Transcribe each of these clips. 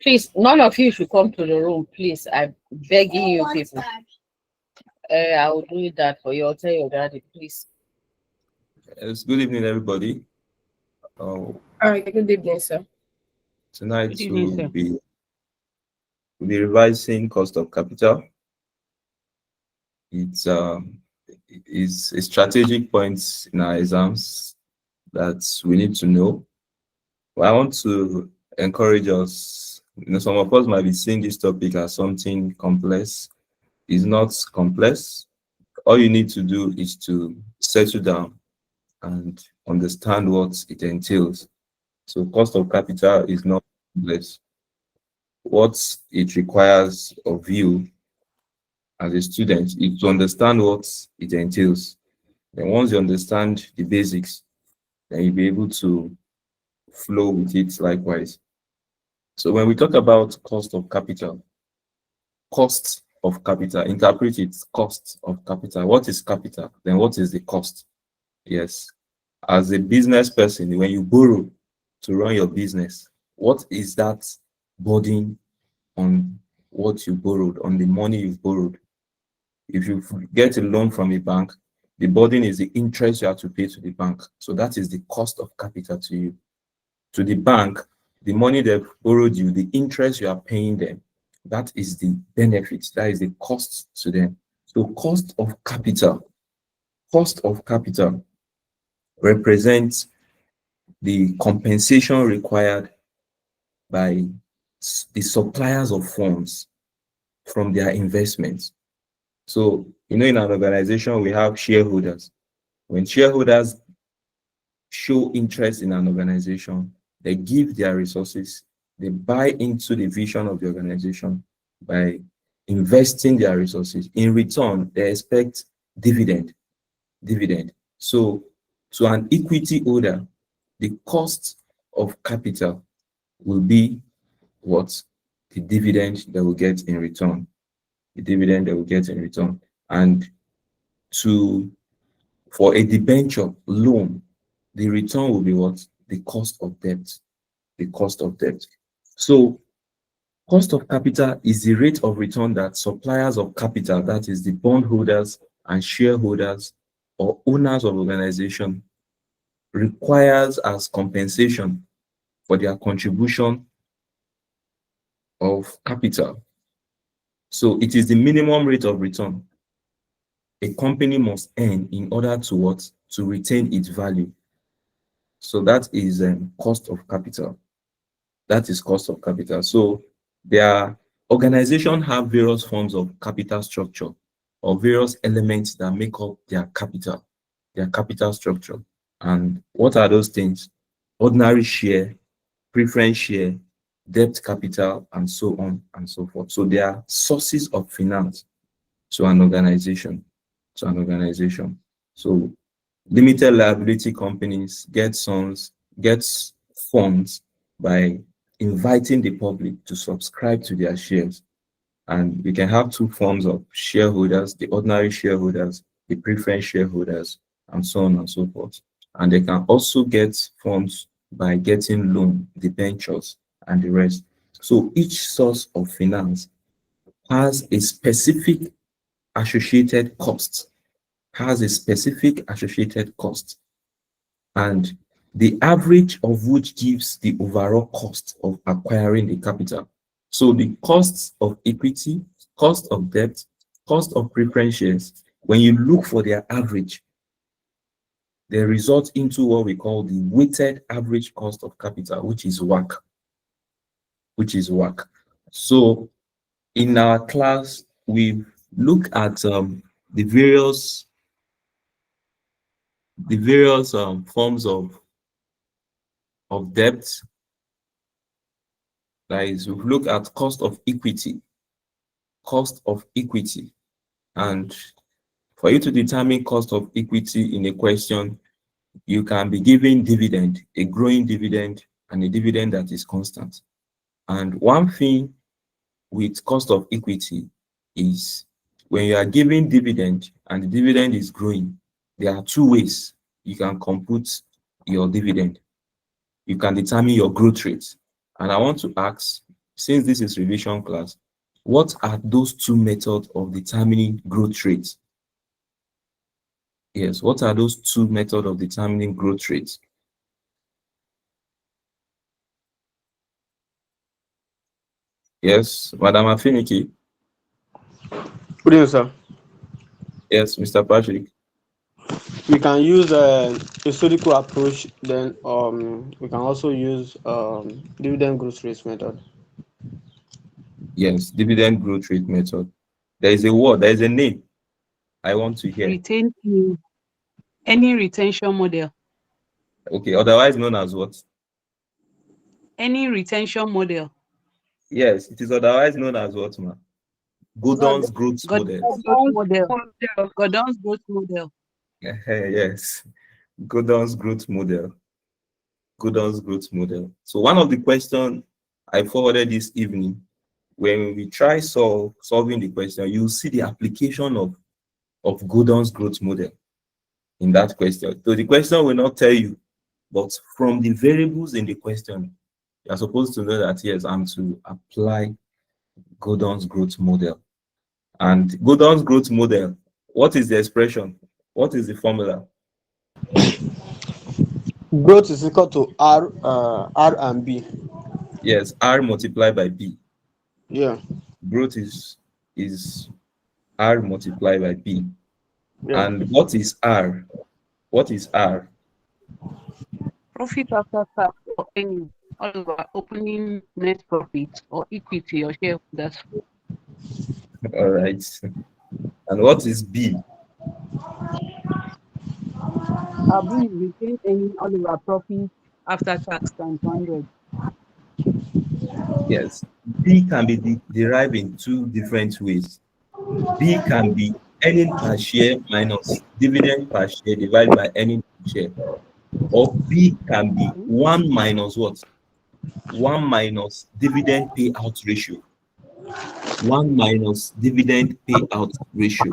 Please, none of you should come to the room, please. I'm begging you people. I will do that for you. I'll tell your daddy, please. It's good evening, everybody. All right, good evening, sir. Tonight Good evening, sir. we'll be revising cost of capital. It's a strategic point in our exams that we need to know. But I want to encourage us. Some of us might be seeing this topic as something complex. It's not complex. All you need to do is to settle down and understand what it entails. So cost of capital is not complex. What it requires of you as a student is to understand what it entails. And once you understand the basics, then you'll be able to flow with it likewise. So when we talk about cost of capital, interpret it, cost of capital. What is capital? Then what is the cost? Yes. As a business person, when you borrow to run your business, what is that burden on what you borrowed, on the money you've borrowed? If you get a loan from a bank, the burden is the interest you have to pay to the bank. So that is the cost of capital to you. To the bank, the money they've borrowed you, the interest you are paying them, that is the benefit, that is the cost to them. So cost of capital represents the compensation required by the suppliers of funds from their investments. So, in an organization, we have shareholders. When shareholders show interest in an organization, they give their resources, they buy into the vision of the organization by investing their resources. In return, they expect dividend. So, to an equity holder, the cost of capital will be what? The dividend they will get in return. And for a debenture loan, the return will be what? The cost of debt. So cost of capital is the rate of return that suppliers of capital, that is the bondholders and shareholders or owners of organization, requires as compensation for their contribution of capital. So it is the minimum rate of return a company must earn in order to what? To retain its value. So that is cost of capital. So their organization have various forms of capital structure or various elements that make up their capital structure. And what are those things? Ordinary share, preference share, debt capital, and so on and so forth. So they are sources of finance to an organization. So limited liability companies get funds by inviting the public to subscribe to their shares. And we can have two forms of shareholders: the ordinary shareholders, the preference shareholders, and so on and so forth. And they can also get funds by getting loan, debentures, and the rest. So each source of finance has a specific associated cost, and the average of which gives the overall cost of acquiring the capital. So the costs of equity, cost of debt, cost of preference shares, when you look for their average, they result into what we call the weighted average cost of capital, which is WACC. So in our class, we look at the various forms of debt. That is, we look at cost of equity, and for you to determine cost of equity in a question, you can be given dividend, a growing dividend, and a dividend that is constant. And one thing with cost of equity is when you are giving dividend and the dividend is growing, there are two ways you can compute your dividend. You can determine your growth rate. And I want to ask, since this is revision class, what are those two methods of determining growth rates? Yes, what are those two methods of determining growth rates? Yes, Madam Afiniki. Good evening, sir. Yes, Mr. Patrick. We can use a historical approach, then we can also use dividend growth rate method. Yes, dividend growth rate method. There is a word, there is a name I want to hear. Any retention model. Okay, otherwise known as what? Any retention model. Yes, it is otherwise known as what, ma? Gordon's growth model. Gordon's growth model. Yes, Gordon's growth model. Gordon's growth model. So one of the questions I forwarded this evening, when we try solving the question, you see the application of Gordon's growth model in that question. So the question will not tell you, but from the variables in the question, you are supposed to know that, yes, I'm to apply Gordon's growth model. And Gordon's growth model, what is the expression? What is the formula? Growth is equal to R and B. Yes, R multiplied by B. Yeah. Growth is R multiplied by B. Yeah. And what is R? What is R? Profit after tax or any other opening net profit or equity or shareholders. All right. And what is B? B is retained any other profit after tax times 100. Yes. B can be derived in two different ways. B can be earning per share minus dividend per share divided by earning per share. Or B can be 1 minus what? 1 minus dividend payout ratio. 1 minus dividend payout ratio.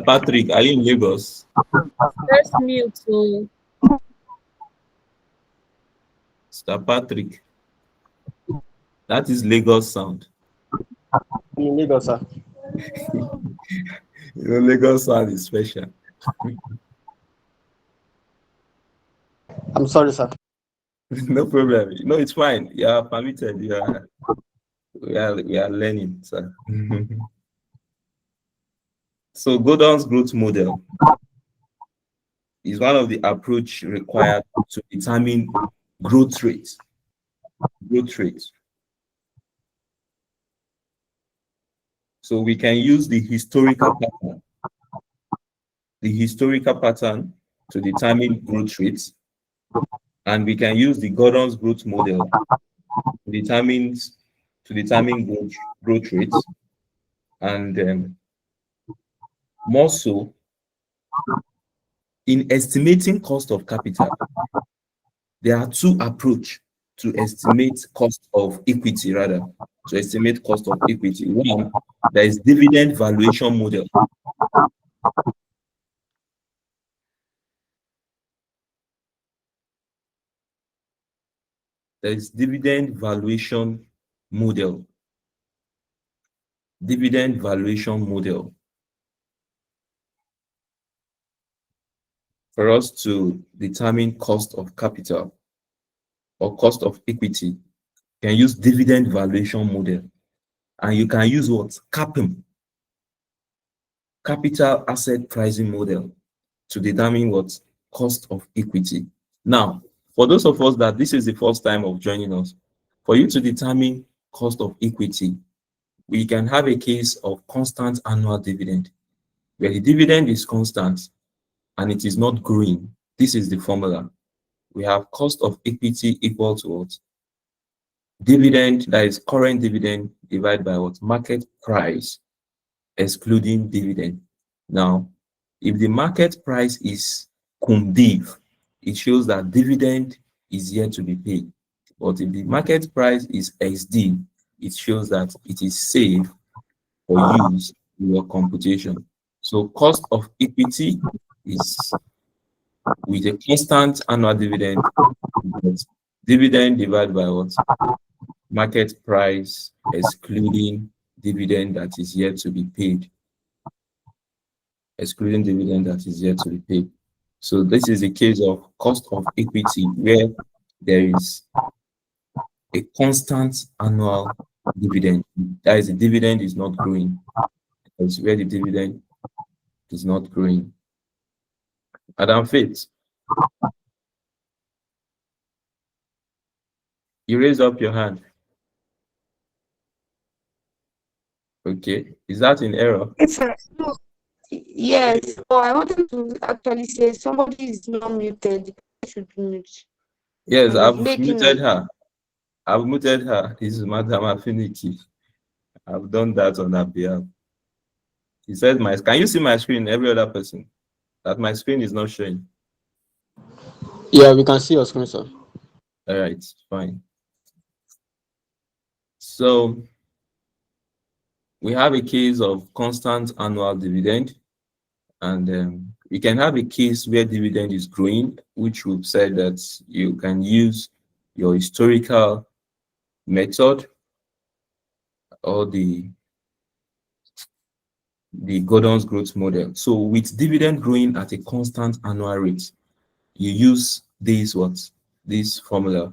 Patrick, are you in Lagos? First mute. So Mr. Patrick, that is Lagos sound. In Lagos, sir. Lagos sound is special. I'm sorry, sir. No problem. No, it's fine. You are permitted. We are learning, sir. So Gordon's growth model is one of the approach required to determine growth rate. Growth rate. So we can use the historical pattern. The historical pattern to determine growth rates. And we can use the Gordon's growth model to determine growth rates. And more so, in estimating cost of capital, there are two approaches to estimate cost of equity, rather, to estimate cost of equity. One, there is dividend valuation model. There is dividend valuation model. Dividend valuation model. For us to determine cost of capital or cost of equity, you can use dividend valuation model. And you can use what? CAPM, capital asset pricing model, to determine what? Cost of equity. Now, for those of us that this is the first time of joining us, for you to determine cost of equity, we can have a case of constant annual dividend, where the dividend is constant and it is not growing. This is the formula. We have cost of equity equal to what? Dividend, that is current dividend, divided by what? Market price, excluding dividend. Now, if the market price is cum div, it shows that dividend is yet to be paid. But if the market price is XD, it shows that it is safe for use in your computation. So cost of equity is with a constant annual dividend. Dividend divided by what? Market price excluding dividend that is yet to be paid. Excluding dividend that is yet to be paid. So this is a case of cost of equity where there is a constant annual dividend. That is, the dividend is not growing. That's where the dividend is not growing. Adam Faith, you raised up your hand. Okay, is that in error? Yes, sir. No, yes. Oh, I wanted to actually say somebody is not muted. They should be muted. Yes, I've Making muted a her. I've muted her. This is Madam Affinity. I've done that on her behalf. He said, can you see my screen? Every other person, that my screen is not showing. Yeah, we can see your screen, sir. All right, fine. So we have a case of constant annual dividend, and we can have a case where dividend is growing, which we've said that you can use your historical method or the Gordon's growth model. So with dividend growing at a constant annual rate, you use this formula.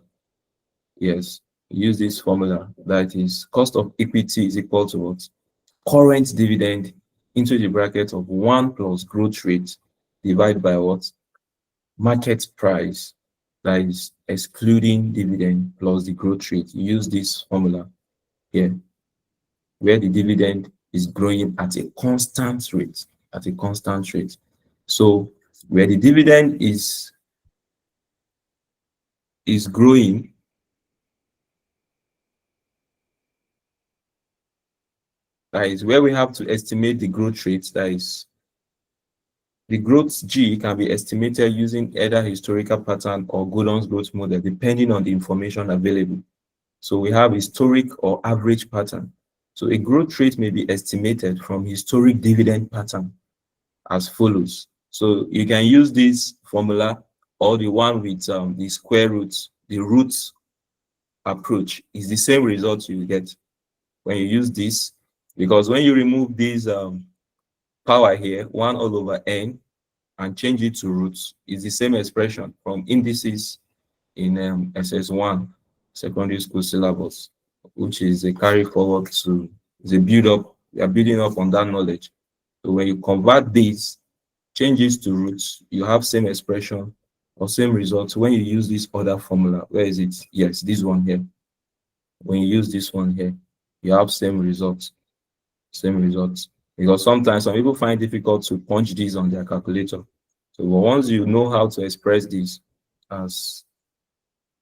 Yes, use this formula, that is cost of equity is equal to what? Current dividend into the bracket of 1 plus growth rate divided by what? Market price, that is excluding dividend plus the growth rate. You use this formula here, where the dividend is growing at a constant rate, So where the dividend is growing, that is where we have to estimate the growth rate. That is, the growth G can be estimated using either historical pattern or Gordon's growth model, depending on the information available. So we have historic or average pattern. So a growth rate may be estimated from historic dividend pattern as follows. So you can use this formula or the one with the square roots. The roots approach is the same result you get when you use this, because when you remove this power here, 1 all over n, and change it to roots, is the same expression from indices in SS1 secondary school syllabus, which is a carry forward to the build up. We are building up on that knowledge. So when you convert these changes to roots, you have same expression or same results when you use this other formula. Where is it? Yes, this one here. When you use this one here, you have same results. Because sometimes some people find it difficult to punch these on their calculator. So once you know how to express this as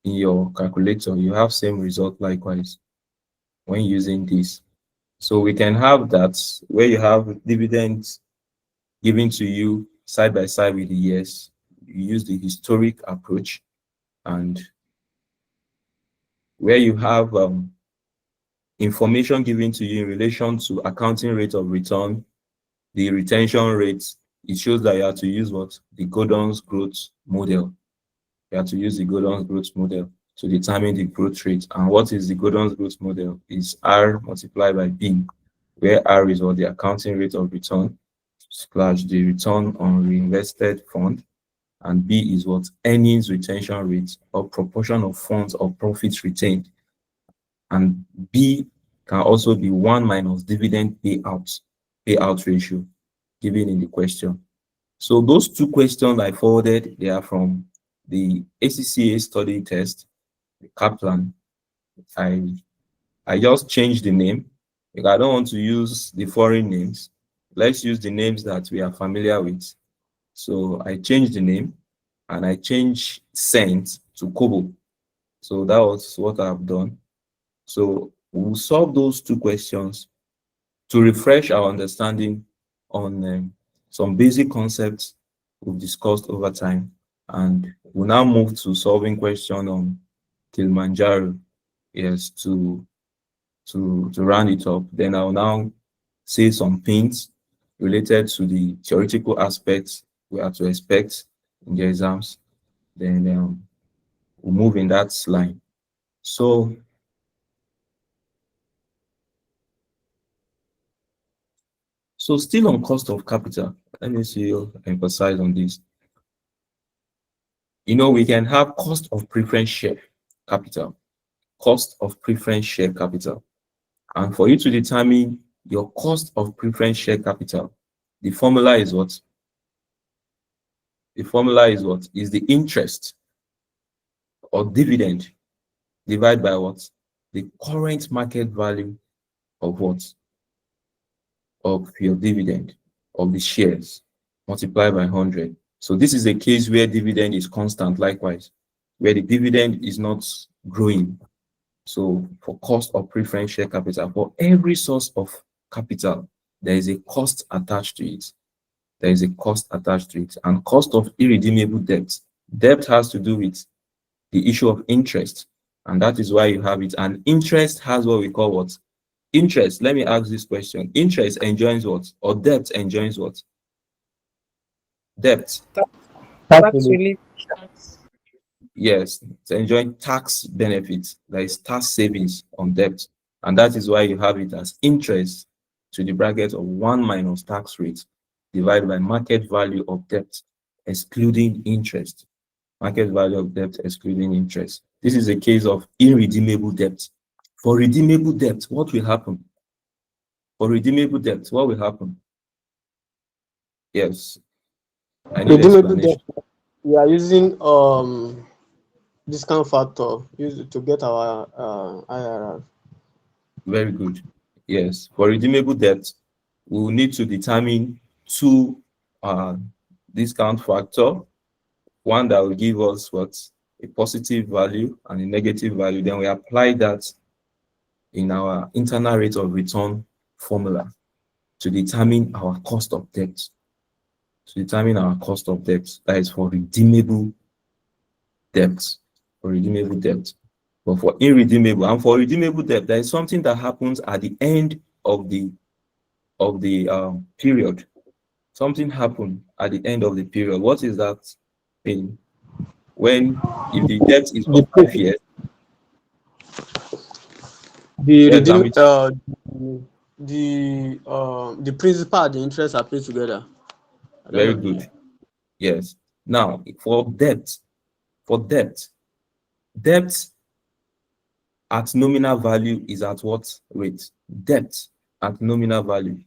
in your calculator, you have same result likewise when using this. So we can have that where you have dividends given to you side by side with the years. You use the historic approach, and where you have information given to you in relation to accounting rate of return, the retention rates, it shows that you have to use what? The Gordon's growth model. You have to use the Gordon's growth model to determine the growth rate. And what is the Gordon's growth model? Is R multiplied by B, where R is what? The accounting rate of return / the return on reinvested fund, and B is what? Earnings retention rate or proportion of funds or profits retained. And B can also be 1 minus dividend payout ratio given in the question. So those 2 questions I forwarded, they are from the ACCA study test, the Kaplan. I just changed the name because I don't want to use the foreign names. Let's use the names that we are familiar with. So I changed the name and I changed cent to kobo. So that was what I've done. So we'll solve those 2 questions to refresh our understanding on some basic concepts we've discussed over time. And we'll now move to solving question on Kilimanjaro. Yes, to round it up. Then I'll now say some things related to the theoretical aspects we have to expect in the exams, then we'll move in that line. So still on cost of capital, let me see you emphasize on this. We can have cost of preference share capital, cost of preference share capital. And for you to determine your cost of preference share capital, the formula is what? The formula is what? Is the interest or dividend divided by what? The current market value of what? Of your dividend, of the shares, multiplied by 100. So this is a case where dividend is constant, likewise, where the dividend is not growing. So for cost of preference share capital, for every source of capital, there is a cost attached to it. There is a cost attached to it. And cost of irredeemable debt. Debt has to do with the issue of interest. And that is why you have it. And interest has what we call what? Interest. Let me ask this question. Interest enjoins what? Or debt enjoins what? Debt. Tax relief. Yes, it's enjoying tax benefits. There is tax savings on debt. And that is why you have it as interest to the bracket of 1 minus tax rate divided by market value of debt, excluding interest. Market value of debt, excluding interest. This is a case of irredeemable debt. For redeemable debt, what will happen? For redeemable debt, what will happen? Yes, I need Redeemable explanation. debt. We are using discount factor used to get our IRR. Very good. Yes, for redeemable debt, we will need to determine two discount factor. One that will give us what? A positive value and a negative value. Then we apply that in our internal rate of return formula to determine our cost of debt. To determine our cost of debt, that is for redeemable debt. For redeemable debt. But for irredeemable and for redeemable debt, there is something that happens at the end of the period. Something happened at the end of the period. What is that thing? When if the debt is for 5 years, The yes, redeem the principal and the interest are paid together. very good. Yes. Now for debt at nominal value is at what rate? Debt at nominal value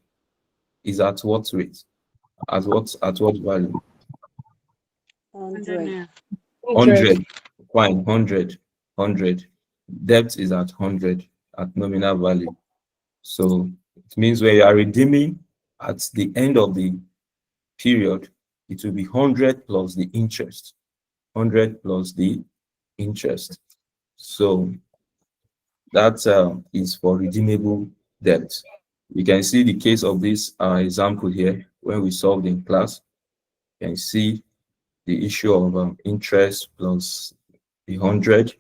is at what rate? At what value? 100. 100. Fine, 100. Debt is at 100 at nominal value. So it means when you are redeeming at the end of the period, it will be 100 plus the interest. 100 plus the interest. So that is for redeemable debt. You can see the case of this example here when we solved in class. You can see the issue of interest plus the 100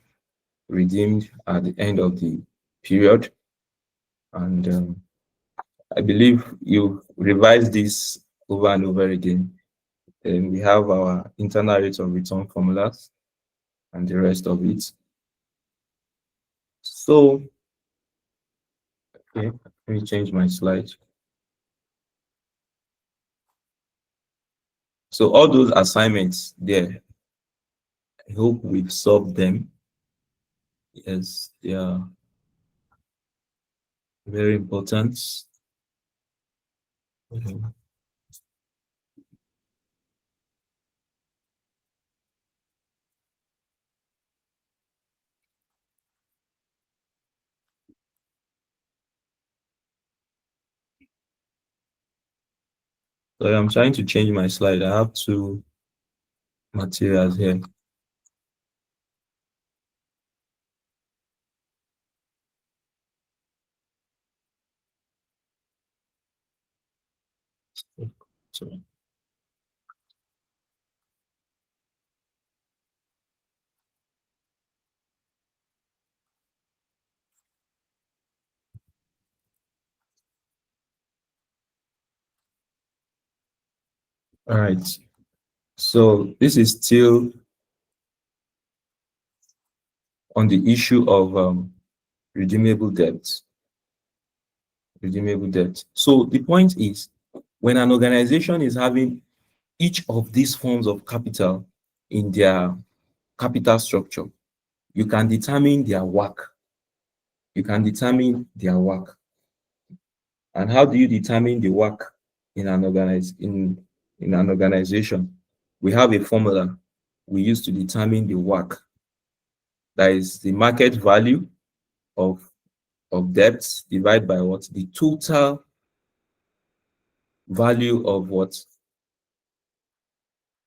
redeemed at the end of the period. And I believe you revise this over and over again. And we have our internal rate of return formulas and the rest of it. So, okay, let me change my slide. So all those assignments there, I hope we've solved them. Yes, they are very important. So I'm trying to change my slide. I have two materials here. So All right. So this is still on the issue of redeemable debt. Redeemable debt. So the point is, when an organization is having each of these forms of capital in their capital structure, you can determine their work. You can determine their work. And how do you determine the work in an organization? We have a formula we use to determine the work. That is the market value of debt divided by what? The total value of what?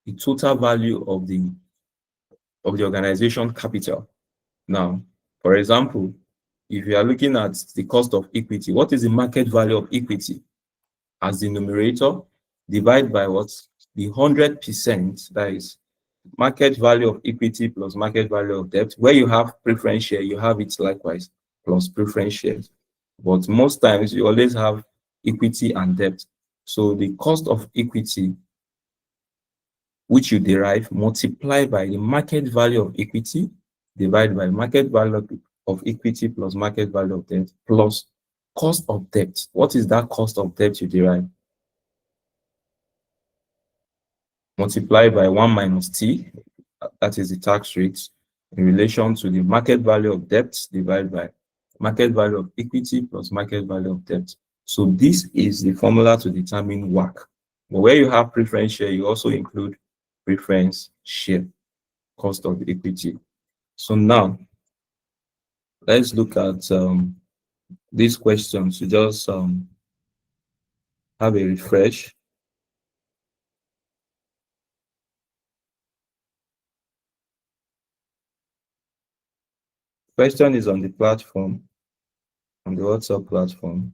The total value of the organization capital. Now, for example, if you are looking at the cost of equity, what is the market value of equity? As the numerator, divide by what? The 100%, that is market value of equity plus market value of debt. Where you have preference share, you have it likewise plus preference shares. But most times you always have equity and debt. So the cost of equity, which you derive, multiply by the market value of equity, divided by market value of equity plus market value of debt, plus cost of debt. What is that cost of debt you derive? Multiply by 1 minus t, that is the tax rate, in relation to the market value of debt divided by market value of equity plus market value of debt. So this is the formula to determine WACC. But where you have preference share, you also include preference share, cost of equity. So now, let's look at these questions to just have a refresh. Question is on the platform, on the WhatsApp platform.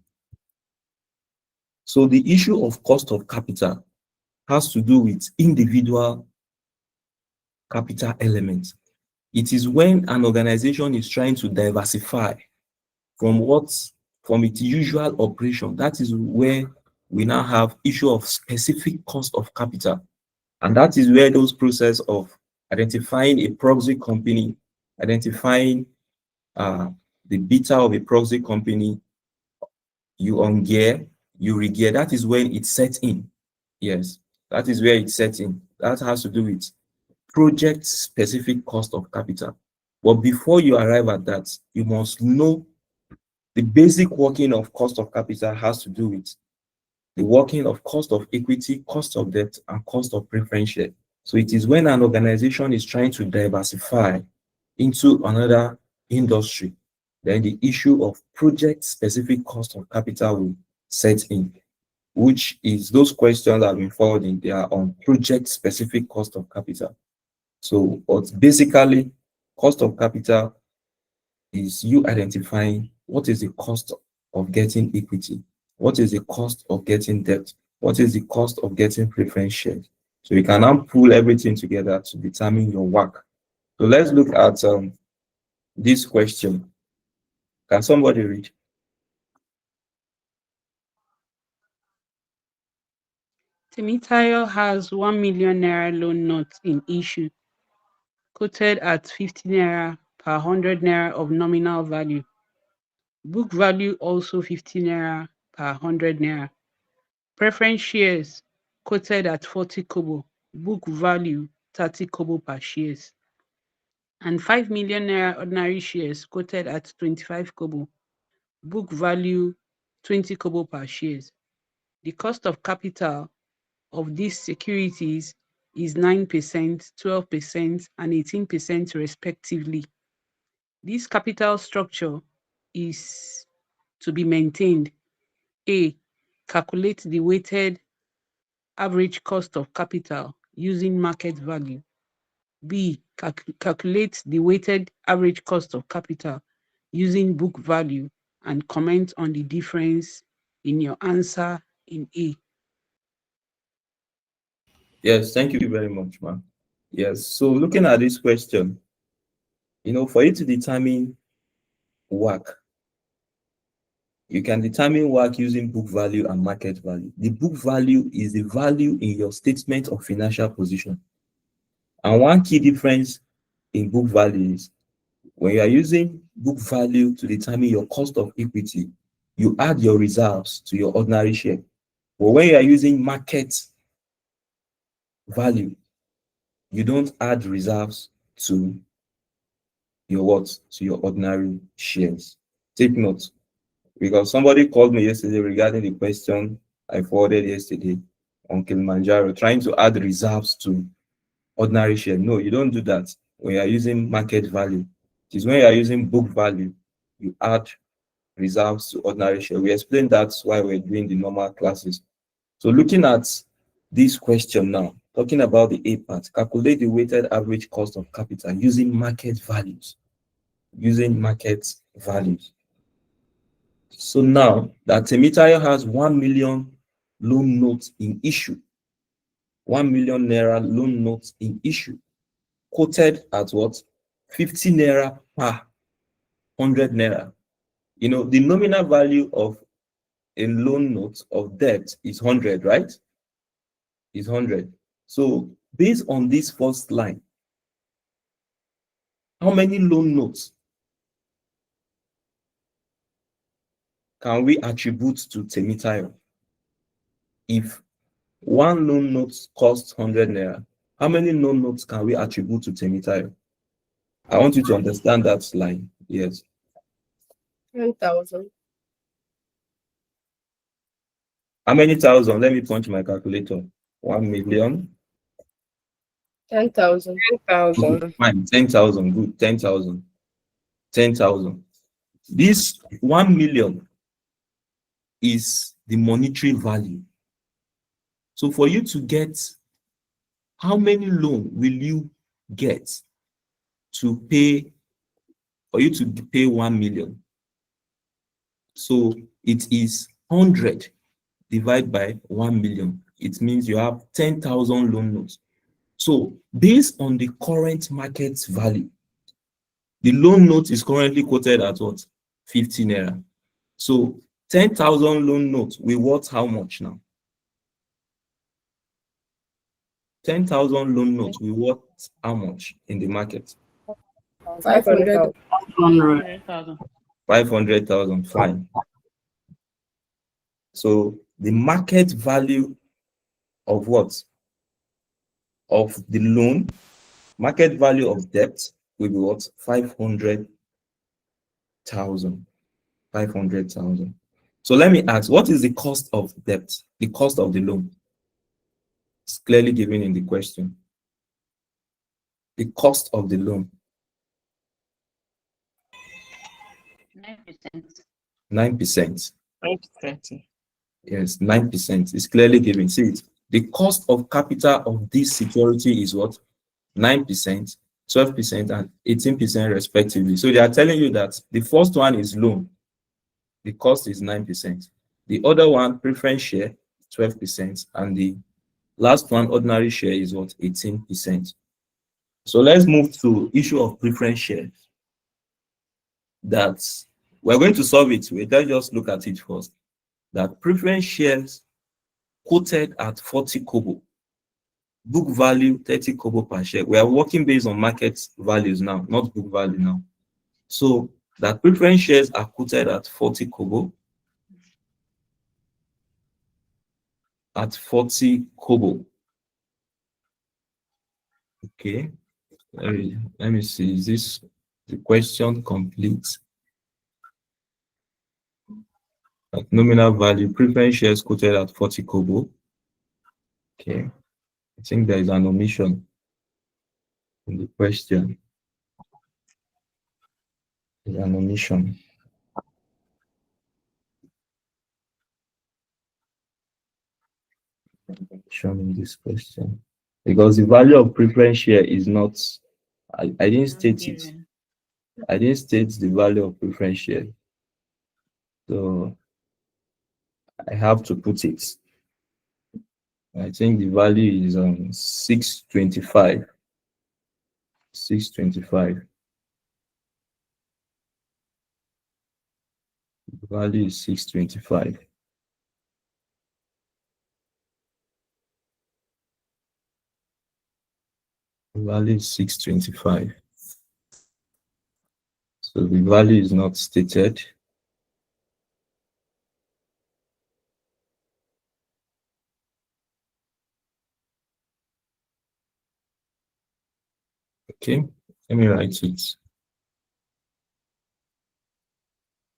So the issue of cost of capital has to do with individual capital elements. It is when an organization is trying to diversify from its usual operation. That is where we now have issue of specific cost of capital. And that is where those process of identifying a proxy company, identifying the beta of a proxy company, you ungear, you regear, that is when it sets in. Yes, that is where it sets in. That has to do with project specific cost of capital. But before you arrive at that, you must know the basic working of cost of capital has to do with the working of cost of equity, cost of debt, and cost of preference share. So it is when an organization is trying to diversify into another industry, then the issue of project specific cost of capital will set in, which is those questions that have been forwarding, they are on project specific cost of capital. So, but basically, cost of capital is you identifying what is the cost of getting equity, what is the cost of getting debt, what is the cost of getting preference shares. So you can now pull everything together to determine your work. So let's look at this question. Can somebody read? Temitayo has 1 million naira loan notes in issue, quoted at 50 naira per 100 naira of nominal value. Book value also 50 naira per 100 naira. Preference shares quoted at 40 kobo. Book value 30 kobo per shares. And 5 million naira ordinary shares quoted at 25 kobo. Book value 20 kobo per shares. The cost of capital of these securities is 9%, 12%, and 18% respectively. This capital structure is to be maintained. A, calculate the weighted average cost of capital using market value. B, calculate the weighted average cost of capital using book value and comment on the difference in your answer in A. Yes, thank you very much, ma'am. Yes, so looking at this question, for you to determine WACC, You can determine WACC using book value and market value. The book value is the value in your statement of financial position. And one key difference in book value is when you are using book value to determine your cost of equity, you add your reserves to your ordinary share. But when you are using market value, you don't add reserves to your what? To your ordinary shares. Take note, because somebody called me yesterday regarding the question I forwarded yesterday on Kilimanjaro, trying to add reserves to ordinary share. No, you don't do that when you are using market value. It is when you are using book value, you add reserves to ordinary share. We explained that's why we're doing the normal classes. So looking at this question now, talking about the A part, calculate the weighted average cost of capital using market values. Using market values. So now that Temitayo has 1 million loan notes in issue, 1 million naira loan notes in issue, quoted at what? 50 naira per 100 naira. You know, the nominal value of a loan note of debt is 100, right? Is 100. So based on this first line, how many loan notes can we attribute to Temitayo? If one loan note costs 100 naira, how many loan notes can we attribute to Temitayo? I want you to understand that line. Yes. 10,000. How many thousand? Let me punch my calculator. 1 million. 10,000. 10,000. Fine. 10,000. Good. 10,000. 10,000. This 1 million is the monetary value. So for you to get, how many loan will you get to pay, for you to pay 1 million? So it is 100 divided by 1 million. It means you have 10,000 loan notes. So based on the current market value, the loan note is currently quoted at what? 50 naira. So 10,000 loan notes will worth how much now? 10,000 loan notes will worth how much in the market? 500. 500,000. Fine. So the market value of what? Of the loan, market value of debt will be what? 500,000. 500,000. So let me ask, what is the cost of debt? The cost of the loan. It's clearly given in the question. The cost of the loan. 9%. 9%. Yes, 9%. It's clearly given. See it. The cost of capital of this security is what? 9%, 12%, and 18% respectively. So they are telling you that the first one is loan. The cost is 9%. The other one, preference share, 12%, and the last one, ordinary share, is what? 18%. So let's move to issue of preference shares. That we're going to solve it. Let's just look at it first. That preference shares quoted at 40 kobo, book value 30 kobo per share. We are working based on market values now, not book value now. So that preference shares are quoted at 40 kobo. At 40 kobo. Okay. Let me see. Is this the question complete? At nominal value, preference shares quoted at 40 kobo. Okay. I think there is an omission in the question. There's an omission. Shown in this question. Because the value of preference share is not, I didn't state it. I didn't state the value of preference share. So I have to put it. I think the value is 625. 625. The value is 625. The value is 625. So the value is not stated. Okay, let me write it.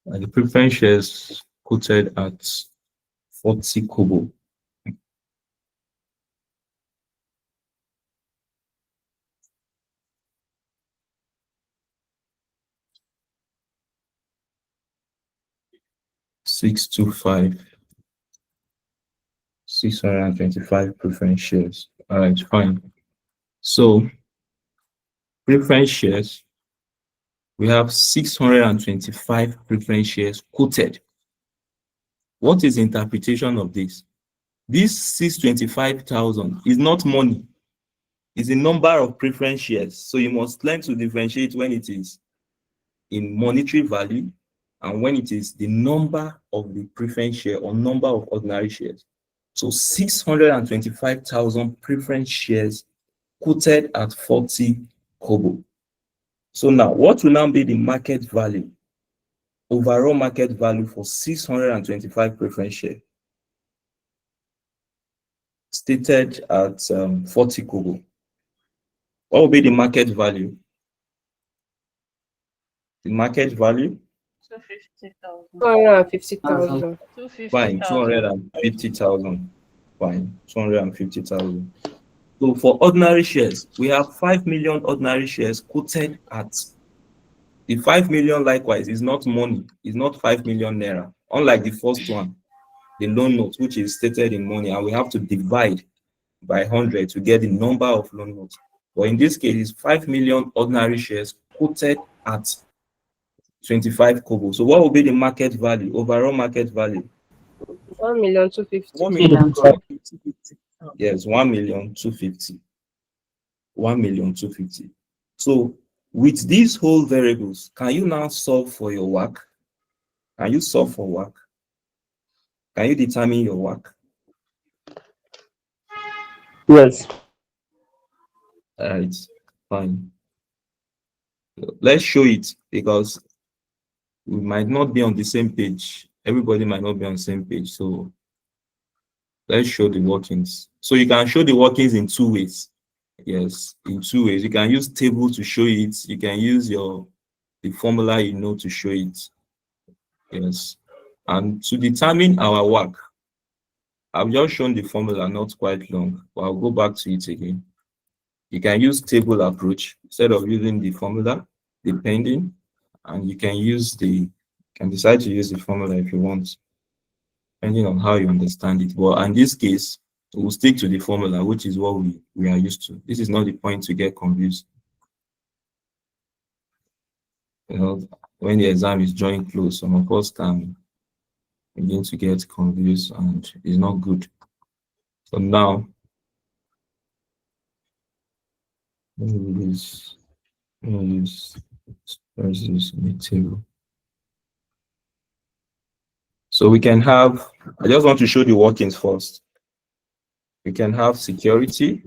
And the preference shares quoted at 40 kobo. $625. 625 preference shares. All right, fine. So preference shares, we have 625 preference shares quoted. What is the interpretation of this? This 625,000 is not money. It's a number of preference shares. So you must learn to differentiate when it is in monetary value and when it is the number of the preference share or number of ordinary shares. So 625,000 preference shares quoted at 40 kobo. So now, what will now be the market value, overall market value for 625 preference shares? Stated at 40 kobo. What will be the market value? The market value? 250,000. Fine, 250,000. Fine, 250,000. So for ordinary shares, we have 5 million ordinary shares quoted at the 5 million. Likewise, is not money, it's not 5 million naira. Unlike the first one, the loan note, which is stated in money, and we have to divide by 100 to get the number of loan notes. But in this case, it's 5 million ordinary shares quoted at 25 kobo. So what will be the market value, overall market value? 1,250,000. 1,250,000. Yes, 1,250,000. 1,250,000. So with these whole variables, can you now solve for your work? Can you solve for work? Can you determine your work? Yes. All right, fine. Let's show it because we might not be on the same page. Everybody might not be on the same page. So let's show the workings. So you can show the workings in two ways. Yes, in two ways. You can use table to show it. You can use the formula you know to show it. Yes. And to determine our work, I've just shown the formula, not quite long, but I'll go back to it again. You can use table approach instead of using the formula, depending, and you can decide to use the formula if you want, depending on how you understand it. But in this case, we'll stick to the formula, which is what we are used to. This is not the point to get confused. You know, when the exam is drawing close, some of us can begin to get confused, and it's not good. So now, let me use table. So we can have, I just want to show the workings first. We can have security,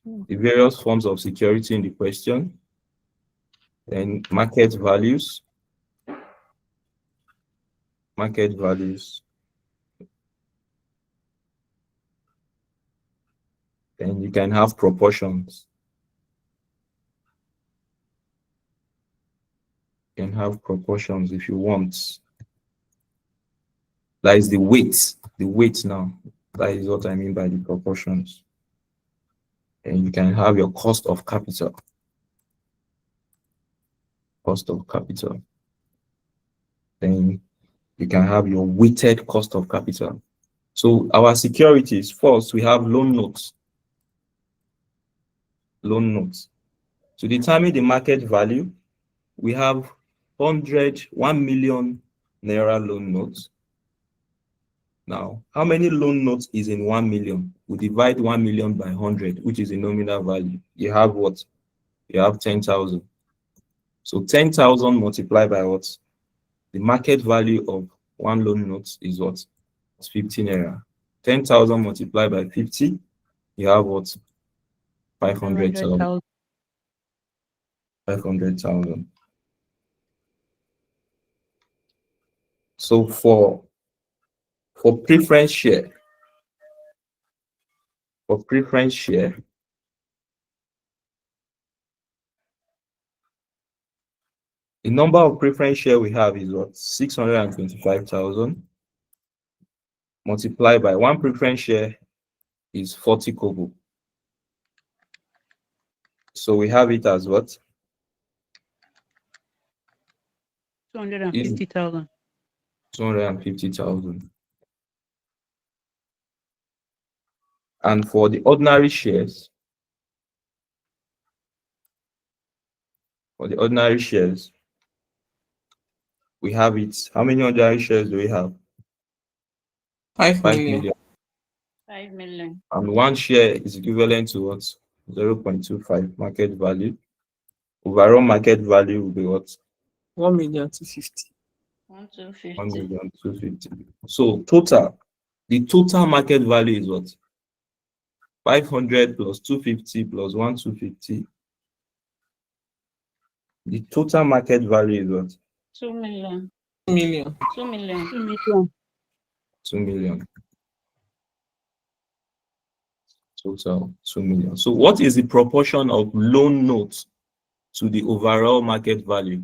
the various forms of security in the question, then market values, then you can have proportions. You can have proportions if you want. That is the weight now. That is what I mean by the proportions. And you can have your cost of capital. Then you can have your weighted cost of capital. So our securities, first we have loan notes. To determine the market value, we have 1 million naira loan notes. Now, how many loan notes is in 1 million? We divide 1 million by 100, which is the nominal value. You have what? You have 10,000. So 10,000 multiplied by what? the market value of one loan note is what? It's 15 naira. 10,000 multiplied by 50, you have what? 500,000. 500,000. So for preference share, the number of preference share we have is what? 625,000 multiplied by one preference share is 40 kobo. So we have it as what? 250,000. 250,000. And for the ordinary shares, we have it. How many ordinary shares do we have? 5 5 million. million. 5 million. And one share is equivalent to what? 0.25 market value. Overall market value will be what? 1,250,000. 1,250. 1,250,000. So the total market value is what? 500 plus 250 plus 1,250. The total market value is what? 2 million. 2 million. 2 million. 2 million. 2 million. Total 2 million. So what is the proportion of loan notes to the overall market value?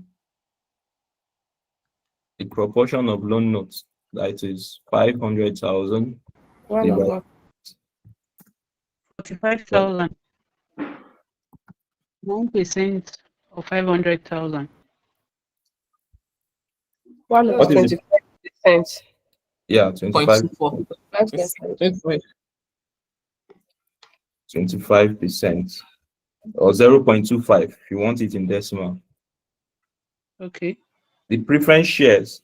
The proportion of loan notes, that is 500,000 divided 45,000. 9% of 500,000. One What of is it? 25%. Yeah, 25. 0.24. 25% or 0.25 if you want it in decimal. Okay. The preference shares,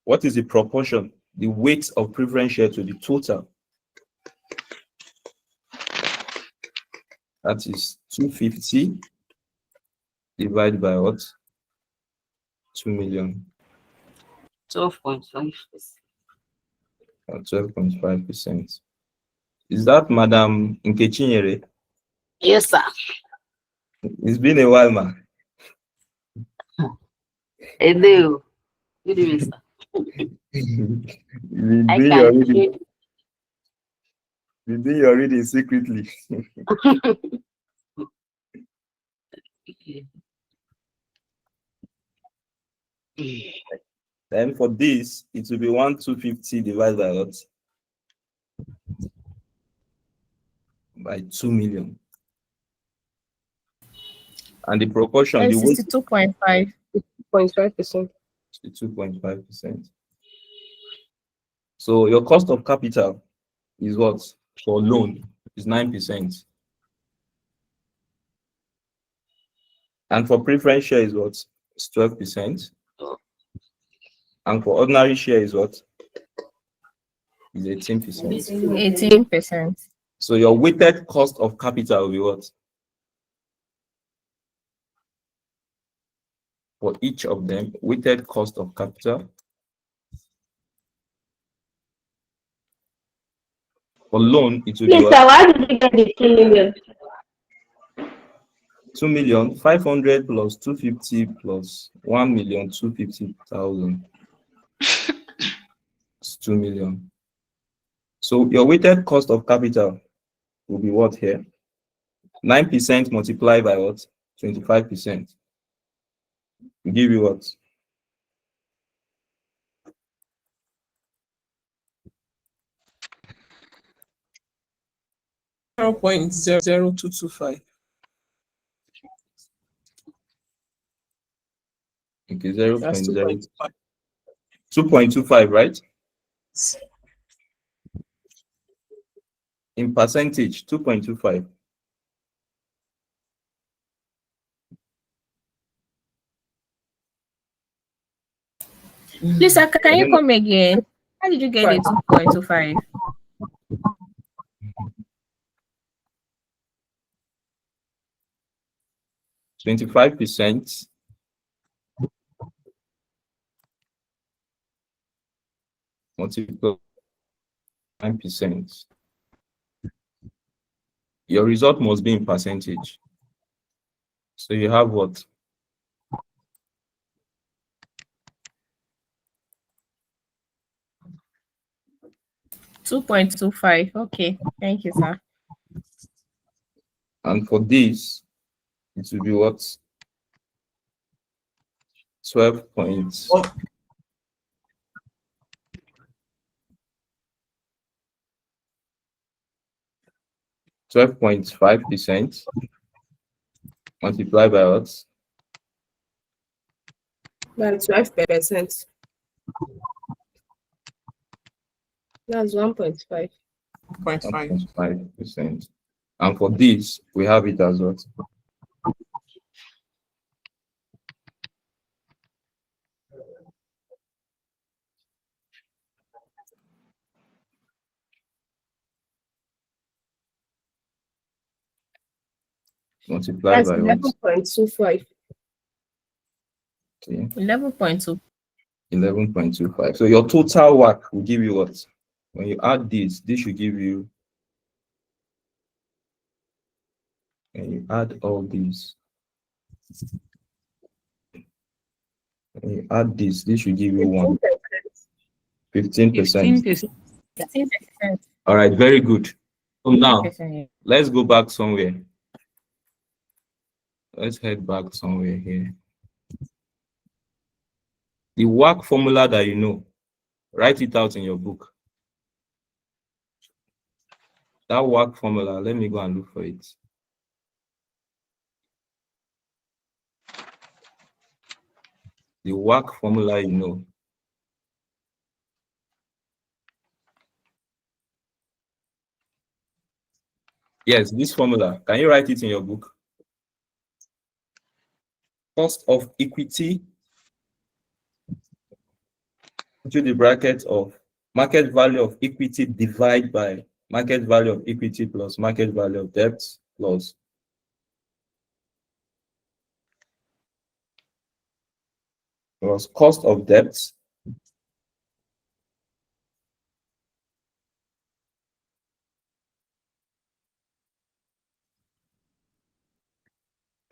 what is the proportion, the weight of preference share to the total? That is 250 divided by what? 2 million. 12.5%. 12.5%. Is that Madam Nkechinyere? Yes, sir. It's been a while, ma. I do. Good evening, sir. You've I been doing can your reading. hear. You've been doing your reading secretly. Then for this, it will be 1,250 divided by what? By 2 million. And the proportion, the weight, 62.5. 0.5%. 2.5%. So your cost of capital is what? For loan is 9%. And for preference share is what? It's 12%. And for ordinary share is what? Is 18%. 18%. So your weighted cost of capital will be what? For each of them, weighted cost of capital. For loan, it will be Please, what? sir, why did you get the 2 million? 2 million 500 plus 250 plus 1,250,000. It's 2 million. So your weighted cost of capital will be what here? 9% multiplied by what? 25%. Will give you what? 0.0225. Okay, That's 0.0. 2.5. 2.25, right? In percentage, 2.25. Please, sir, can you don't know. come again? How did you get the 2.25? 25% multiply 9%. Your result must be in percentage. So you have what? 2.25. Okay. Thank you, sir. And for this, it will be what? 12 points. 12.5% multiplied by what? That's 12%. That's 1.5. 0.5. 1.5%. And for this, we have it as what? Multiplied That's by what? 11.25. Okay. 11.2. 11.25. So your total work will give you what? When you add this should give you, and you add all these. When you add this should give you 15%. 15%. 15%. All right, very good. So now 15%. let's go back somewhere. Let's head back somewhere here. The work formula that you know, write it out in your book. That work formula, let me go and look for it. The work formula you know. Yes, this formula. Can you write it in your book? Cost of equity into the bracket of market value of equity divided by market value of equity plus market value of debt plus cost of debt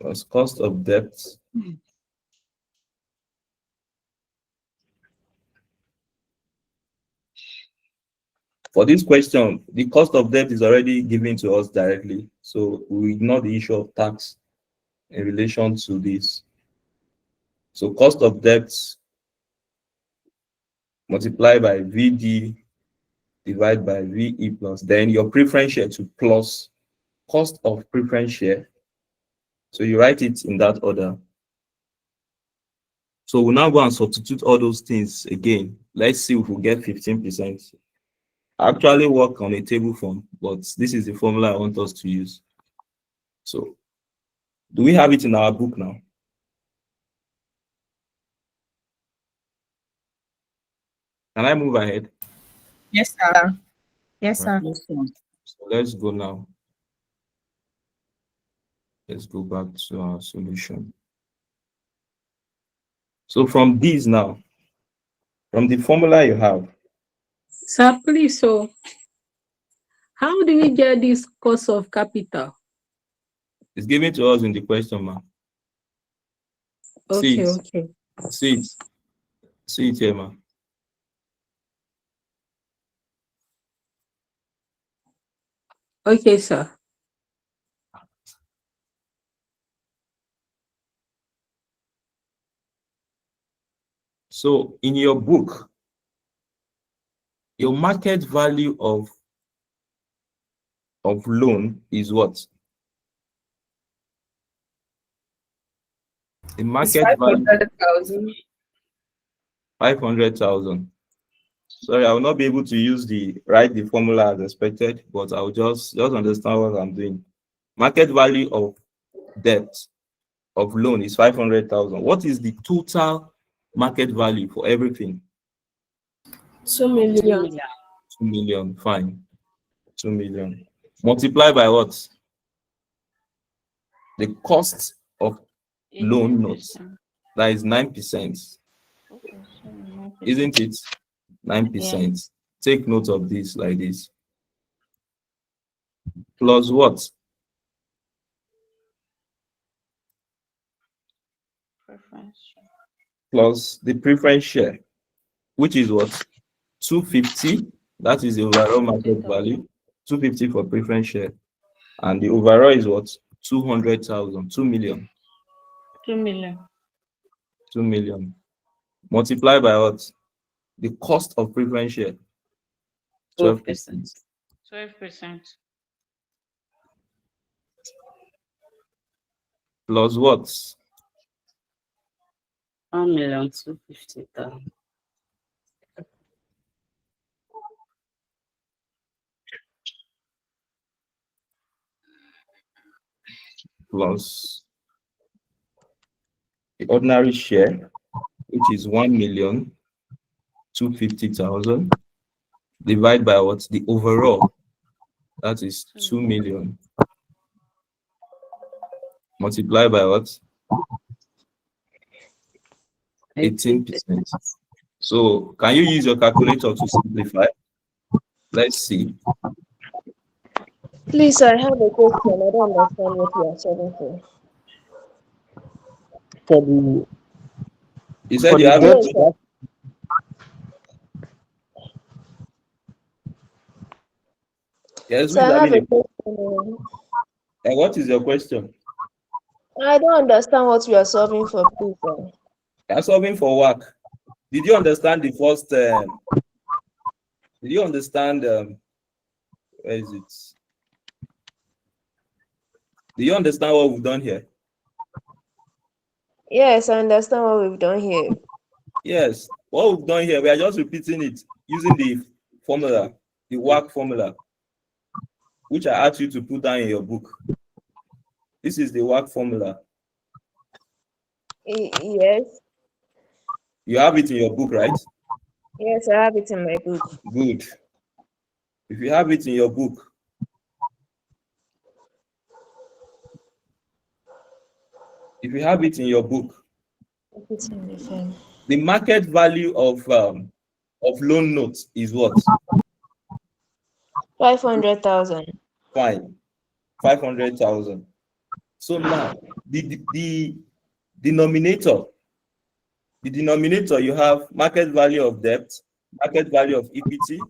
plus cost of debt For this question, the cost of debt is already given to us directly, so we ignore the issue of tax in relation to this. So cost of debt multiplied by VD divided by VE plus, then your preference share to plus cost of preference share. So you write it in that order. So we'll now go and substitute all those things again. Let's see if we get 15%. I actually work on a table form, but this is the formula I want us to use. So do we have it in our book now? Can I move ahead? Yes, sir. Yes, sir. So let's go now. Let's go back to our solution. So from these now, from the formula you have. Sir, please, so how do we get this cost of capital? It's given to us in the question, ma. Okay, okay. See it here, ma. Okay, sir. So in your book, your market value of loan is what? The market value 500,000. 500,000. Sorry, I will not be able to write the formula as expected, but I'll just understand what I'm doing. Market value of debt of loan is 500,000. What is the total market value for everything? 2 million. 2 million, fine. 2 million. Multiply by what? The cost of loan notes. That is 9%. Isn't it? 9%. Take note of this like this. Plus what? Plus the preference share, which is what? 250. That is the overall market value. 250 for preference share. And the overall is what? 200,000. 2 million. 2 million. 2 million. Multiply by what? The cost of preference share. 12%. 12%. Plus what? 1,250,000. Plus the ordinary share, which is 1,250,000, divide by what? The overall, that is 2 million. Multiply by what? 18%. So can you use your calculator to simplify? Let's see. Please, I have a question. I don't understand what you are solving for. For the You said for you the have debt, Yes, sir. yes, So I who's have having a a question. and what is your question? I don't understand what you are solving for, please, sir. You're solving for work. Did you understand the first did you understand where is it? Do you understand what we've done here? Yes, I understand what we've done here. Yes, what we've done here, we are just repeating it using the formula, the work formula, which I asked you to put down in your book. This is the work formula. Yes, You have it in your book, right? yes, I have it in my book. Good. If you have it in your book, It's in the phone. the market value of loan notes is what? 500,000. Fine, 500,000. So now the denominator, you have market value of debt, market value of equity.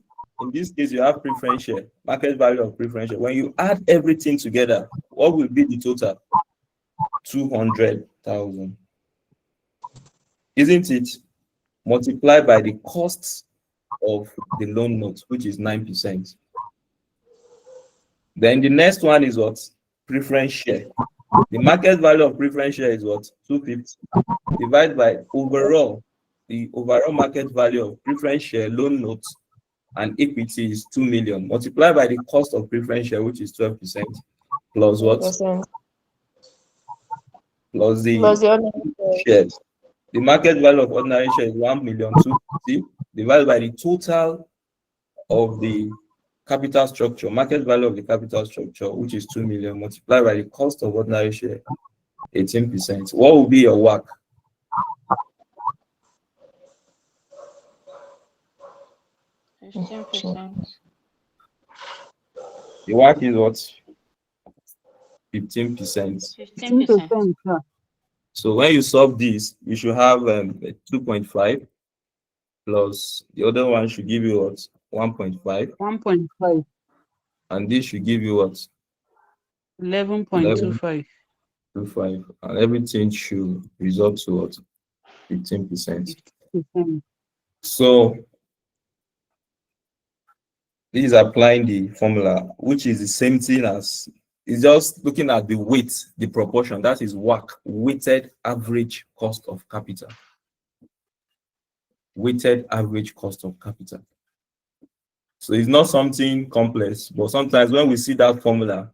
In this case, you have preference share, market value of preference share. When you add everything together, what will be the total? 200,000. Isn't it? Multiplied by the costs of the loan note, which is 9%. Then the next one is what? Preference share. The market value of preference share is what? 250. Divided by overall, the overall market value of preference share, loan notes, and equity is 2 million. Multiplied by the cost of preference share, which is 12%, plus what? 12%. Plus the Plus the ordinary shares. The market value of ordinary share is 1,250,000 divided by the total of the capital structure, market value of the capital structure, which is 2 million, multiplied by the cost of ordinary share, 18%. What will be your work? The work is what? 15%. 15%. Yeah. So when you solve this, you should have 2.5 plus the other one should give you what? 1.5. 1.5. And this should give you what? 11.25. 25. And everything should result to what? 15%. 50%. So this is applying the formula, which is the same thing as, it's just looking at the weight, the proportion, that is WACC, weighted average cost of capital. Weighted average cost of capital. So it's not something complex, but sometimes when we see that formula,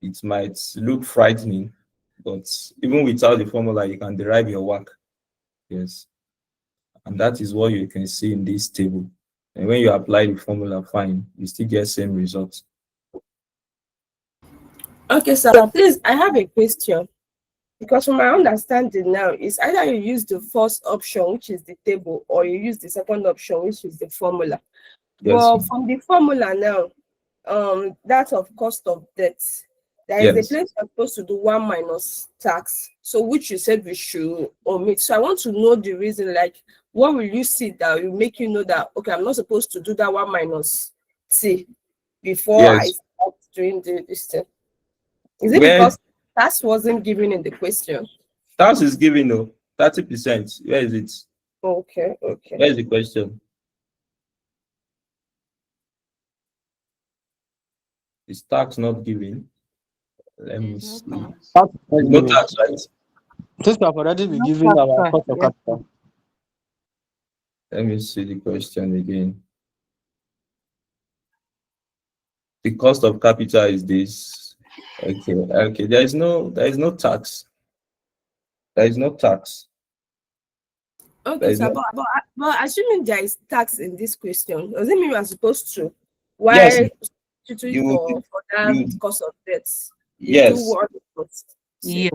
it might look frightening, but even without the formula, you can derive your WACC. Yes. And that is what you can see in this table. And when you apply the formula, fine, you still get same results. Okay, sir. Please, I have a question. Because from my understanding now, is either you use the first option, which is the table, or you use the second option, which is the formula. Yes. But from the formula now, that of cost of debt, there is Yes. a place you're supposed to do 1 minus tax. So which you said we should omit. So I want to know the reason, like what will you see that will make you know that okay, I'm not supposed to do that 1 minus T before I Yes. start doing this thing. Is it Where because tax wasn't given in the question? tax is given though 30%. Where is it? Okay. Where is the question? Is tax not given? Let me There's see. no tax. Tax is not No given. tax, right? Since we have already been No given tax, our sir. cost of Yes, capital. Let me see the question again. The cost of capital is this. Okay. There is no tax. There is no tax. There Okay, is sir. no. But assuming there is tax in this question, does it mean we are supposed to? Yes. Why substitute You for that you cost of debt? You do yes. what it's supposed to say.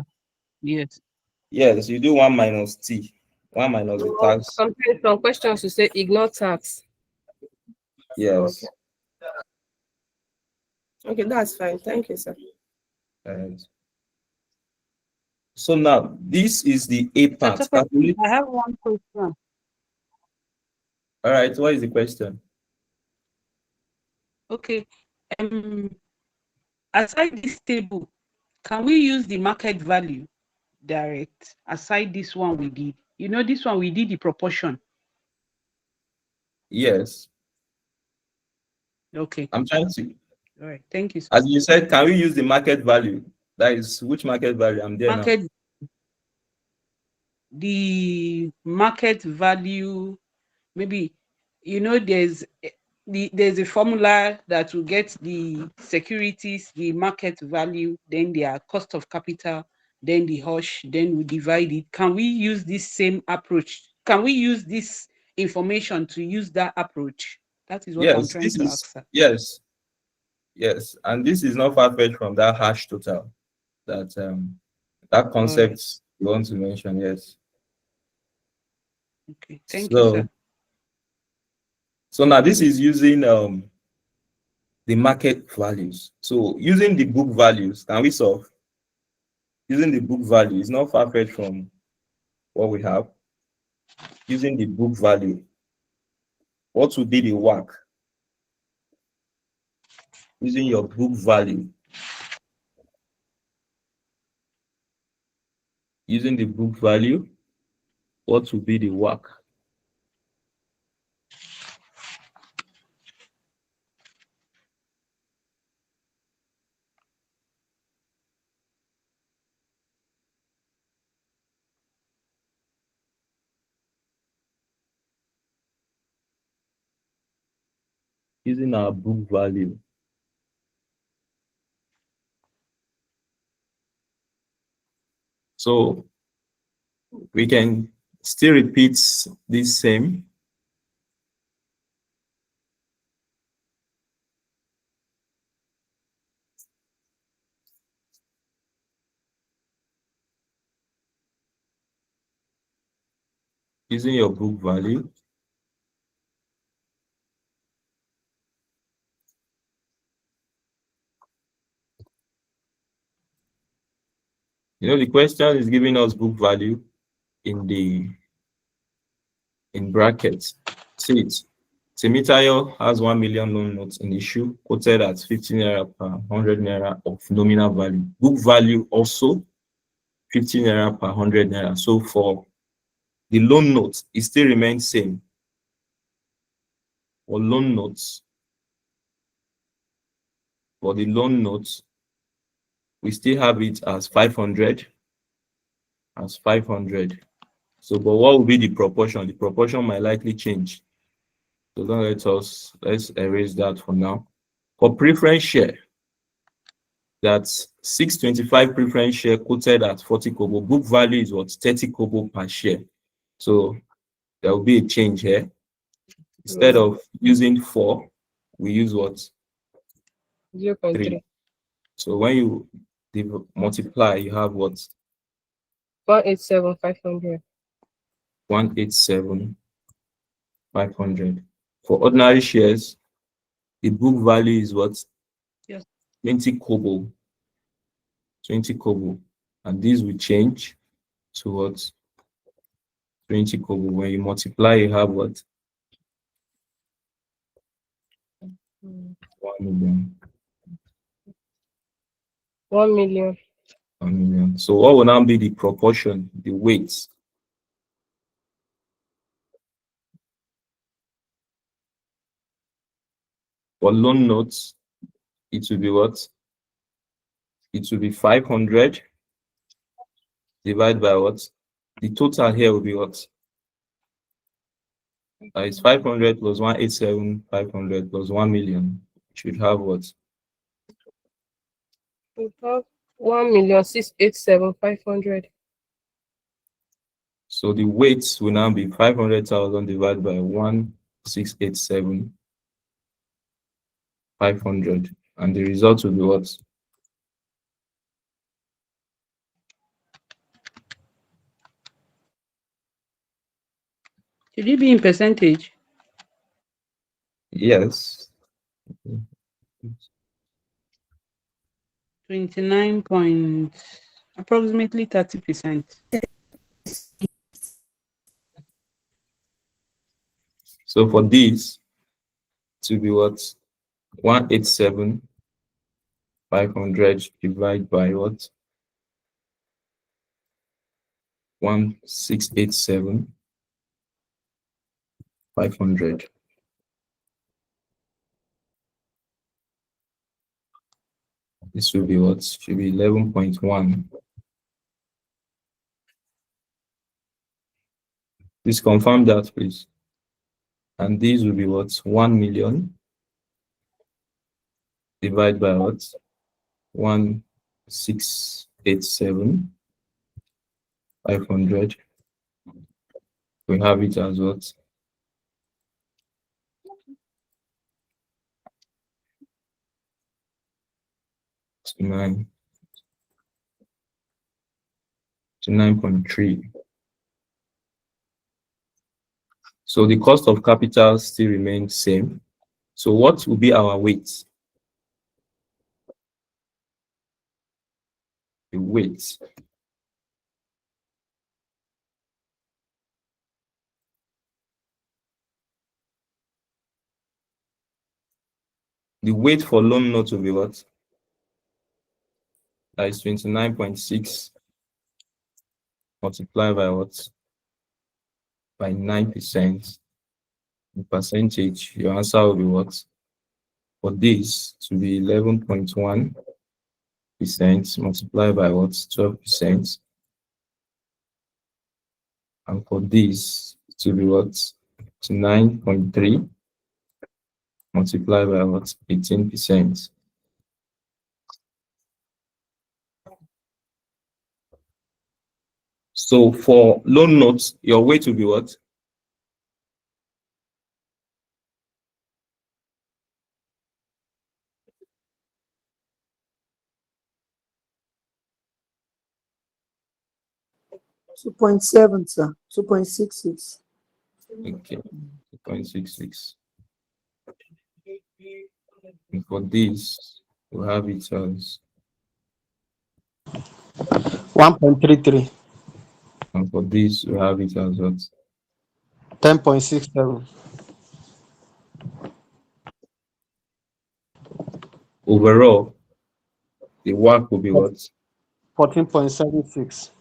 Yes. Yes, you do 1 minus T. 1 minus the tax. Some questions to say ignore tax. Yes. Okay, that's fine. Thank you, sir. And so now this is the A part. Dr. Prof, Calculate. I have one question. All right, what is the question? Okay. Aside this table, can we use the market value direct? Aside this one we did. You know, this one we did the proportion. Yes. Okay. I'm trying to. All right. Thank you, sir. As you said, can we use the market value? That is which market value? I'm there now. The market value, maybe, you know, there's a formula that will get the securities, the market value, then their cost of capital, then the hush, then we divide it. Can we use this same approach? Can we use this information to use that approach? That is what I'm Yes, trying this to is ask, sir. yes, and this is not far-fetched from that hash total. That concept you want to mention. Yes. Okay. Thank you, sir. So now this is using the market values. So using the book values, can we solve? Using the book value is not far-fetched from what we have. Using the book value, what would be the WACC? Using your book value. Using the book value, what would be the WACC? Using our book value. So we can still repeat this same. Using your book value. You know, the question is giving us book value in brackets. See it. Temitayo has 1 million loan notes in issue, quoted at 15 naira per 100 naira of nominal value. Book value also 15 naira per 100 naira. So for the loan notes, it still remains same. For the loan notes, we still have it as 500. So, but what will be the proportion? The proportion might likely change. So let's erase that for now. For preference share, that's 625 preference share quoted at 40 kobo. Book value is what? 30 kobo per share. So there will be a change here. Instead of using 4, we use what? 0.3. So when you multiply, you have what? 187,500. 187,500. For ordinary shares, the book value is what? Yes. 20 kobo. 20 kobo. And these will change to what? 20 kobo. When you multiply, you have what? 1 million. 1 million. 1 million. So what will now be the proportion, the weight? For loan notes, it will be what? It will be 500 divided by what? The total here will be what? It's 500 plus 187,500 plus 1 million. Should have what? We have 1,687,500. So the weight will now be 500,000 divided by 1,687,500. And the result will be what? Should it be in percentage? Yes. 29 approximately 30%. So for this to be what? 187,500 divided by what? 1,687,500. This will be what? Should be 11.1. Please confirm that, please. And these will be what? 1 million divided by what? 1,687,500. We have it as what? 9.3. So the cost of capital still remains same. So what will be our weight? The weight. The weight for loan note will be what? That is 29.6 multiplied by what? By 9%. In percentage, your answer will be what? For this to be 11.1% multiplied by what? 12%. And for this to be what? To 9.3 multiplied by what? 18%. So for loan notes, your weight will be what? $2.7, sir. 2.66. Okay, 2.66. And for this, we have it as 1.33. And for this, we have it as what? 10.67. Overall, the work will be what? 14.76.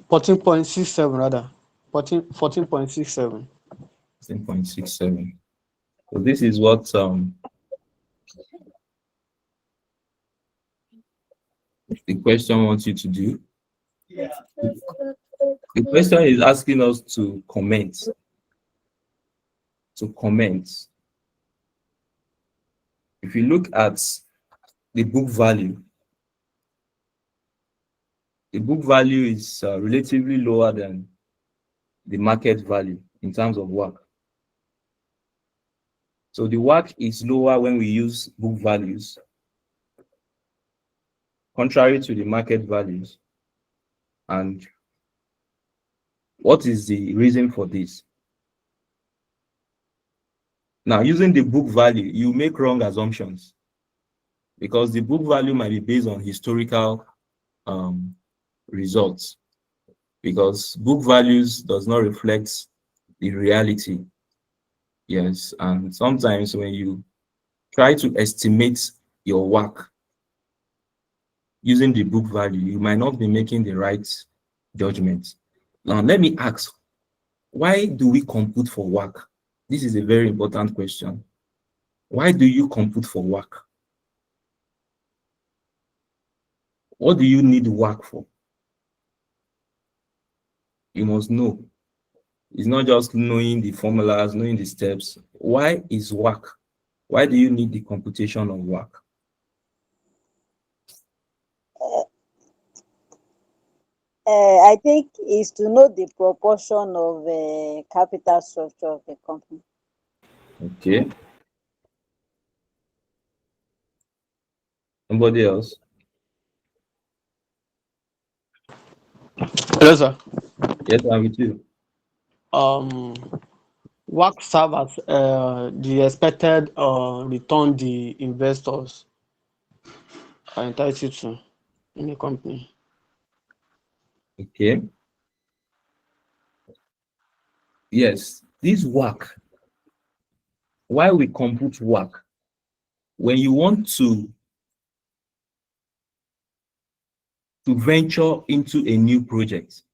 14.67 rather. 14.67. 14.67. So this is what the question wants you to do. The question is asking us to comment. To comment. If you look at the book value is relatively lower than the market value in terms of work. So the work is lower when we use book values, contrary to the market values. And What is the reason for this? Now, using the book value, you make wrong assumptions because the book value might be based on historical results, because book values does not reflect the reality. Yes, and sometimes when you try to estimate your work using the book value, you might not be making the right judgment. Now, let me ask, why do we compute for work? This is a very important question. Why do you compute for work? What do you need work for? You must know. It's not just knowing the formulas, knowing the steps. Why is work? Why do you need the computation of work? I think is to know the proportion of capital structure of the company. Okay. Somebody else? Hello, sir. Yes, I'm with you. What serve as the expected return the investors are entitled to in a company? Okay. Yes, this work. Why we compute work? When you want to venture into a new project,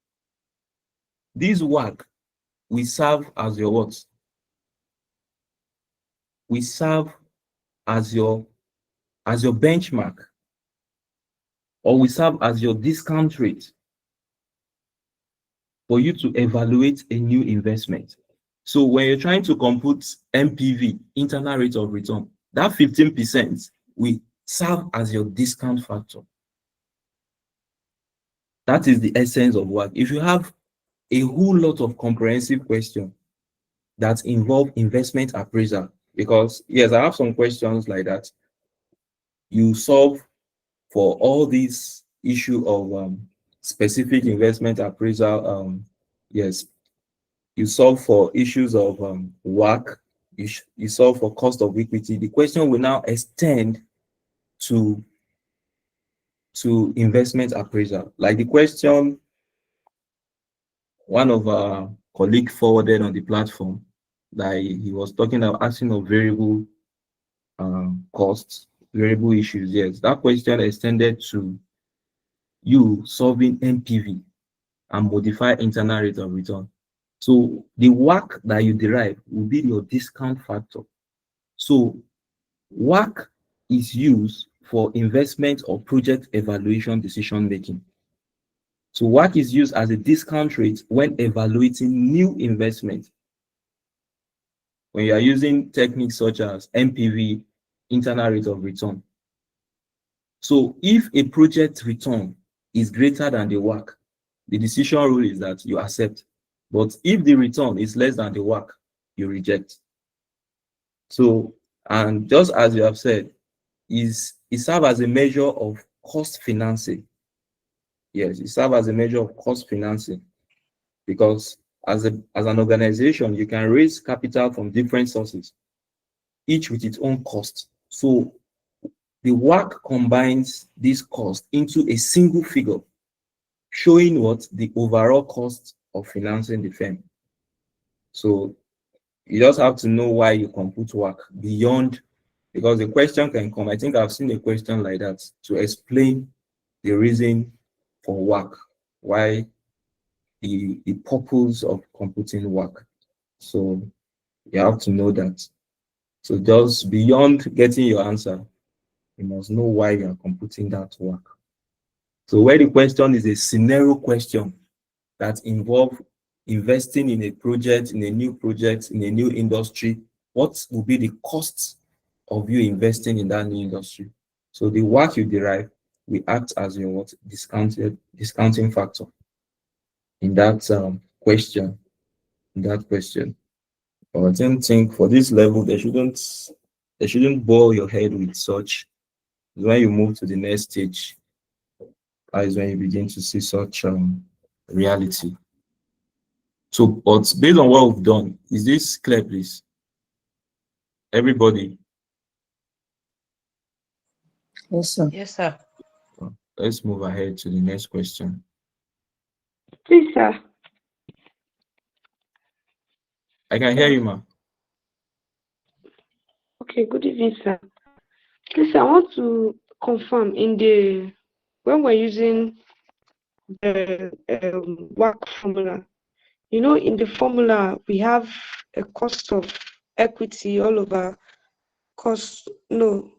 this work will serve as your what? We serve as your benchmark, or we serve as your discount rate for you to evaluate a new investment. So when you're trying to compute NPV, internal rate of return, that 15% will serve as your discount factor. That is the essence of work. If you have a whole lot of comprehensive questions that involve investment appraisal, because yes, I have some questions like that. You solve for all these issue of specific investment appraisal. Yes, you solve for issues of WACC. You solve for cost of equity. The question will now extend to investment appraisal. Like the question one of our colleagues forwarded on the platform, that he was talking about asking of variable costs, variable issues. Yes, that question extended to you solving NPV and modify internal rate of return. So the work that you derive will be your discount factor. So work is used for investment or project evaluation decision making. So work is used as a discount rate when evaluating new investment. When you are using techniques such as NPV, internal rate of return. So if a project return is greater than the work, the decision rule is that you accept. But if the return is less than the work, you reject. So, and just as you have said, it serves as a measure of cost financing. Yes, it serves as a measure of cost financing, because as an organization, you can raise capital from different sources, each with its own cost. So the work combines this cost into a single figure, showing what the overall cost of financing the firm. So you just have to know why you compute work beyond, because the question can come. I think I've seen a question like that to explain the reason for work, why the purpose of computing work. So you have to know that. So just beyond getting your answer, you must know why you are computing that work. So where the question is a scenario question that involves investing in a project, in a new project, in a new industry, what will be the costs of you investing in that new industry? So the work you derive will act as your discounting factor in that question. But I don't think for this level they shouldn't bore your head with such. When you move to the next stage, that is when you begin to see such reality. So, but based on what we've done, is this clear, please? Everybody, Yes, sir. Yes, sir. let's move ahead to the next question. Please, sir. I can hear you, ma. Okay, good evening, sir. Please, I want to confirm when we're using the WACC formula, in the formula we have a cost of equity all over cost of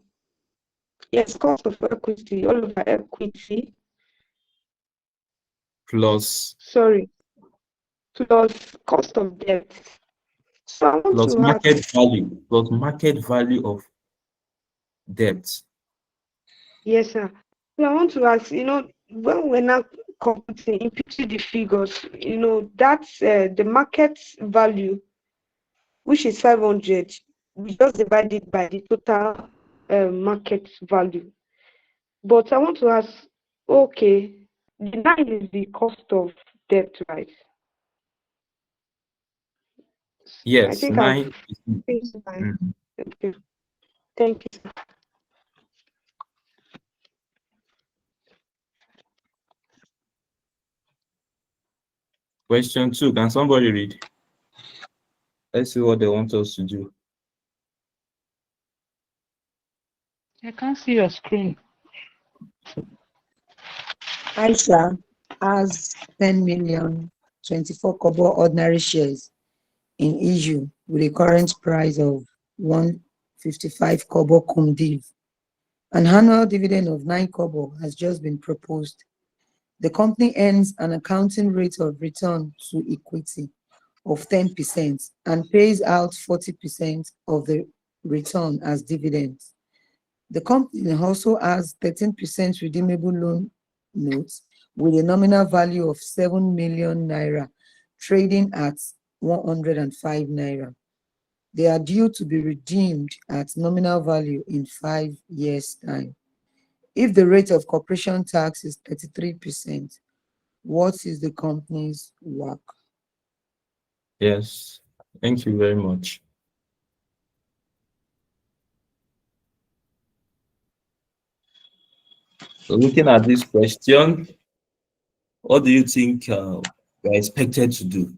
equity Plus plus cost of debt. So I want plus to market ask, value, plus market value of debt. yes, sir. So I want to ask, when we're now imputing the figures, that's the market value, which is 500. We just divide it by the total market value. But I want to ask, okay, the 9 is the cost of debt, right? I Yes, think 9. Okay. Thank you, sir. Question 2, can somebody read? Let's see what they want us to do. I can't see your screen. Aisha has 10 million 24 kobo ordinary shares in issue with a current price of 155 kobo cum div. An annual dividend of 9 kobo has just been proposed. The company earns an accounting rate of return to equity of 10% and pays out 40% of the return as dividends. The company also has 13% redeemable loan notes with a nominal value of 7 million naira, trading at 105 naira. They are due to be redeemed at nominal value in 5 years' time. If the rate of corporation tax is 33%, what is the company's WACC? Yes, thank you very much. So looking at this question, what do you think we're expected to do?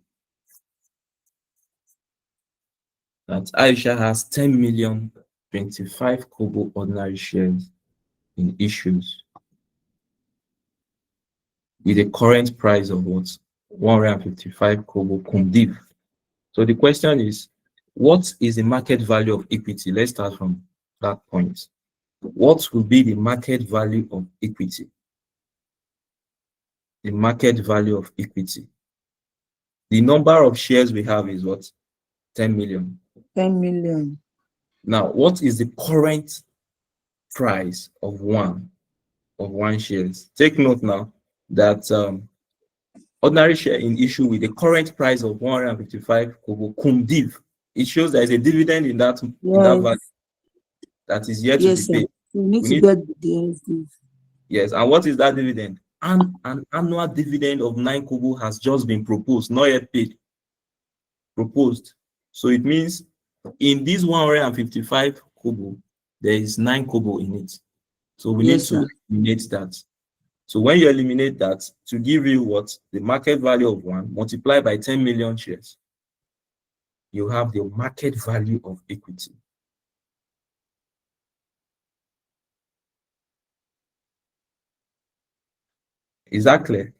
That Aisha has 10 million 25 kobo ordinary shares in issues with a current price of what? 155 kobo cum div. So the question is, what is the market value of equity? Let's start from that point. What will be the market value of equity? The market value of equity. The number of shares we have is what? 10 million. 10 million. Now, what is the current price of one shares? Take note now that ordinary share in issue with the current price of 155 kobo cum div. It shows there is a dividend in that value that is yet to be paid. We need to get the div. Yes, and what is that dividend? An annual dividend of 9 kobo has just been proposed, not yet paid. Proposed. So it means in this 155 kobo, there is 9 kobo in it. So we need to eliminate that. So when you eliminate that, to give you what? The market value of one multiplied by 10 million shares, you have the market value of equity. Is that clear?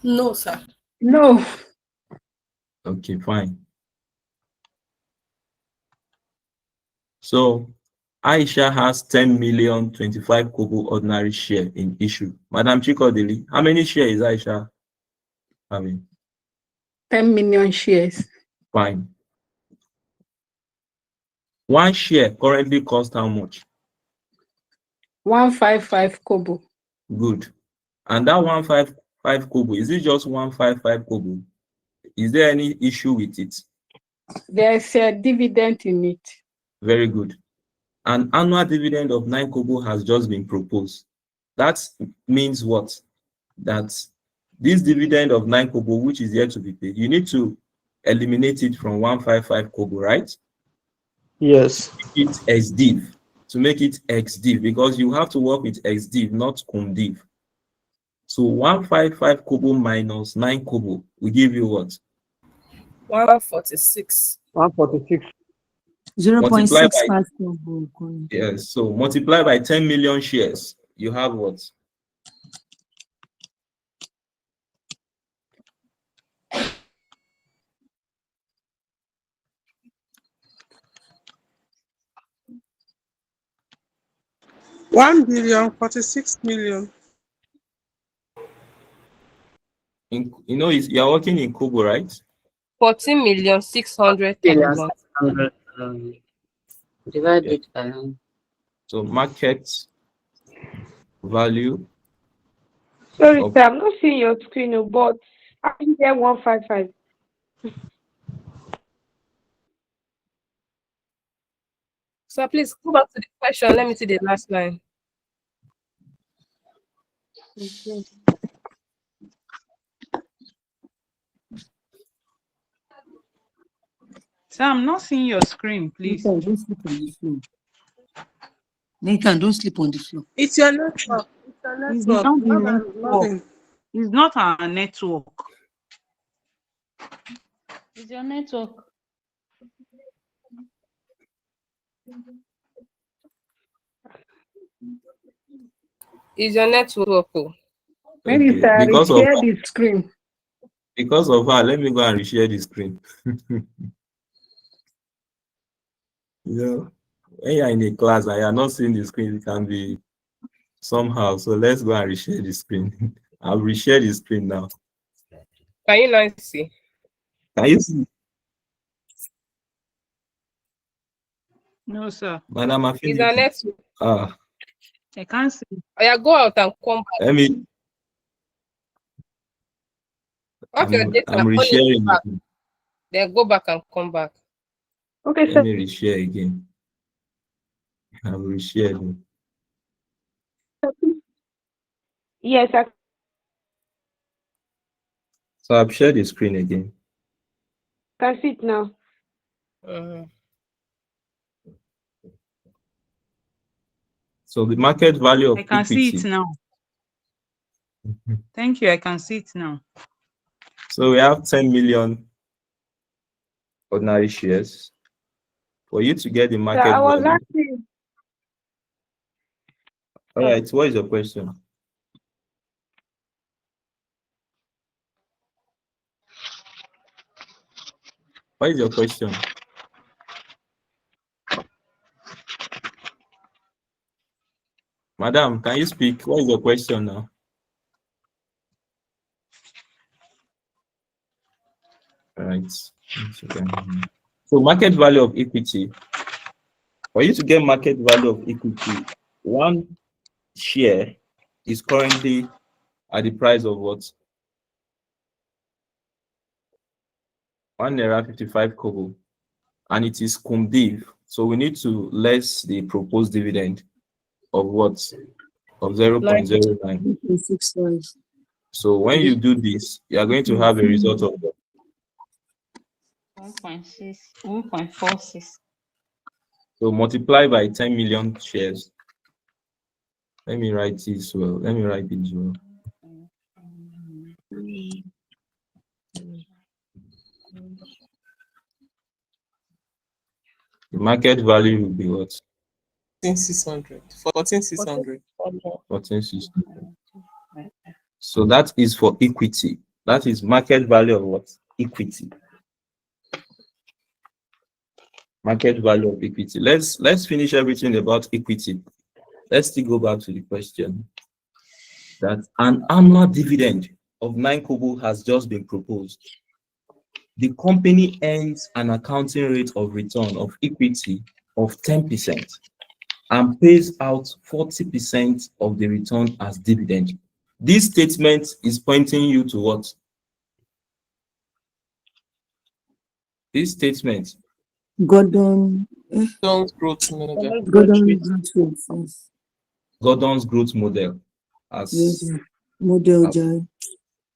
No, sir. No. Okay, fine. So Aisha has 10 million 25 kobo ordinary share in issue. Madam Chikodili, how many shares is Aisha having? 10 million shares. Fine. One share currently costs how much? 155 kobo. Good. And that 155 kobo, is it just 155 kobo? Is there any issue with it? There's a dividend in it. Very good. An annual dividend of 9 kobo has just been proposed. That means what? That this dividend of 9 kobo, which is yet to be paid, you need to eliminate it from 155 kobo, right? Yes. It's ex-div, to make it ex-div, because you have to work with ex-div, not cum-div. So 155 kobo minus 9 kobo will give you what? 146. 146. 0.65 kobo. Yes, so multiply by 10 million shares, you have what? $1,046,000,000. You know, you're working in kobo, right? 14,600,000. Divided by So market value. Sorry, sir, I'm not seeing your screen, but I can get 155. So please go back to the question. Let me see the last line. So I'm not seeing your screen, please. Nathan, don't sleep on the floor. Nathan, don't sleep on the floor. It's your network. It's your It's network. not the Nothing. network. It's not our network. It's your network. Is your network? Maybe, Okay, sir, because of share the screen. Because of her, let me go and reshare the screen. When you're in a class and you're not seeing the screen, it can be somehow. So let's go and reshare the screen. I'll reshare the screen now. Can you not see? Can you see? No, sir. Madam Is Afeni. your network? I can't see. Oh, yeah, go out and come back. Let me. Off your data, I'm on it resharing. back. Then go back and come back. Okay, Let sir. me reshare again. I'm resharing. Yes, I So I've shared the screen again. can see it now. So the market value of I can see equity. it now. Thank you. I can see it now. So we have 10 million ordinary shares. For you to get the market I was value. asking. All right, what is your question? What is your question? Madam, can you speak? What is your question now? All right. So market value of equity. For you to get market value of equity, one share is currently at the price of what? 1 naira 55 kobo, and it is cum-div. So we need to less the proposed dividend of what? Of 0.09. So when you do this, you are going to have a result of 1.6, 1.46. so multiply by 10 million shares. Let me write this well. Let me write this well. The market value will be what? 14,600. 14,600. 14,600. So that is for equity. That is market value of what? Equity. Market value of equity. Let's finish everything about equity. Let's still go back to the question that an annual dividend of 9 kobo has just been proposed. The company earns an accounting rate of return of equity of 10% and pays out 40% of the return as dividend. This statement is pointing you to what? This statement. Gordon's growth model. Gordon's growth. Gordon's growth model. Yes, as model as, Jai.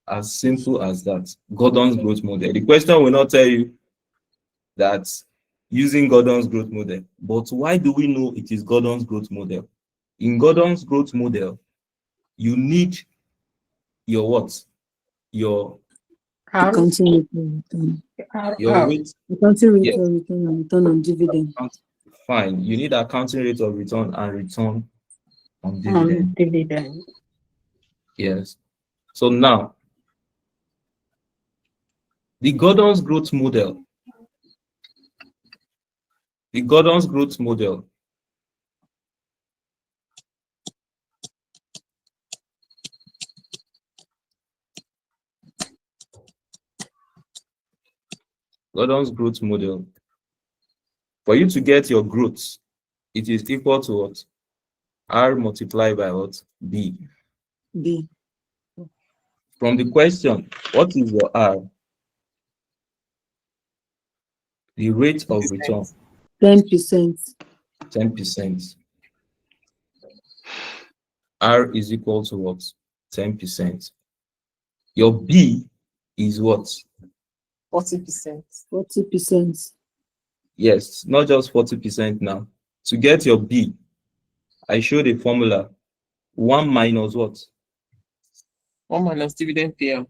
as simple as that. Gordon's growth model. The question will not tell you that using Gordon's growth model, but why do we know it is Gordon's growth model? In Gordon's growth model, you need your what? Your Accounting rate of return. rate. Accounting rate Yes, of return and return on dividend. fine. You need accounting rate of return and return on on dividend. dividend. Yes. So now, the Gordon's growth model. The Gordon's growth model. Gordon's growth model. For you to get your growth, it is equal to what? R multiplied by what? B. B. From the question, what is your R? The rate of return. 10%. 10%. R is equal to what? 10%. Your B is what? 40%. 40%. Yes, not just 40% now. To get your B, I showed a formula. 1 minus what? 1 minus dividend payout.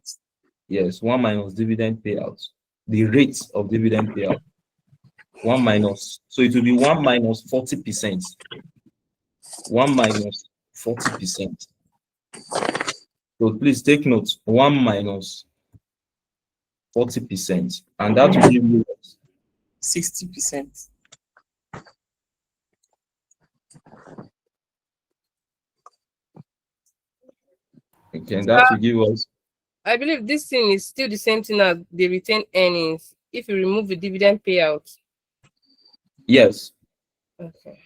Yes, 1 minus dividend payout. The rate of dividend payout. 1 minus. So it will be 1 minus 40%. 1 minus 40%. So please take note. 1 minus 40%. And that will give you 60%. okay, and that will give us I believe this thing is still the same thing as the retained earnings. If you remove the dividend payout. yes. Okay.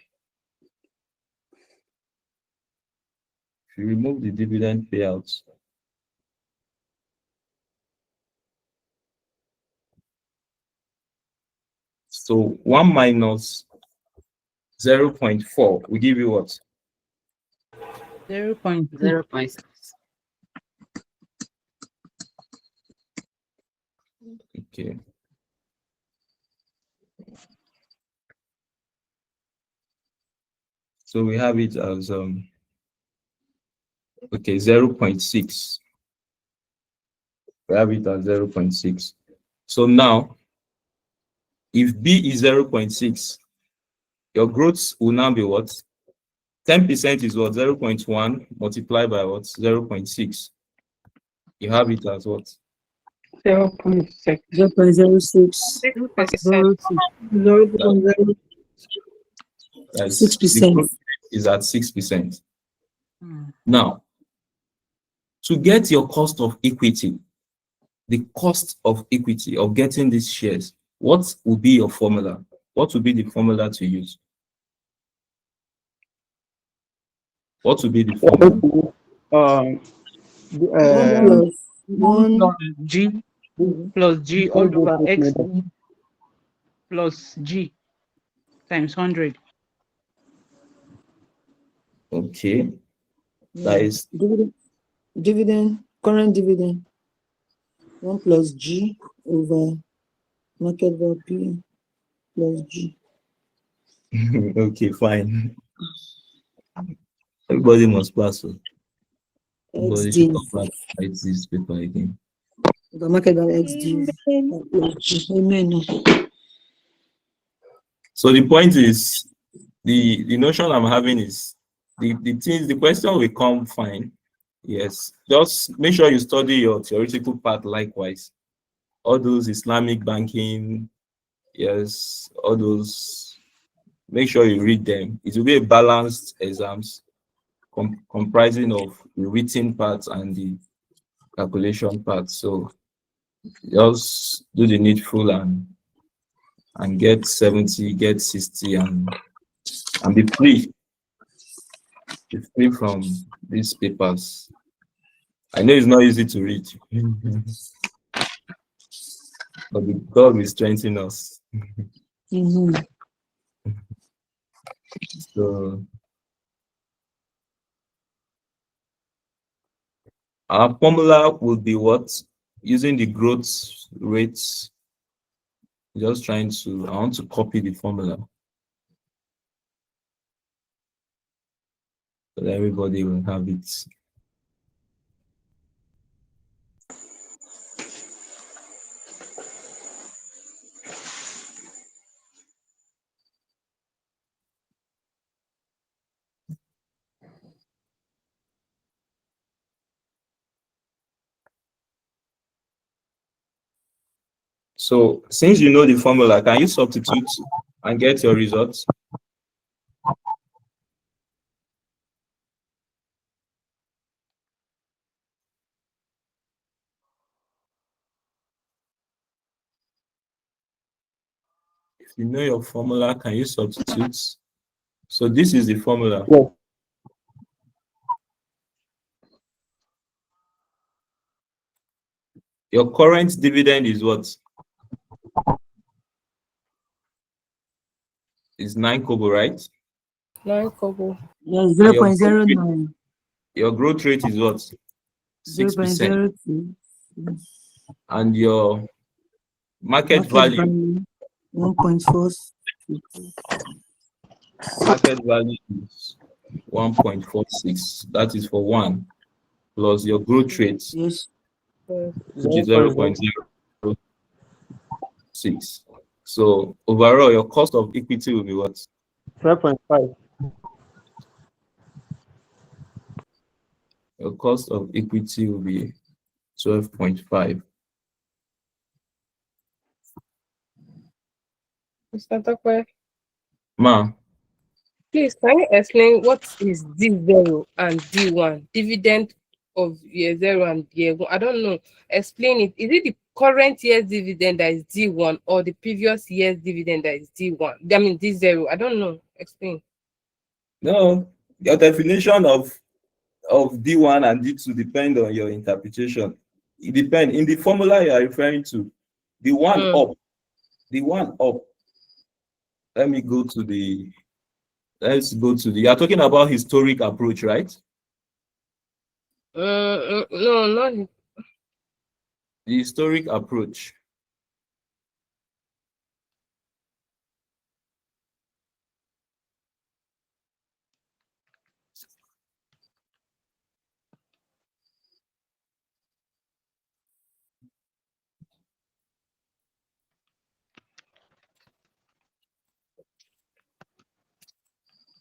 If you remove the dividend payouts, so 1 minus 0.4 will give you what? 0.6. Okay. So we have it as okay, 0.6. We have it as 0.6. So now, if B is 0.6, your growth will now be what? 10% is what? 0.1 multiplied by what? 0.6. You have it as what? 0.6. 0.06. 0.06. That's 6%. the growth is at 6%. Now, to get your cost of equity, the cost of equity of getting these shares, what will be your formula? What will be the formula to use? What will be the formula? 1 plus G plus G all over X plus G times 100. Okay. That is dividend, current dividend. 1 plus G over market value plus G. okay, fine. Everybody must pass. Everybody should XD. come back and write this paper again. The market value XD plus G. Amen. So the point is, the notion I'm having is the question will come fine. Yes, just make sure you study your theoretical part likewise. All those Islamic banking, yes, all those, make sure you read them. It will be a balanced exams comprising of the written part and the calculation part. So just do the needful and get 70, get 60, and be free. Be free from these papers. I know it's not easy to read, but God will strengthen us. So Our formula would be what? Using the growth rates. Just trying to, I want to copy the formula. So that everybody will have it. So since you know the formula, can you substitute and get your results? If you know your formula, can you substitute? So this is the formula. Yeah. Your current dividend is what? Is 9 kobo, right? 9 kobo. Yes, And your growth 0.09. Your growth rate is what? 6%. 0.02. And your market value 1.46. market value is 1.46. That is for 1 plus your growth rate, Yes. which is 0.06. So overall, your cost of equity will be what? 12.5. Your cost of equity will be 12.5. Mr. Tokwe, Ma, please, can you explain what is D0 and D1? Dividend of year 0 and year 1. I don't know. Explain it. Is it the current year's dividend that is D1 or the previous year's dividend that is D1? I mean D0. I don't know. Explain. no, your definition of D1 and D2 depend on your interpretation. It depends. In the formula you are referring to, the one up. Let's go to the, you are talking about historic approach, right? No, not The historic approach.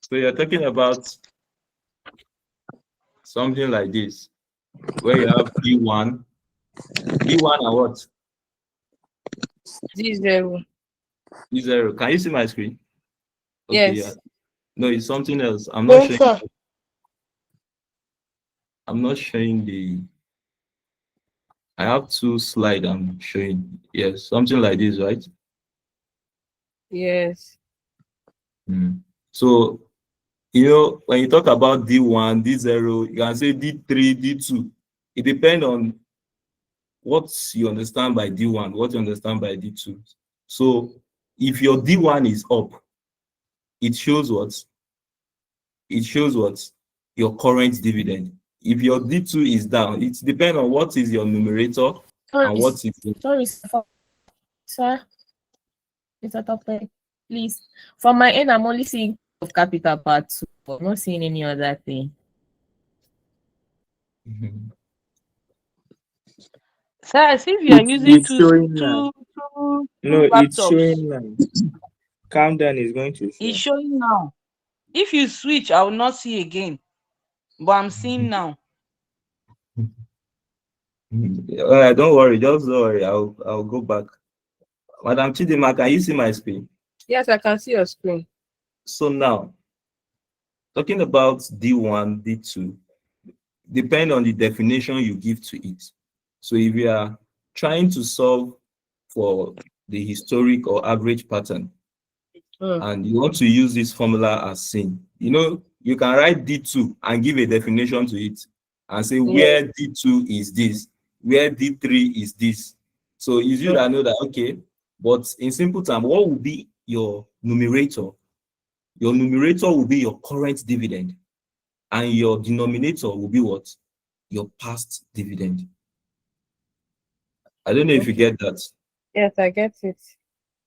So you're talking about something like this, where you have D1 and what? D0. D0. Can you see my screen? Yes. Yeah. No, it's something else. I'm not Yes, showing. sir. I'm not showing the. I have 2 slides I'm showing. Yes, something like this, right? Yes. So, you know, when you talk about D1, D0, you can say D3, D2. It depends on what you understand by D1, what you understand by D2. So, if your D1 is up, it shows what? It shows what? Your current dividend. If your D2 is down, it depends on what is your numerator and what is the... Sorry, sir. Mr. Tokwe, please. From my end, I'm only seeing of capital part 2, but I'm not seeing any other thing. Sir, as if you are using It's showing now. two No, it's laptops. showing now. Calm down, is going to show. It's showing now. If you switch, I will not see again. But I'm seeing now. All right, don't worry, just don't worry. I'll go back. Madam Chidima, can you see my screen? Yes, I can see your screen. So now, talking about D1, D2, depend on the definition you give to it. So if you are trying to solve for the historic or average pattern, and you want to use this formula as seen, you know, you can write D2 and give a definition to it and say where D2 is this, where D3 is this. So you should know that, okay, but in simple terms, what will be your numerator? Your numerator will be your current dividend, and your denominator will be what? your past dividend. I don't know if you get that. Yes, I get it.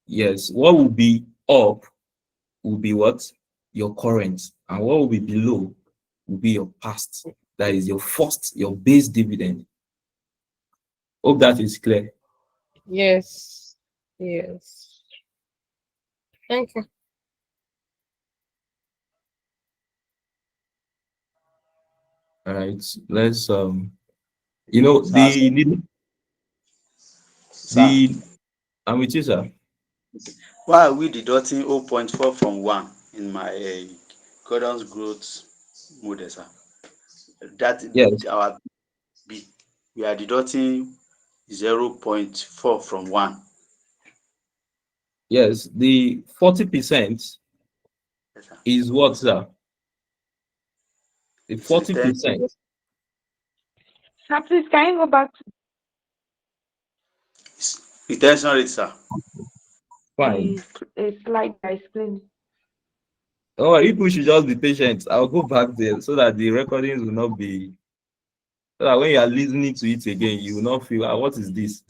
Yes. What will be up will be what? Your current. And what will be below will be your past. That is your base dividend. Hope that is clear. Yes. Yes. Thank you. All right. Let's I'm with you, sir. Why are we deducting 0.4 from 1 in my Gordon's growth model, sir? That Yes. our B. We are deducting 0.4 from 1. Yes, the 40% is what, sir? The 40%. Sir, please, can you go back to Retention rate, sir. Fine. the slide I explained? Oh, people should just be patient. I'll go back there so that the recordings will not be. So that when you are listening to it again, you will not feel, what is this?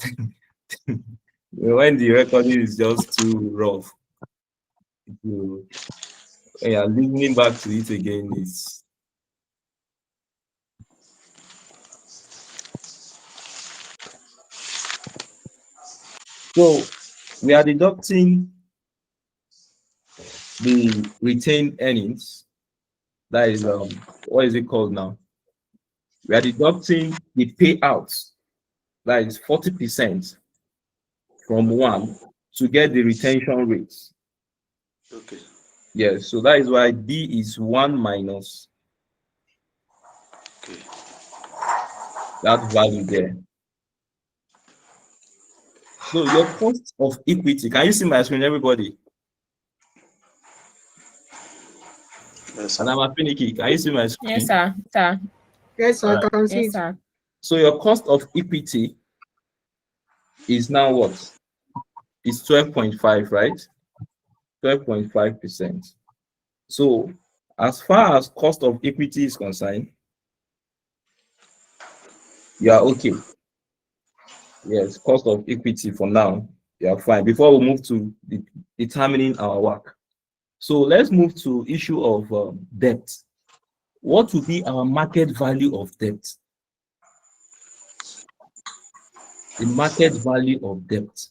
When the recording is just too rough. When you are listening back to it again, it's. So we are deducting the retained earnings. That is what is it called now? We are deducting the payouts. That is 40% from 1 to get the retention rates. Okay. Yes, so that is why D is 1 minus that value there. So your cost of equity, can you see my screen, everybody? Yes, and I'm a finicky. Can you see my screen? Yes, sir. Sir. Yes, sir. Alright. I can see Yes, it. sir. So your cost of equity is now what? It's 12.5, right? 12.5%. So as far as cost of equity is concerned, you are okay. Yes, cost of equity for now, you are fine. Before we move to determining our work. So let's move to issue of debt. What would be our market value of debt? The market value of debt.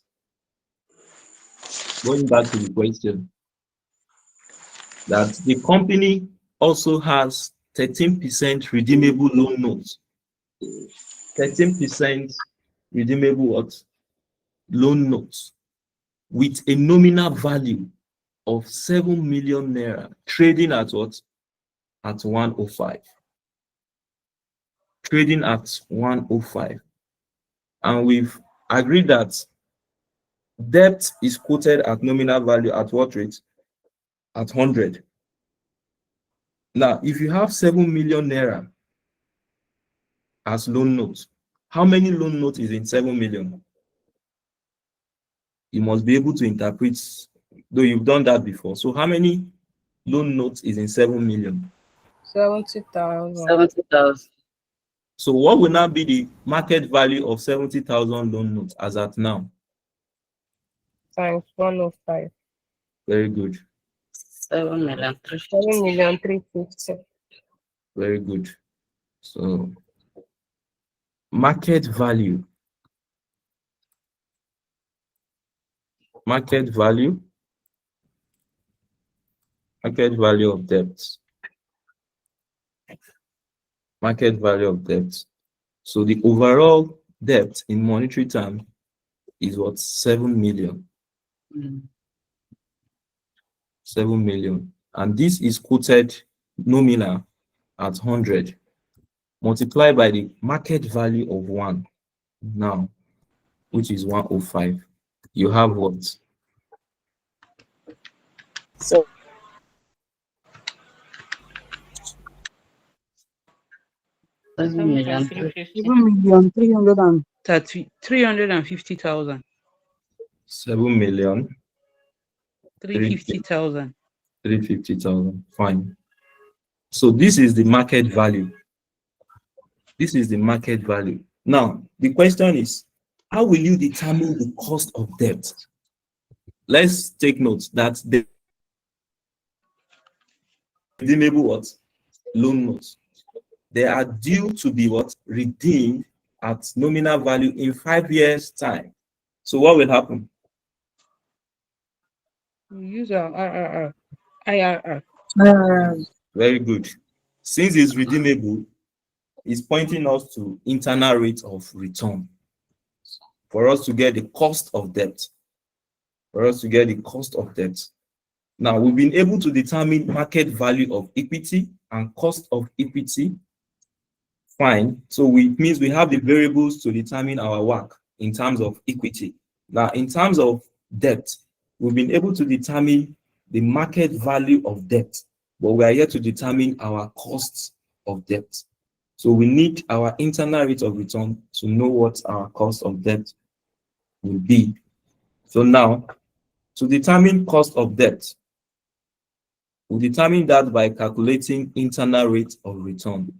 Going back to the question, that the company also has 13% redeemable loan notes. 13% redeemable what? Loan notes with a nominal value of 7 million naira, trading at what? At 105. Trading at 105. And we've agreed that debt is quoted at nominal value at what rate? At 100. Now, if you have 7 million naira as loan notes, how many loan notes is in 7 million? You must be able to interpret, though you've done that before. So how many loan notes is in 7 million? 70,000. 70,000. So what will now be the market value of 70,000 loan notes as at now? Times 105. Very good. 7,350,000. Very good. So market value. Market value. Market value of debt. Market value of debt. So the overall debt in monetary terms is what? 7 million. 7 million. And this is quoted nominal at 100, multiplied by the market value of 1 now, which is 105. You have what? So 7,350,000. 350,000. 350,000. Fine. So this is the market value. This is the market value. Now, the question is, how will you determine the cost of debt? Let's take note that the redeemable what? Loan notes. They are due to be what? Redeemed at nominal value in 5 years' time. So what will happen? We use our IRR. Very good. Since it's redeemable, it's pointing us to internal rate of return for us to get the cost of debt. For us to get the cost of debt. Now, we've been able to determine market value of equity and cost of equity. Fine. So it means we have the variables to determine our work in terms of equity. Now, in terms of debt, we've been able to determine the market value of debt, but we are yet to determine our costs of debt. So we need our internal rate of return to know what our cost of debt will be. So now, to determine cost of debt, we determine that by calculating internal rate of return.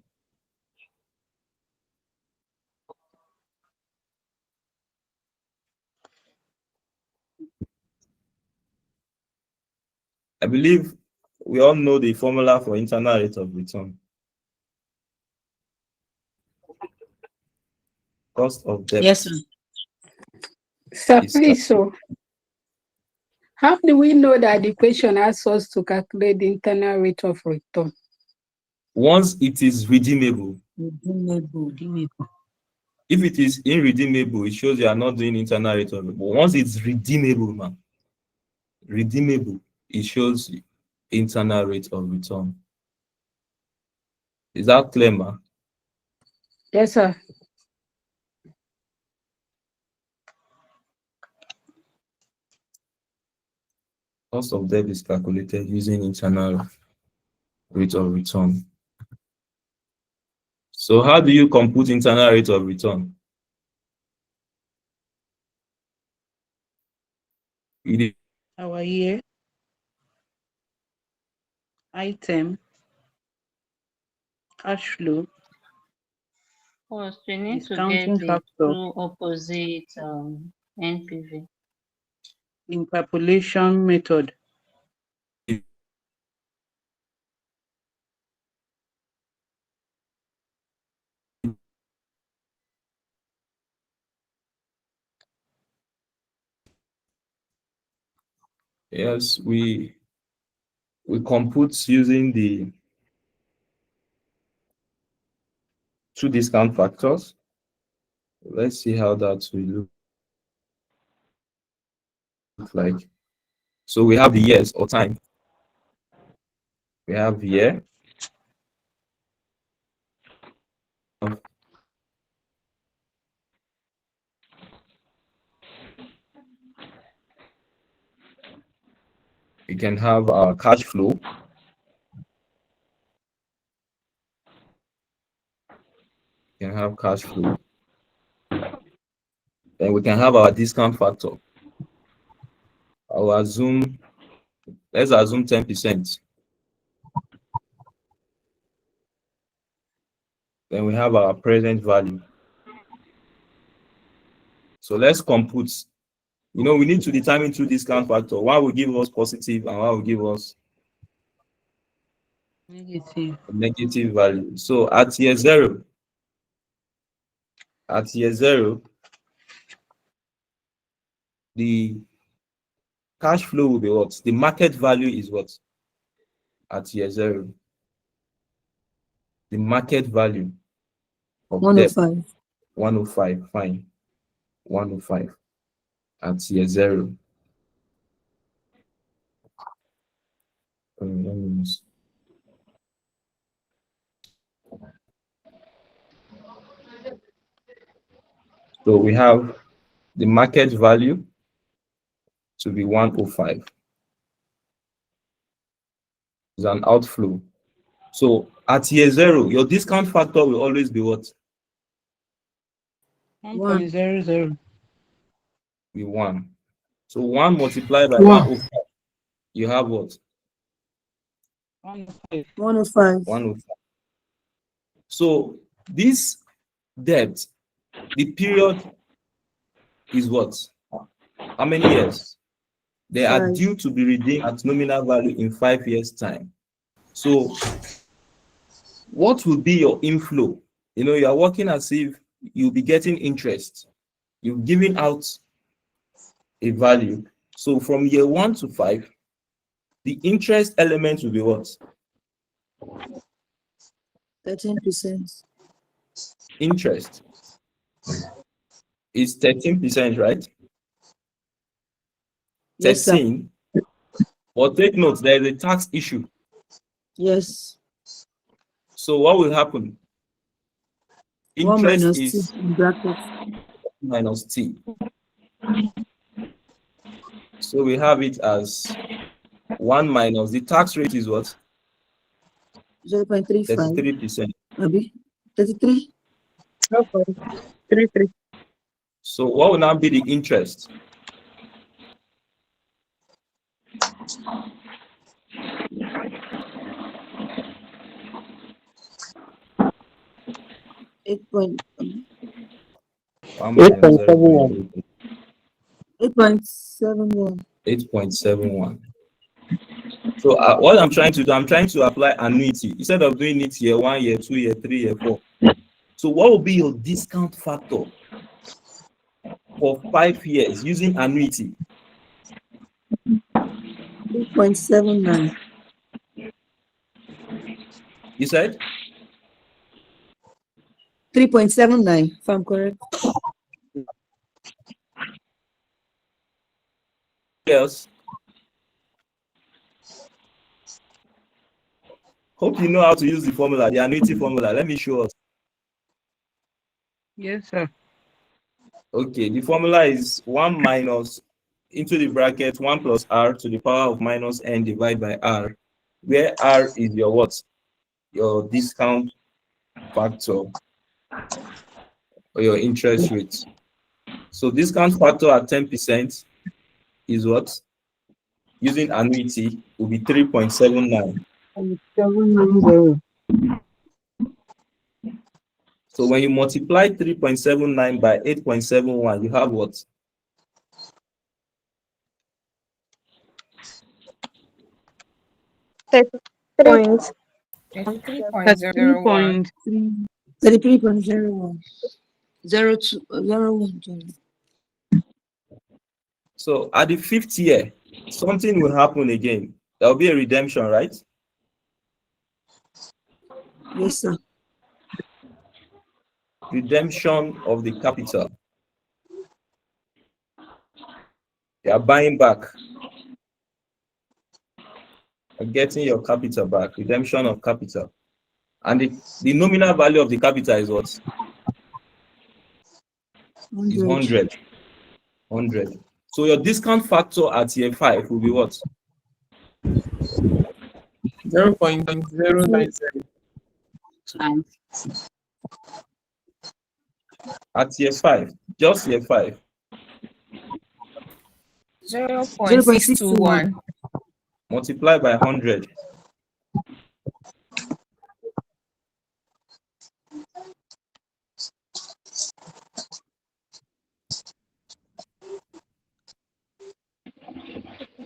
I believe we all know the formula for internal rate of return. Cost of debt. Yes, sir. Sir, please, so how do we know that the equation asks us to calculate the internal rate of return? Once it is redeemable. Redeemable. If it is irredeemable, it shows you are not doing internal rate of return. But once it's redeemable, man, redeemable, it shows internal rate of return. Is that clear, man? Yes, sir. Cost of debt is calculated using internal rate of return. So how do you compute internal rate of return? Our year, item, cash flow, First, we need to discounting get the factor, two opposite NPV. interpolation method. Yes, we compute using the two discount factors. Let's see how that will look like. So we have the years or time. We have year. We can have our cash flow. We can have cash flow. Then we can have our discount factor. I'll assume, let's assume 10%. Then we have our present value. So let's compute. You know, we need to determine two discount factor. One will give us positive and one will give us negative value. So at year zero, the cash flow will be what? The market value is what? At year zero. The market value of 105. debt. 105, fine. 105 at year zero. So we have the market value to be 105. It's an outflow. So at year zero, your discount factor will always be what? 1.00. Be 1. So 1 multiplied by 1. 105, you have what? 105. 105. 105. So this debt, the period is what? How many years? They are 5. due to be redeemed at nominal value in 5 years' time. So, what will be your inflow? You are working as if you'll be getting interest. You're giving out a value. So, from year 1 to 5, the interest element will be what? 13%. Interest is 13%, right? Yes, sir. 13. But take note, there is a tax issue. Yes. So what will happen? 1 Interest minus is 2 in bracket. minus T. So we have it as 1 minus, the tax rate is what? 0.35. 33%. Abi? 33? 0.33. So what will now be the interest? Eight point 8.71. 8.71. 8.71. So what I'm trying to do, I'm trying to apply annuity instead of doing it year 1, year 2, year 3, year 4. So what will be your discount factor for 5 years using annuity? 3.79. You said 3.79, if I'm correct. else? Hope you know how to use the formula, the annuity formula. Let me show us. Yes, sir. Okay, the formula is 1 minus into the bracket 1 plus r to the power of minus n divided by r, where r is your what? Your discount factor or your interest rate. So discount factor at 10% is what? Using annuity will be 3.79. 790. So when you multiply 3.79 by 8.71, you have what? Points. 33.01. 33.01. 02. So at the 5th year, something will happen again. There will be a redemption, right? Yes, sir. Redemption of the capital. You are buying back. You're getting your capital back. Redemption of capital. And the nominal value of the capital is what? Is 100. 100. So your discount factor at year 5 will be what? 0.097. At year 5, just year 5. 0.621. Multiply by 100.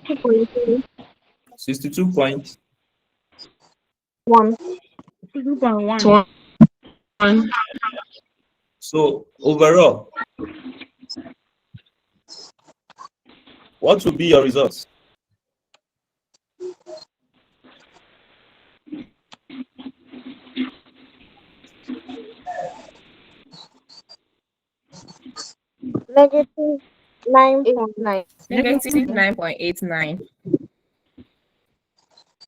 $2.1. 62.1. 2.1. So overall, what will be your results? Negative 9.9. Negative 9.89.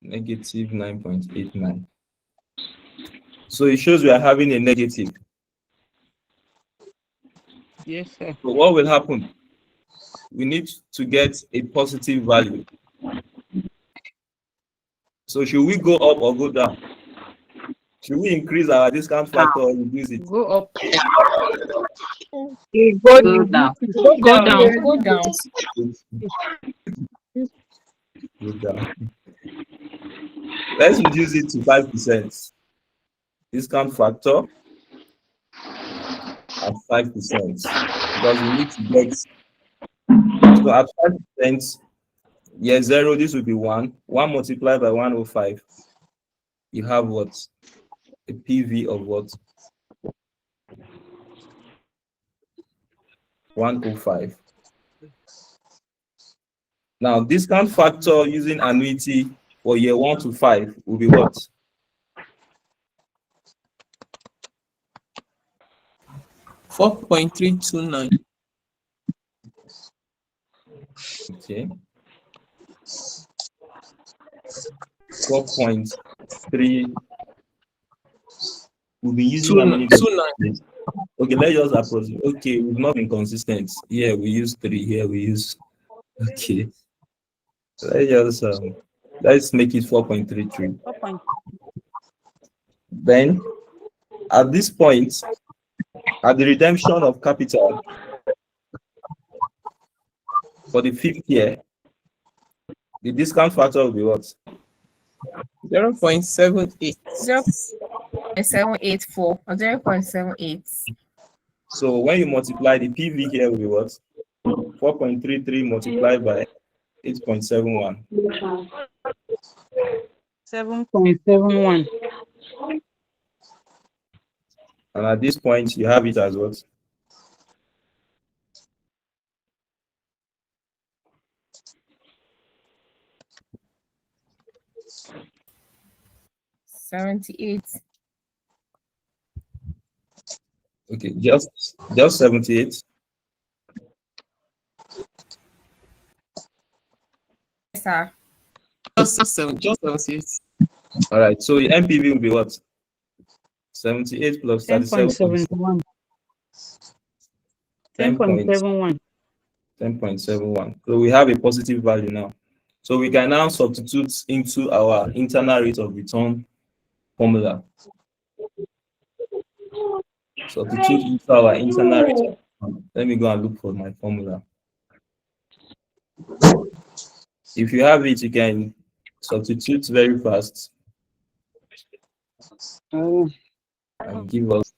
Negative 9.89. So it shows we are having a negative. Yes, sir. So what will happen? We need to get a positive value. So should we go up or go down? Should we increase our discount factor or reduce it? Go up. Go down. Go down. Go down. Go down. Let's reduce it to 5%. Discount factor at 5% because we need to get. So at 5%, yeah, 0, this will be 1. 1 multiplied by 105. You have what? A PV of what? 105. Now, discount factor using annuity for year 1 to 5 will be what? $4.329. Okay. 4.3. We'll be using annuity. 29. Okay, let's just approximate. Okay, we've not been consistent. Here we use 3. Here we use. Okay. Let's make it 4.33. Then, at this point, at the redemption of capital for the 5th year, the discount factor will be what? 0.78. 0.784 or 0.78. So when you multiply, the PV here will be what? 4.33 multiplied by 8.71. 7.71. And at this point, you have it as what? $78. Okay, just 78. Yes, sir. Just 78. All right, so the MPV will be what? 78 plus 37. 10.71. 10.71. 10.71. So we have a positive value now. So we can now substitute into our internal rate of return formula. Substitute into our internal rate of return. Let me go and look for my formula. If you have it, you can substitute very fast and give us.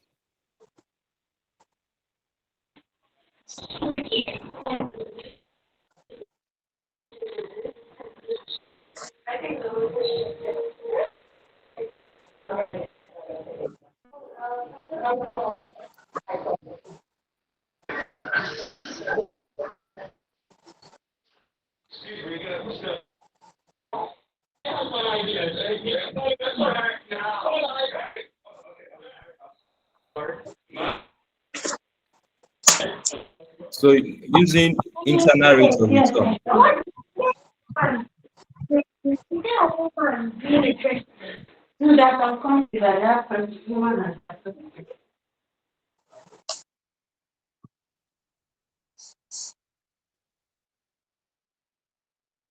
So using internal rate of return.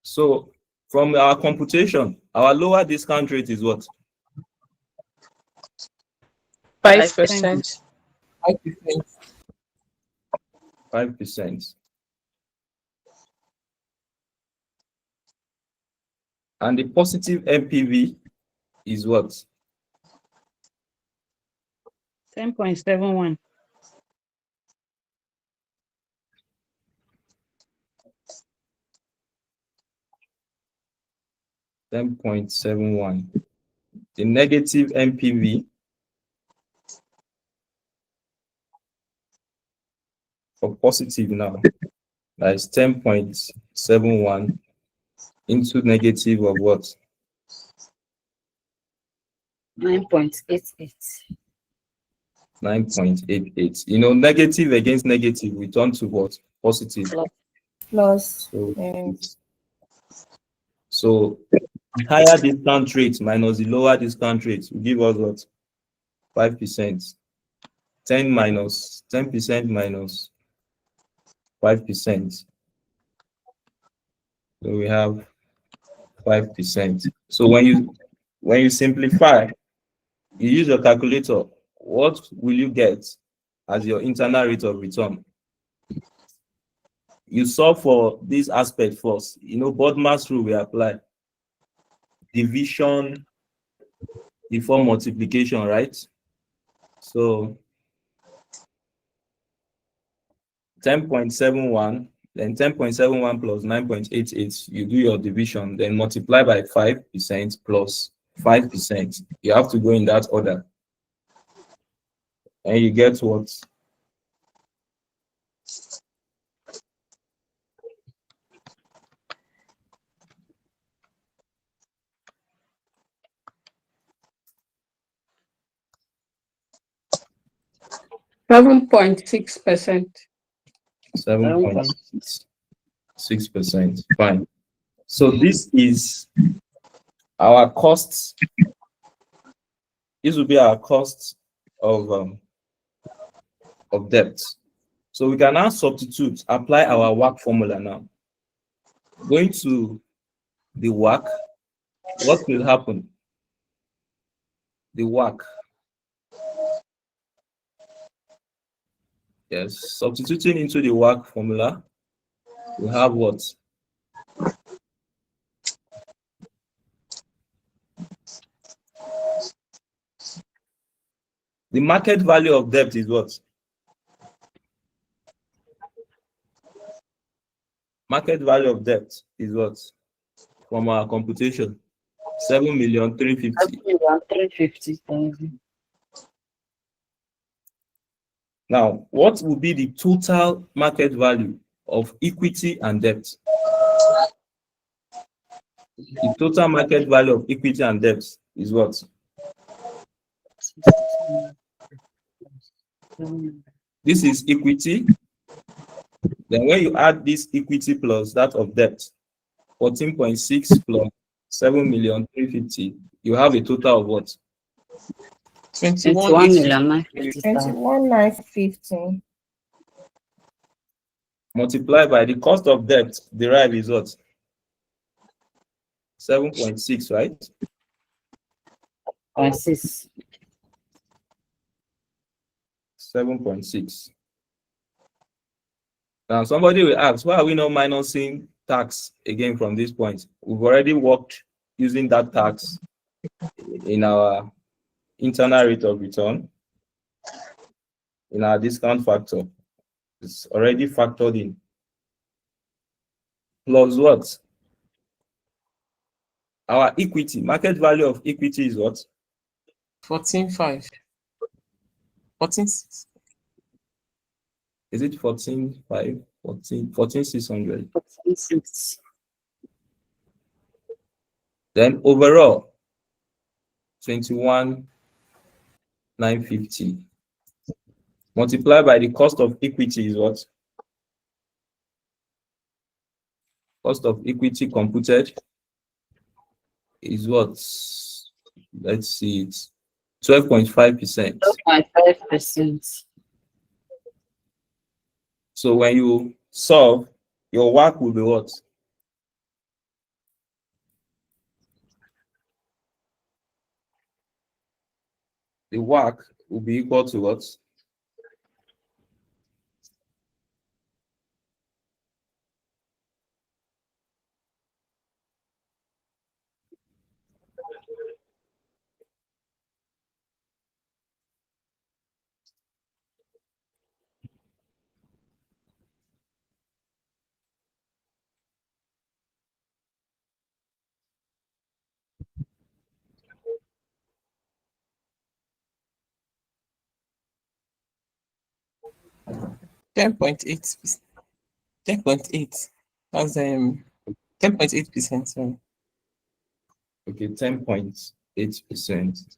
So from our computation, our lower discount rate is what? 5%. 5%. And the positive MPV is what? 10.71. $10.71. The negative MPV for positive now, that is 10.71 into negative of what? 9.88. 9.88. You know, negative against negative, we turn to what? Positive. Plus. So the higher discount rate minus the lower discount rate will give us what? 5%. 10% minus 5%. So we have 5%. So when you simplify, you use your calculator, what will you get as your internal rate of return? You solve for this aspect first. You know, Bodmer's rule we apply. Division before multiplication, right? So 10.71, then 10.71 plus 9.88, you do your division, then multiply by 5% plus 5%. You have to go in that order. And you get what? %7.6%. 7.6%. Fine. So this is our costs. This will be our cost of debt. So we can now substitute, apply our WACC formula now. Going to the WACC, what will happen? The WACC. Yes, substituting into the WACC formula, we have what? The market value of debt is what? Market value of debt is what? From our computation, 7,350,000. Now, what would be the total market value of equity and debt? The total market value of equity and debt is what? This is equity. Then when you add this equity plus that of debt, 14.6 plus 7,350,000, you have a total of what? 21,950. Multiply by the cost of debt derived is what? 7.6, right? 0.6. 7.6. Now somebody will ask, why are we not minusing tax again from this point? We've already worked using that tax in our internal rate of return, in our discount factor. It's already factored in. Plus what? Our equity, market value of equity is what? 14.5. 14.6. Is it 14.5? 14,600. 14,600. Then overall, 21,950. Multiply by the cost of equity is what? Cost of equity computed is what? Let's see, it's 12.5%. 12.5%. So when you solve, your WACC will be what? The WACC will be equal to what? Ten point eight. 10.8. That's 10.8%. Sorry. Okay, 10.8%.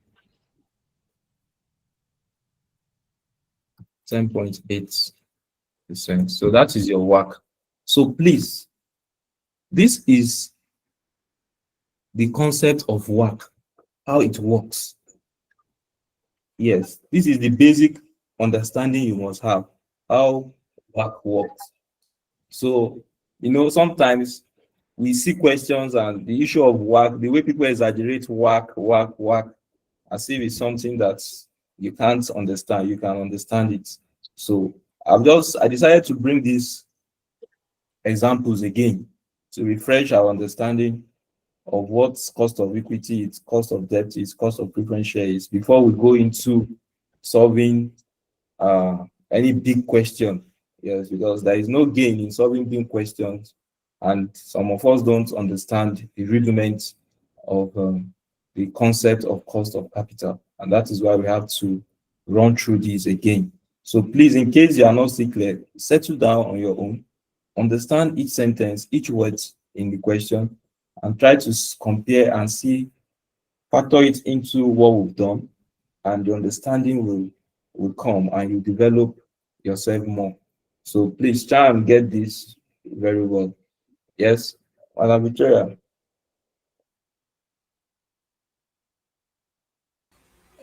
10.8%. So that is your WACC. So please, this is the concept of WACC, how it works. Yes, this is the basic understanding you must have, how WACC works. So, sometimes we see questions and the issue of WACC, the way people exaggerate WACC, as if it's something that you can't understand, you can understand it. So I decided to bring these examples again to refresh our understanding of what cost of equity is, cost of debt is, cost of preference share is, before we go into solving any big question Yes, because there is no gain in solving being questions, and some of us don't understand the rudiments of the concept of cost of capital, and that is why we have to run through this again. So please, in case you are not still clear, settle down on your own, understand each sentence, each word in the question, and try to compare and see, factor it into what we've done, and the understanding will come, and you develop yourself more. So please try and get this very well. Yes, Madam Victoria.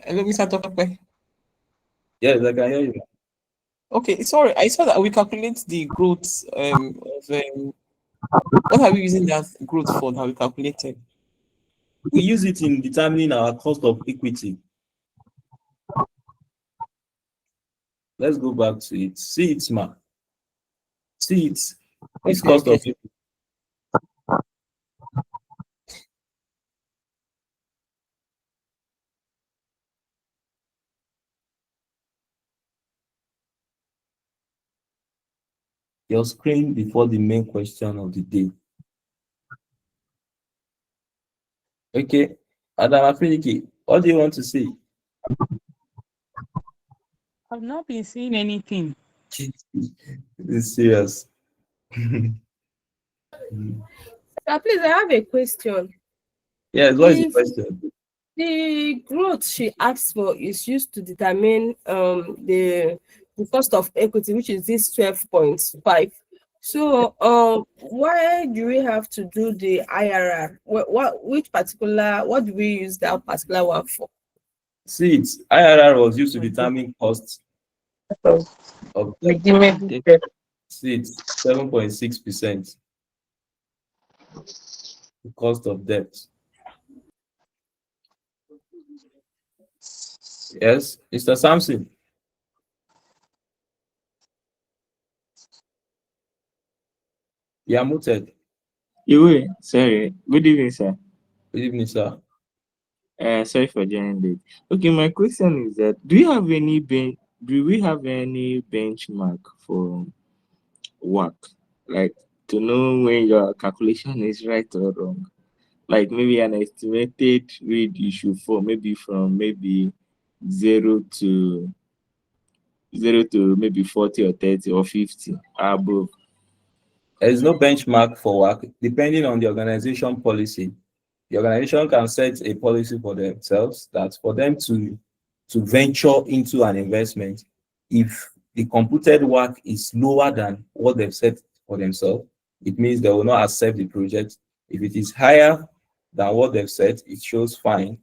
Hello, Mr. Tope. Yes, I can hear you. Okay, sorry, I saw that we calculate the growth of what are we using that growth for that we calculated? We use it in determining our cost of equity. Let's go back to it. See it, ma. See it. It's cost of equity. Your screen before the main question of the day. Okay, Adam Afriniki, what do you want to say? I've not been seeing anything. It's serious. Sir, please, I have a question. Yes, what is the If question? the growth she asked for is used to determine the cost of equity, which is this 12.5. So why do we have to do the IRR? What do we use that particular one for? See it. IRR was used to determine costs of debt. See it, 7.6%. The cost of debt. Yes, Mr. Sampson. You are muted. Sorry. Good evening, sir. Good evening, sir. Sorry for joining late. Okay, my question is that do we have any benchmark for work? Like to know when your calculation is right or wrong? Like maybe an estimated read you should fall, maybe from maybe 0 to maybe 40 or 30 or 50 above. There is no benchmark for work depending on the organization policy. The organization can set a policy for themselves that for them to venture into an investment, if the computed work is lower than what they've set for themselves, it means they will not accept the project. If it is higher than what they've set, it shows fine,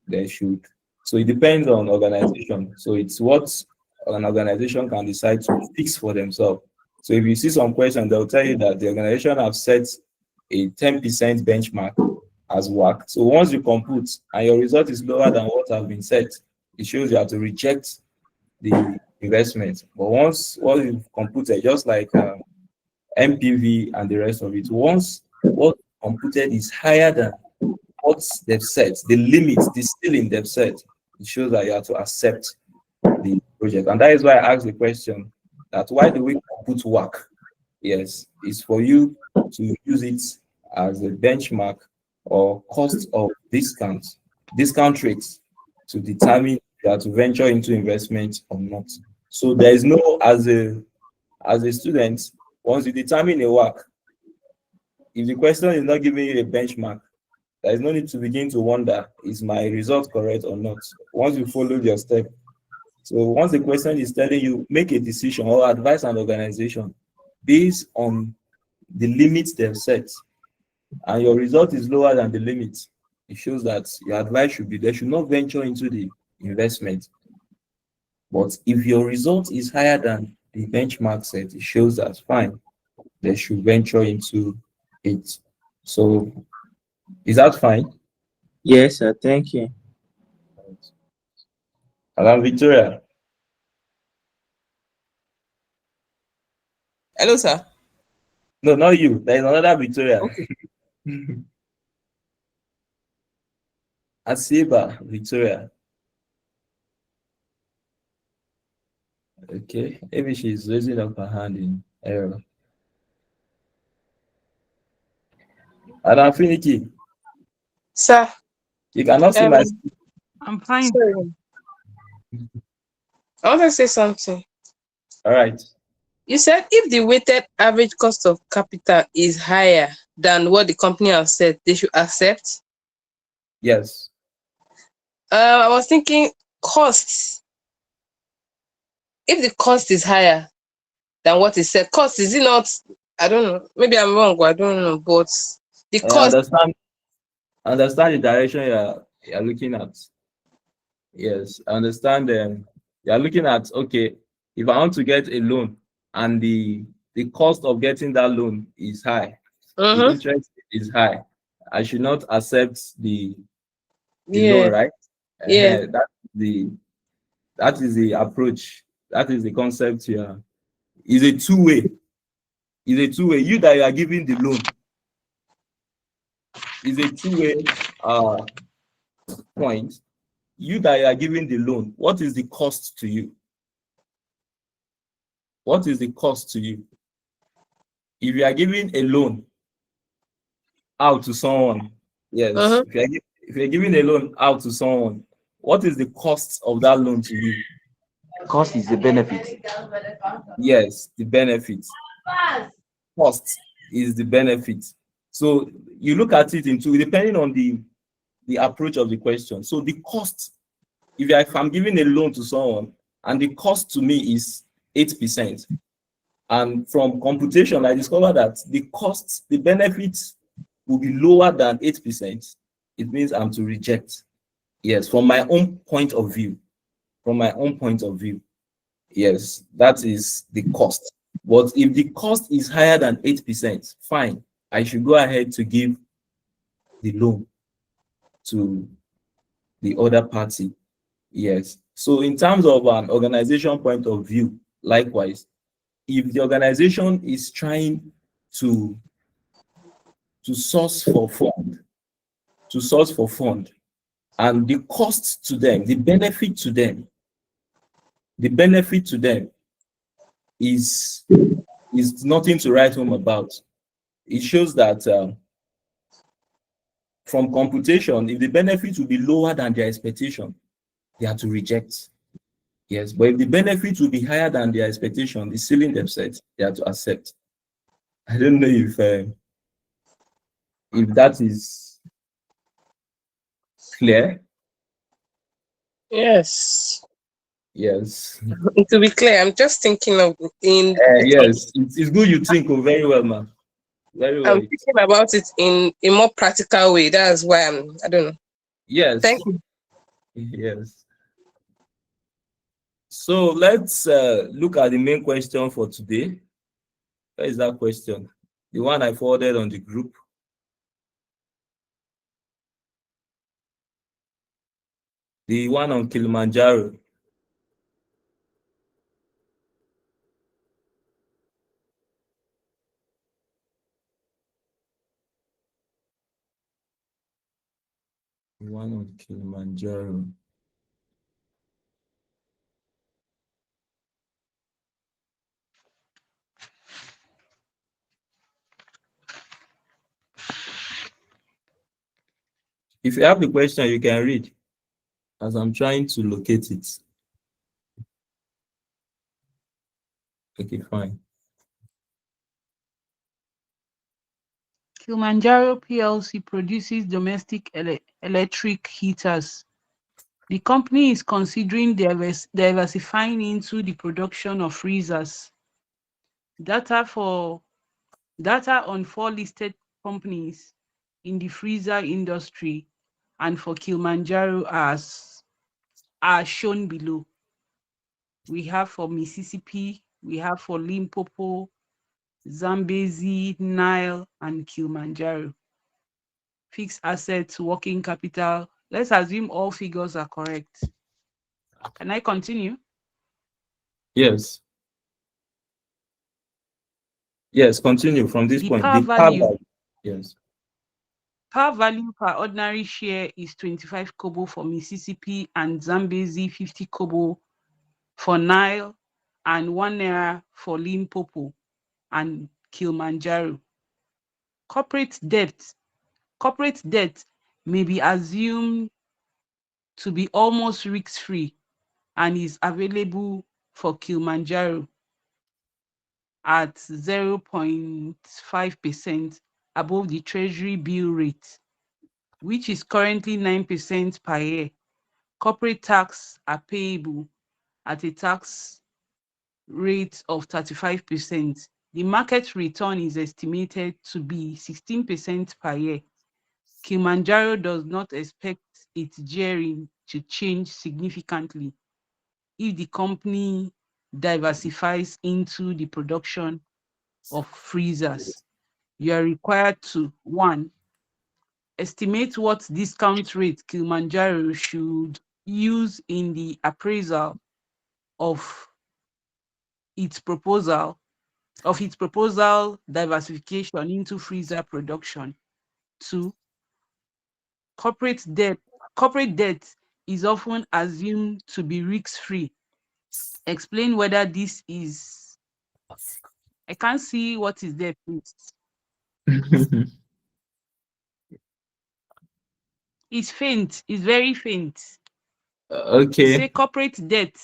they should. So it depends on organization. So it's what an organization can decide to fix for themselves. So if you see some questions, they'll tell you that the organization have set a 10% benchmark as work. So once you compute and your result is lower than what has been set, it shows you have to reject the investment. But once what you've computed, just like MPV and the rest of it, once what computed is higher than what they've set, the limit, the ceiling they've set, it shows that you have to accept the project. And that is why I asked the question that why do we compute work? Yes, it's for you to use it as a benchmark or cost of discount rates to determine if you are to venture into investment or not. So there is no, as a student, once you determine a work, if the question is not giving you a benchmark, there is no need to begin to wonder, is my result correct or not? Once you follow your step. So once the question is telling you, make a decision or advise an organization based on the limits they've set, and your result is lower than the limit, it shows that your advice should be they should not venture into the investment. But if your result is higher than the benchmark set, it shows that fine, they should venture into it. So is that fine? Yes, sir. Thank you. Hello, Victoria. Hello, sir. No, not you. There is another Victoria. Okay. Asiba, Victoria. Okay, maybe she's raising up her hand in error. Madam Finiki, Sir, you cannot see my. I'm fine. sorry. I want to say something. All right. You said if the weighted average cost of capital is higher than what the company has said, they should accept. Yes. I was thinking costs. If the cost is higher than what is said, cost is it not? I don't know. Maybe I'm wrong. I don't know. But the I cost. understand the direction you're looking at. Yes, I understand. You're looking at, okay, if I want to get a loan and the cost of getting that loan is high, the interest is high, I should not accept the loan, right? Yeah. That is the approach. That is the concept here. It's a two-way. It's a two-way. You that you are giving the loan is a two-way point. You that you are giving the loan, what is the cost to you? What is the cost to you? If you are giving a loan out to someone, yes, if you're giving a loan out to someone, what is the cost of that loan to you? Cost is the benefit. Yes, the benefit. Cost is the benefit. So you look at it into depending on the approach of the question. So the cost, if I'm giving a loan to someone and the cost to me is 8%, and from computation I discovered that the benefit will be lower than 8%, it means I'm to reject. Yes, from my own point of view. From my own point of view. Yes, that is the cost. But if the cost is higher than 8%, fine. I should go ahead to give the loan to the other party. Yes. So in terms of an organization point of view, likewise, if the organization is trying to source for fund, and the cost to them, the benefit to them is nothing to write home about. It shows that from computation, if the benefit will be lower than their expectation, they have to reject. Yes, but if the benefit will be higher than their expectation, the ceiling themselves, they have to accept. I don't know if that is clear. Yes. Yes. To be clear, I'm just thinking of yes, it's good you think very well, man. Very well. I'm thinking about it in a more practical way. That's why I don't know. Yes. Thank you. Yes. So let's look at the main question for today. Where is that question? The one I forwarded on the group. The one on Kilimanjaro. The one on Kilimanjaro. If you have the question, you can read as I'm trying to locate it. Okay, fine. Kilimanjaro PLC produces domestic electric heaters. The company is considering diversifying into the production of freezers. Data on 4 listed companies in the freezer industry and for Kilimanjaro are shown below. We have for Mississippi, we have for Limpopo, Zambezi, Nile, and Kilimanjaro. Fixed assets, working capital. Let's assume all figures are correct. Can I continue? Yes. Yes, continue from this point. Power value. Yes. Power value per ordinary share is 25 kobo for Mississippi and Zambezi, 50 kobo for Nile, and 1 naira for Limpopo and Kilimanjaro. Corporate debt may be assumed to be almost risk-free and is available for Kilimanjaro at 0.5% above the Treasury bill rate, which is currently 9% per year. Corporate tax are payable at a tax rate of 35%. The market return is estimated to be 16% per year. Kilimanjaro does not expect its gearing to change significantly if the company diversifies into the production of freezers. You are required to, 1, estimate what discount rate Kilimanjaro should use in the appraisal of its proposal diversification into freezer production. 2, corporate debt is often assumed to be risk-free. Explain whether this is. I can't see what is there, please. It's faint. It's very faint. Okay. Say corporate debt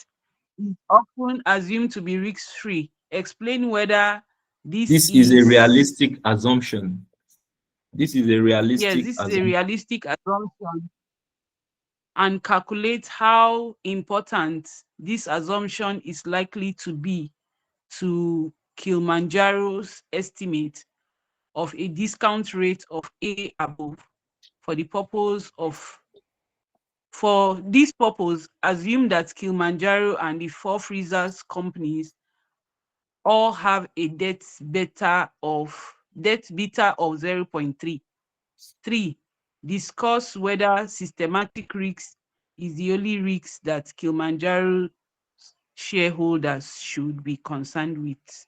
is often assumed to be risk-free. Explain whether This is a realistic assumption. This is a realistic Yes, this is a assumption. realistic assumption. And calculate how important this assumption is likely to be to Kilimanjaro's estimate of a discount rate of A above. For this purpose, assume that Kilimanjaro and the 4 freezers companies all have a debt beta of 0.3. 3, discuss whether systematic risk is the only risk that Kilimanjaro shareholders should be concerned with.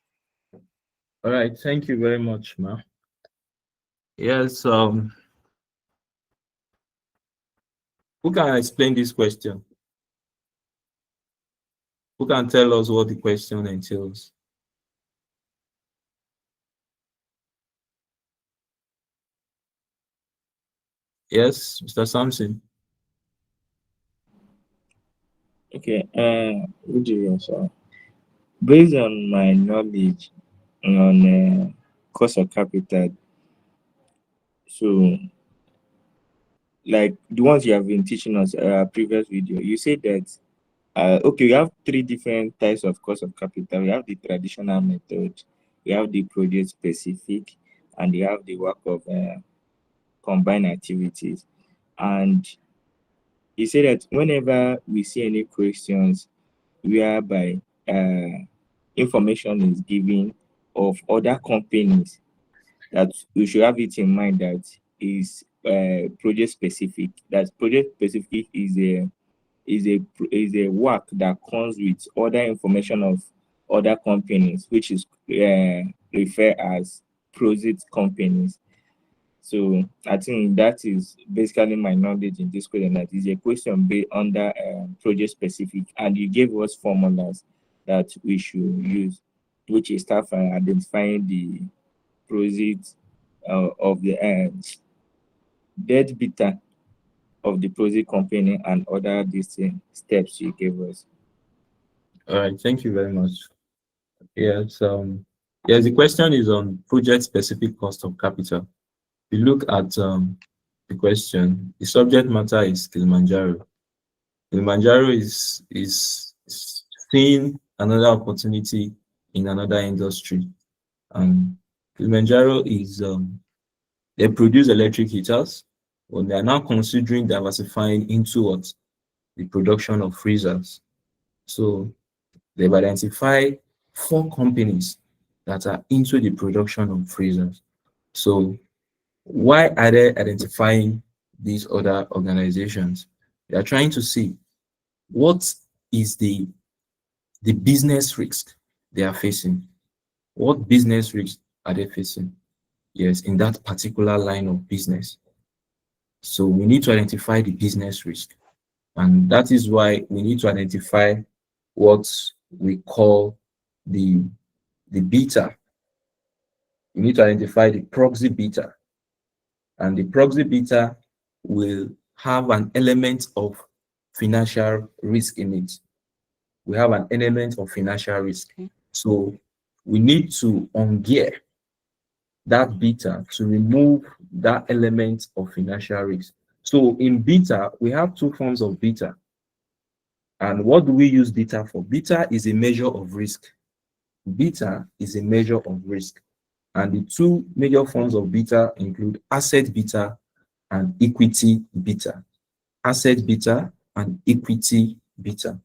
All right, thank you very much, Ma. Yes, who can explain this question? Who can tell us what the question entails? Yes, Mr. Sampson. Okay, good evening, sir. Based on my knowledge on cost of capital, so like the ones you have been teaching us previous video, you said that okay, we have 3 different types of cost of capital. We have the traditional method, we have the project specific, and we have the work of combined activities. And you say that whenever we see any questions whereby information is given of other companies, that we should have it in mind that is project specific. That project specific is a work that comes with other information of other companies, which is referred as project companies. So I think that is basically my knowledge in this question. That is a question based under project specific, and you gave us formulas that we should use, which is start from identifying the project of the debt beta of the project company and other distinct steps you gave us. All right, thank you very much. Yes, yes, the question is on project specific cost of capital. If you look at the question, the subject matter is Kilimanjaro. Kilimanjaro is seeing another opportunity in another industry. And Kilimanjaro is they produce electric heaters, but they are now considering diversifying into what? The production of freezers. So they've identified 4 companies that are into the production of freezers. So why are they identifying these other organizations? They are trying to see what is the business risk they are facing. What business risk are they facing? Yes, in that particular line of business. So we need to identify the business risk. And that is why we need to identify what we call the beta. You need to identify the proxy beta, and the proxy beta will have an element of financial risk in it. We have an element of financial risk. So we need to ungear that beta to remove that element of financial risk. So in beta, we have two forms of beta. And what do we use beta for? Beta is a measure of risk. Beta is a measure of risk. And the two major forms of beta include asset beta and equity beta. Asset beta and equity beta.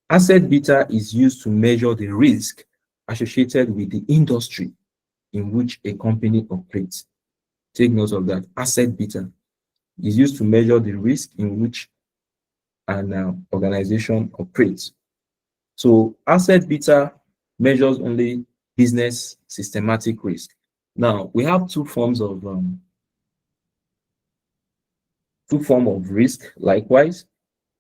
Asset beta is used to measure the risk associated with the industry in which a company operates. Take note of that. Asset beta is used to measure the risk in which an organization operates. So asset beta measures only business systematic risk. Now we have two forms of risk. Likewise,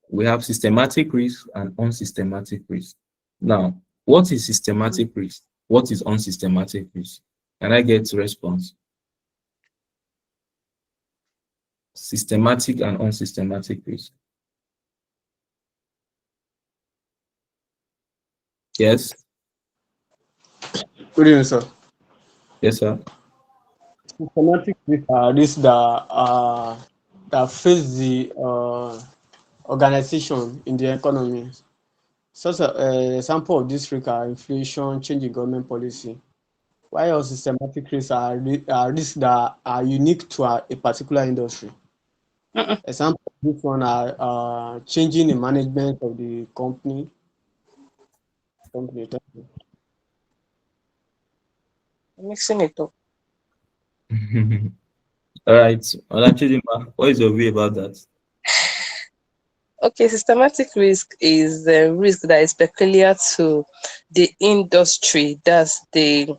we have systematic risk and unsystematic risk. Now, what is systematic risk? What is unsystematic risk? Can I get a response? Systematic and unsystematic risk. Yes. Good evening, sir. Yes, sir. Systematic risks are risks that face the organization in the economy. Such an example of this risk are inflation, change in government policy. While systematic risks are risks that are unique to a particular industry. Example of this one are changing the management of the company. Mixing it up. All right. What is your view about that? Okay, systematic risk is a risk that is peculiar to the industry. That's the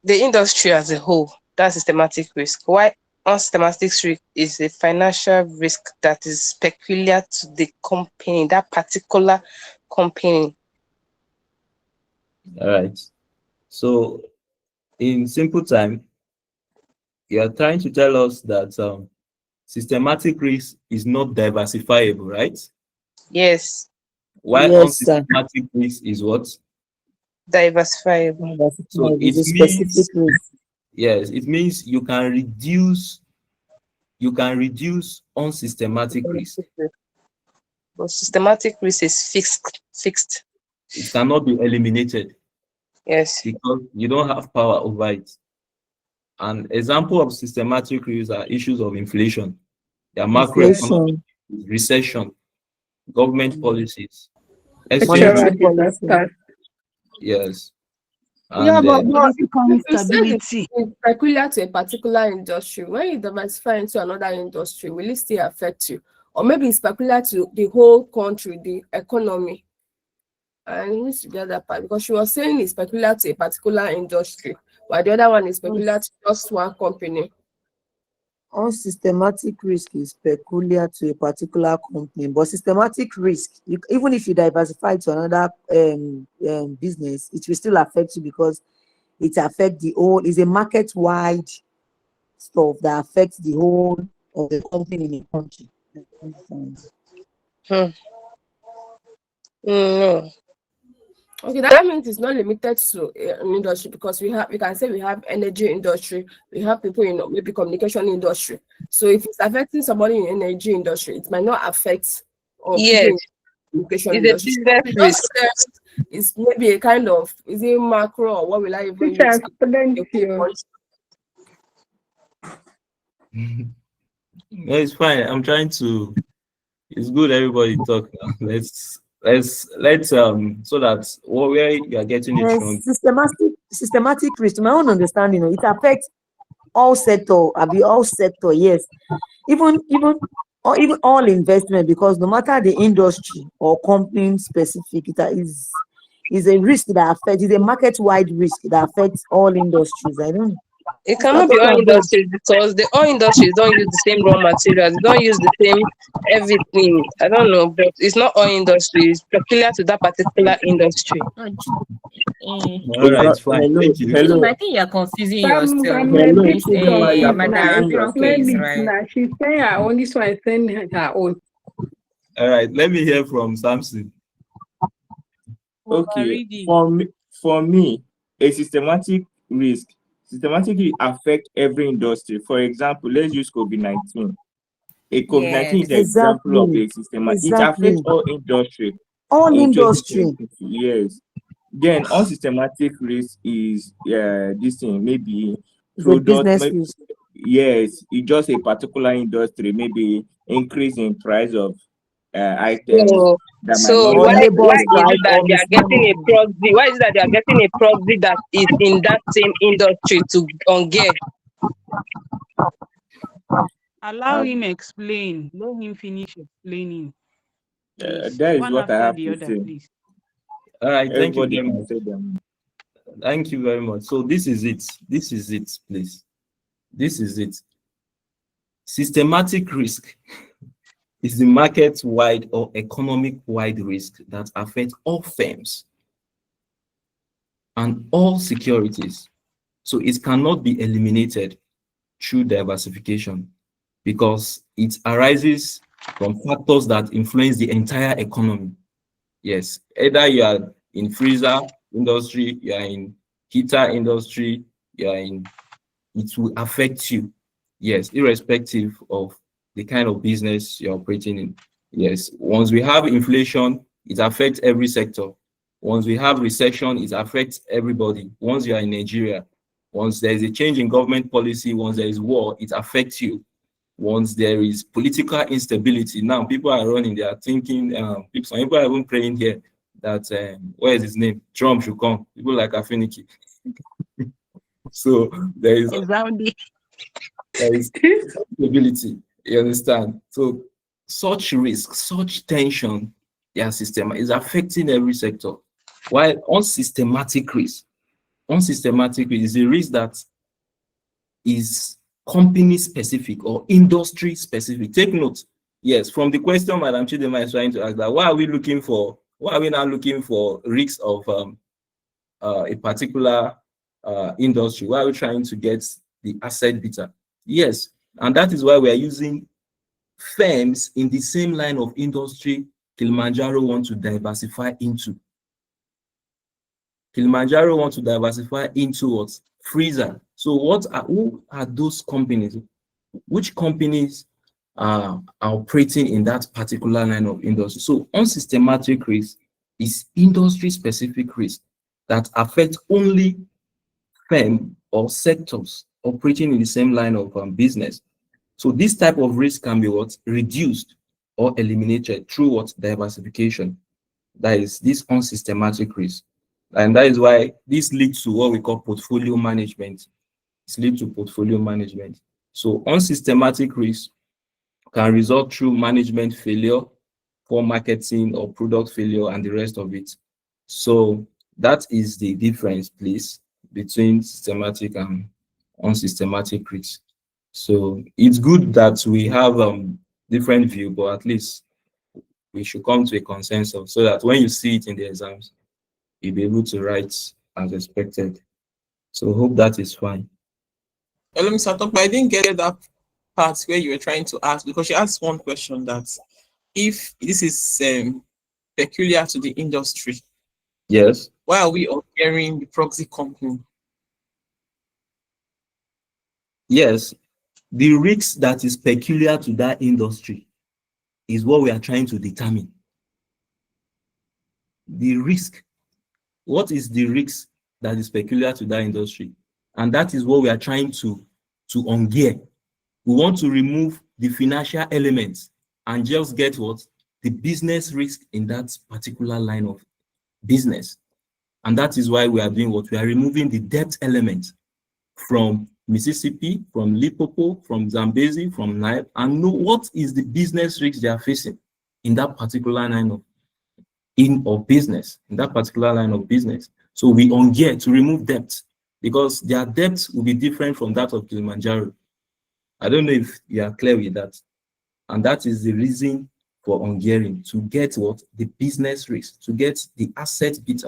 industry as a whole. That's systematic risk. Why unsystematic risk is a financial risk that is peculiar to the company, that particular company. All right. So, in simple time, you are trying to tell us that systematic risk is not diversifiable, right? Yes. Why Yes, sir. unsystematic risk is what? Diversifiable. So it It's a means, specific risk. yes, it means you can reduce unsystematic risk. But systematic risk is fixed. It cannot be eliminated. Yes. Because you don't have power over it. An example of systematic risk are issues of inflation, their macroeconomic, recession, government policies, Natural disasters. Yes. Yeah, And but Political you said instability. it's peculiar to a particular industry. When you diversify into another industry, will it still affect you? Or maybe it's peculiar to the whole country, the economy. I need to get that part because she was saying it's peculiar to a particular industry, while the other one is peculiar to just one company. Unsystematic risk is peculiar to a particular company, but systematic risk, even if you diversify to another business, it will still affect you because it affects the whole. It's a market-wide stuff that affects the whole of the company in the country. No. Okay, that means it's not limited to an industry because we can say we have energy industry, we have people in maybe communication industry. So if it's affecting somebody in energy industry, it might not affect Yes. people in communication It's industry. a business risk. It's maybe a kind of, is it macro or what will I even Teacher, use? explain to you. no, it's fine. I'm trying to. It's good everybody talk now. Let's so that where you are getting it from. Systematic risk, to my own understanding, it affects all sector, yes. Even all investment, because no matter the industry or company specific, it is a risk that affects, it's a market-wide risk that affects all industries. I don't know. It cannot be all industries because the all industries don't use the same raw materials, they don't use the same everything. I don't know, but it's not all industries, peculiar to that particular industry. All right, fine. Hello, Thank you. hello, I think you're confusing But yourself. hello, It's Chidinma, you're now. confusing Madam yourself. Explain Case, it right? now. She's saying her own, this one is saying her own. All right, let me hear from Samson. Okay, Overreading. for me, a systematic risk systematically affect every industry. For example, let's use COVID-19. A COVID-19 is an Yes. example of Exactly. a systematic. It Exactly. affects all industry All in industry. 2022. Yes. Then unsystematic risk is this thing, maybe The product, business risk. yes, it's just a particular industry, maybe increase in price of items So, that might so not Or be why labor is available. it strike that or they are getting a mismanagement. proxy? Why is it that they are getting a proxy that is in that same industry to on gear? Allow him explain. Let him finish explaining. Please. That is One what I after have the to other, say. please. All right, thank you Everybody very can much. say them. Thank you very much. So this is it. This is it, please. This is it. Systematic risk is the market-wide or economic-wide risk that affects all firms and all securities. So it cannot be eliminated through diversification because it arises from factors that influence the entire economy. Yes, either you are in freezer industry, you are in heater industry, you are in, it will affect you. Yes, irrespective of the kind of business you're operating in. Yes, once we have inflation, it affects every sector. Once we have recession, it affects everybody. Once you are in Nigeria, once there is a change in government policy, once there is war, it affects you. Once there is political instability, now people are running, they are thinking, some people are even praying here that, where is his name? Trump should come. People like Afiniki. So there is instability, you understand? So such risk, such tension, their system is affecting every sector. While unsystematic risk is a risk that is company specific or industry specific. Take note, yes, from the question Madam Chidinma is trying to ask, that why are we now looking for risks of a particular industry? Why are we trying to get the asset beta? Yes, and that is why we are using firms in the same line of industry Kilimanjaro want to diversify into. Kilimanjaro want to diversify into what? Freezer. So who are those companies? Which companies are operating in that particular line of industry? So unsystematic risk is industry specific risk that affect only firm or sectors operating in the same line of business. So this type of risk can be what? Reduced or eliminated through what? Diversification. That is this unsystematic risk. And that is why this leads to what we call portfolio management. It leads to portfolio management. So unsystematic risk can result through management failure, poor marketing or product failure, and the rest of it. So that is the difference, please, between systematic and unsystematic risk. So it's good that we have different view, but at least we should come to a consensus so that when you see it in the exams, you'll be able to write as expected. So hope that is fine. Hello, Mr. Top, I didn't get that part where you were trying to ask, because you asked one question that if this is peculiar to the industry, yes, why are we hearing the proxy company? Yes, the risk that is peculiar to that industry is what we are trying to determine. The risk. What is the risk that is peculiar to that industry? And that is what we are trying to ungear. We want to remove the financial elements and just get what? The business risk in that particular line of business. And that is why we are doing what? We are removing the debt element from Mississippi, from Limpopo, from Zambezi, from Nile, and know what is the business risk they are facing in that particular line of business, in that particular line of business. So we ungear to remove debt. because their debt will be different from that of Kilimanjaro. I don't know if you are clear with that. And that is the reason for ungearing, to get what? The business risk, to get the asset beta.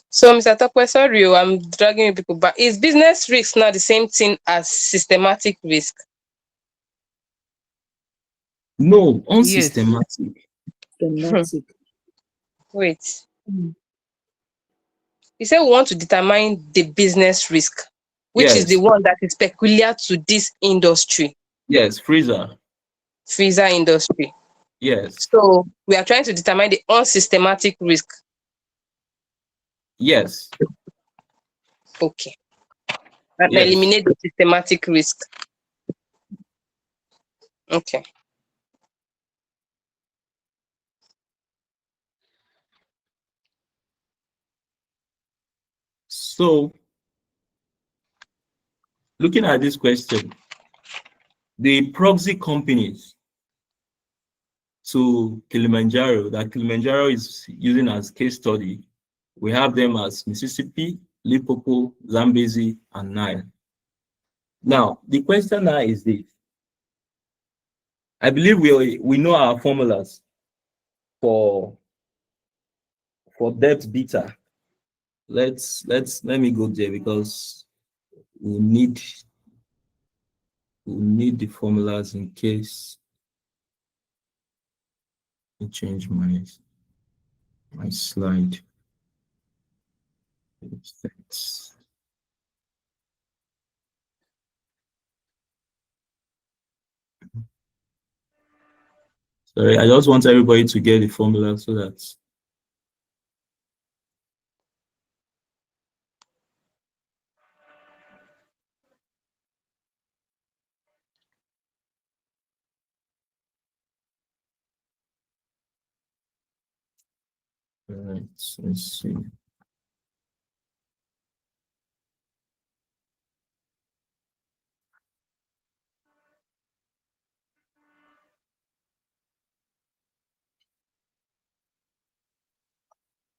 So, Mr. Tokwe, sorry, I'm dragging you people, but is business risk not the same thing as systematic risk? No, unsystematic. Systematic. Wait. You said we want to determine the business risk, which is the Yes. one that is peculiar to this industry, Yes, freezer. freezer industry. Yes. So we are trying to determine the unsystematic risk. Yes. Okay. And Yes. eliminate the systematic risk. Okay. So, looking at this question, the proxy companies to Kilimanjaro that Kilimanjaro is using as case study, we have them as Mississippi, Limpopo, Zambezi, and Nile. Now, the question now is this. I believe we know our formulas for debt beta. Let me go there because we need the formulas in case I change my slide. Thanks. Sorry, I just want everybody to get the formula so that all right, let's see.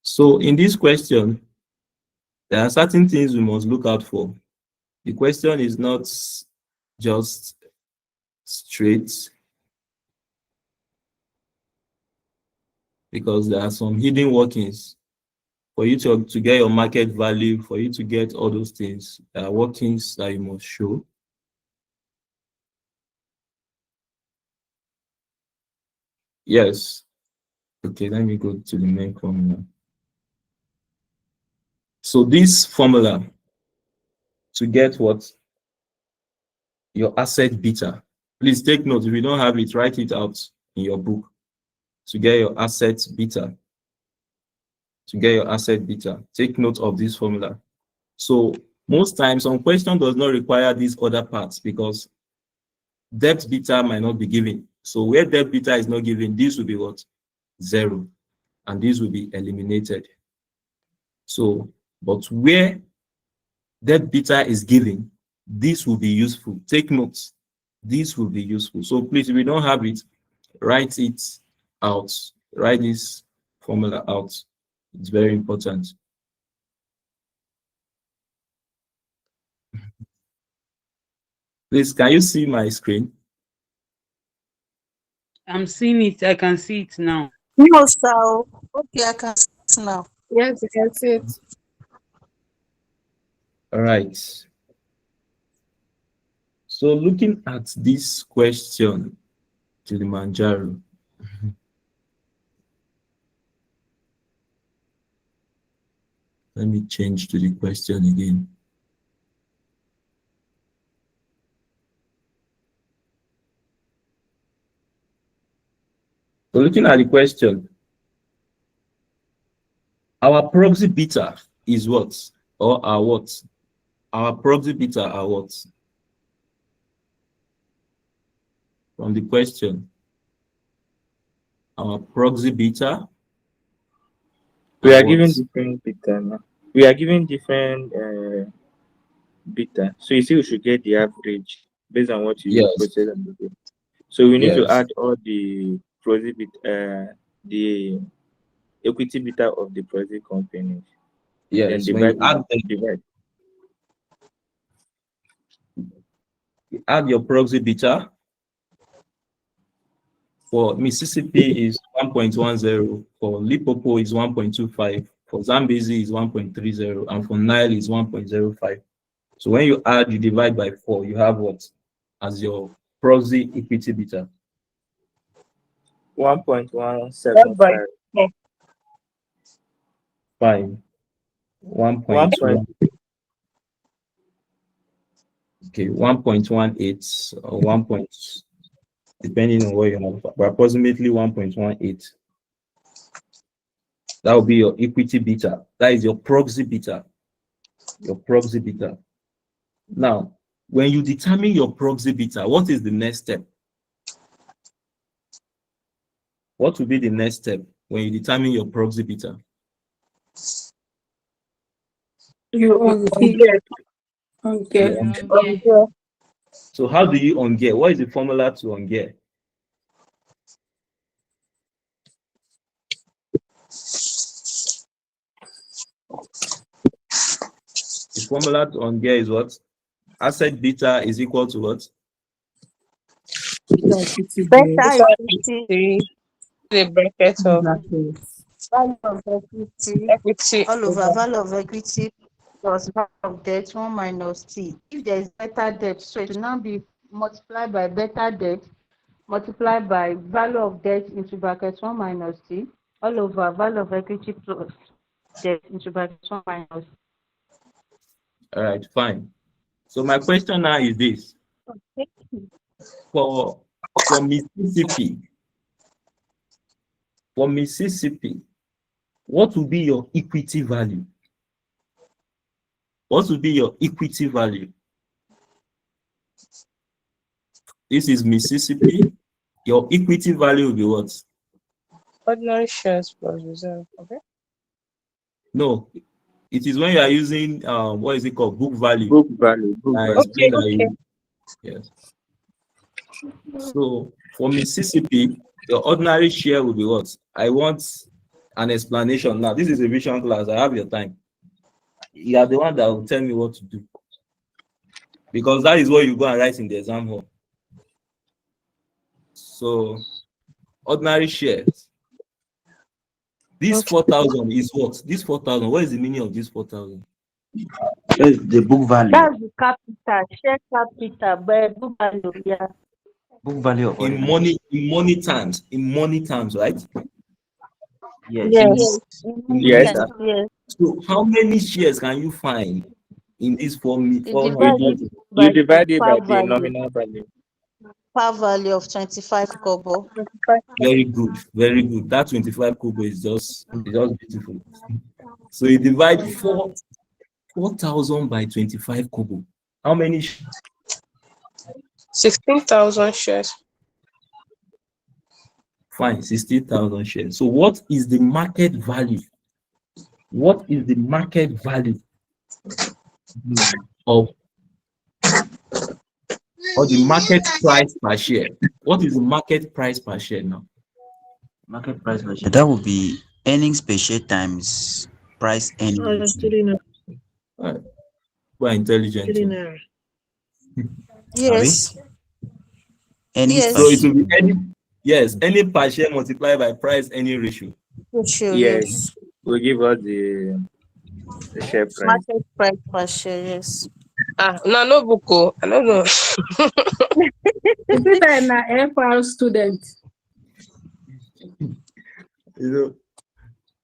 So in this question, there are certain things we must look out for. The question is not just straight, because there are some hidden workings. For you to get your market value, for you to get all those things, there are workings that you must show. Yes. Okay, let me go to the main formula. So this formula to get what? Your asset beta. Please take note. If you don't have it, write it out in your book. To get your asset beta. To get your asset beta. Take note of this formula. So most times, some question does not require these other parts because debt beta might not be given. So where debt beta is not given, this will be what? 0. And this will be eliminated. So, but where debt beta is given, this will be useful. Take notes. This will be useful. So please, if you don't have it, write it out. Write this formula out. It's very important. Please, can you see my screen? I'm seeing it. I can see it now. No, sir. Okay, I can see it now. Yes, you can see it. All right. So looking at this question, Kilimanjaro. Let me change to the question again. So looking at the question, our proxy beta is what? Or our what? Our proxy beta are what? From the question, our proxy beta. We are given different beta now. We are given different beta. So you see, we should get the average based on what you posted on the video. So we need to add all the proxy beta, the equity beta of the proxy companies. Yes, Then when you divide divide. add your proxy beta. For Mississippi is 1.10, for Limpopo is 1.25, for Zambezi is 1.30, and for Nile is 1.05. So when you add, you divide by 4, you have what as your proxy equity beta? 1.175. 5. 1.1. Okay, 1.18 or 1. Depending on what you have, but approximately 1.18. That will be your equity beta. That is your proxy beta. Your proxy beta. Now, when you determine your proxy beta, what is the next step? What will be the next step when you determine your proxy beta? You ungear. So how do you ungear? What is the formula to ungear? The formula to ungear is what? Asset beta is equal to what? Beta equity. The bracket of Value of equity. equity All over value of equity plus value of debt 1 minus T. If there is better debt, so it will now be multiplied by better debt multiplied by value of debt into bracket 1 minus T all over value of equity plus debt into bracket 1 minus. All right, fine. So my question now is this: for Mississippi, what will be your equity value? What will be your equity value? This is Mississippi. Your equity value will be what? ordinary shares plus reserve. Okay. No, it is when you are using what is it called? Book value. Book value. Book value. Okay. Yes. So for Mississippi, your ordinary share will be what? I want an explanation now. This is a revision class. I have your time. You are the one that will tell me what to do, because that is what you go and write in the exam hall. So ordinary shares. This 4,000 is what? This 4,000. What is the meaning of this 4,000? The book value. That's the capital, share capital, but book value, yeah. Book value of in money terms, right? Yes. Yes. Yes. So how many shares can you find in this You 400? You divide it by par the value. nominal value. Par value of 25 kobo. Very good, very good. That 25 kobo is just beautiful. So you divide 4,000 by 25 kobo. How many? 16,000 shares. Fine, 60,000 shares. So what is the market value? What is the market value of or the market price per share? What is the market price per share now? Market price per share. That would be earnings per share times price earnings. Right. Quite intelligent. Yes. Earnings Yes. So it will be any per share multiplied by price any ratio. Ratio, Yes. We'll give us the share price. Market price per share, yes. No book. I don't know. Is it an FR student? You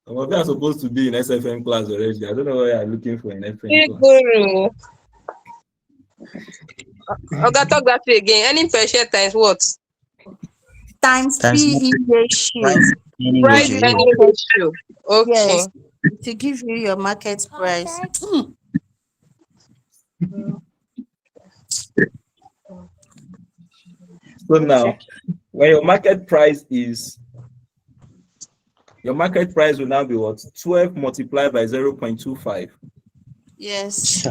know, we are supposed to be in SFM class already. I don't know what you are looking for in FM class. Guru. Okay, talk that way again. Any per share times what? Times PE ratio. Price earning ratio. Okay. Yes. To give you your market price. So now, when your market price will now be what? 12 multiplied by 0.25. Yes.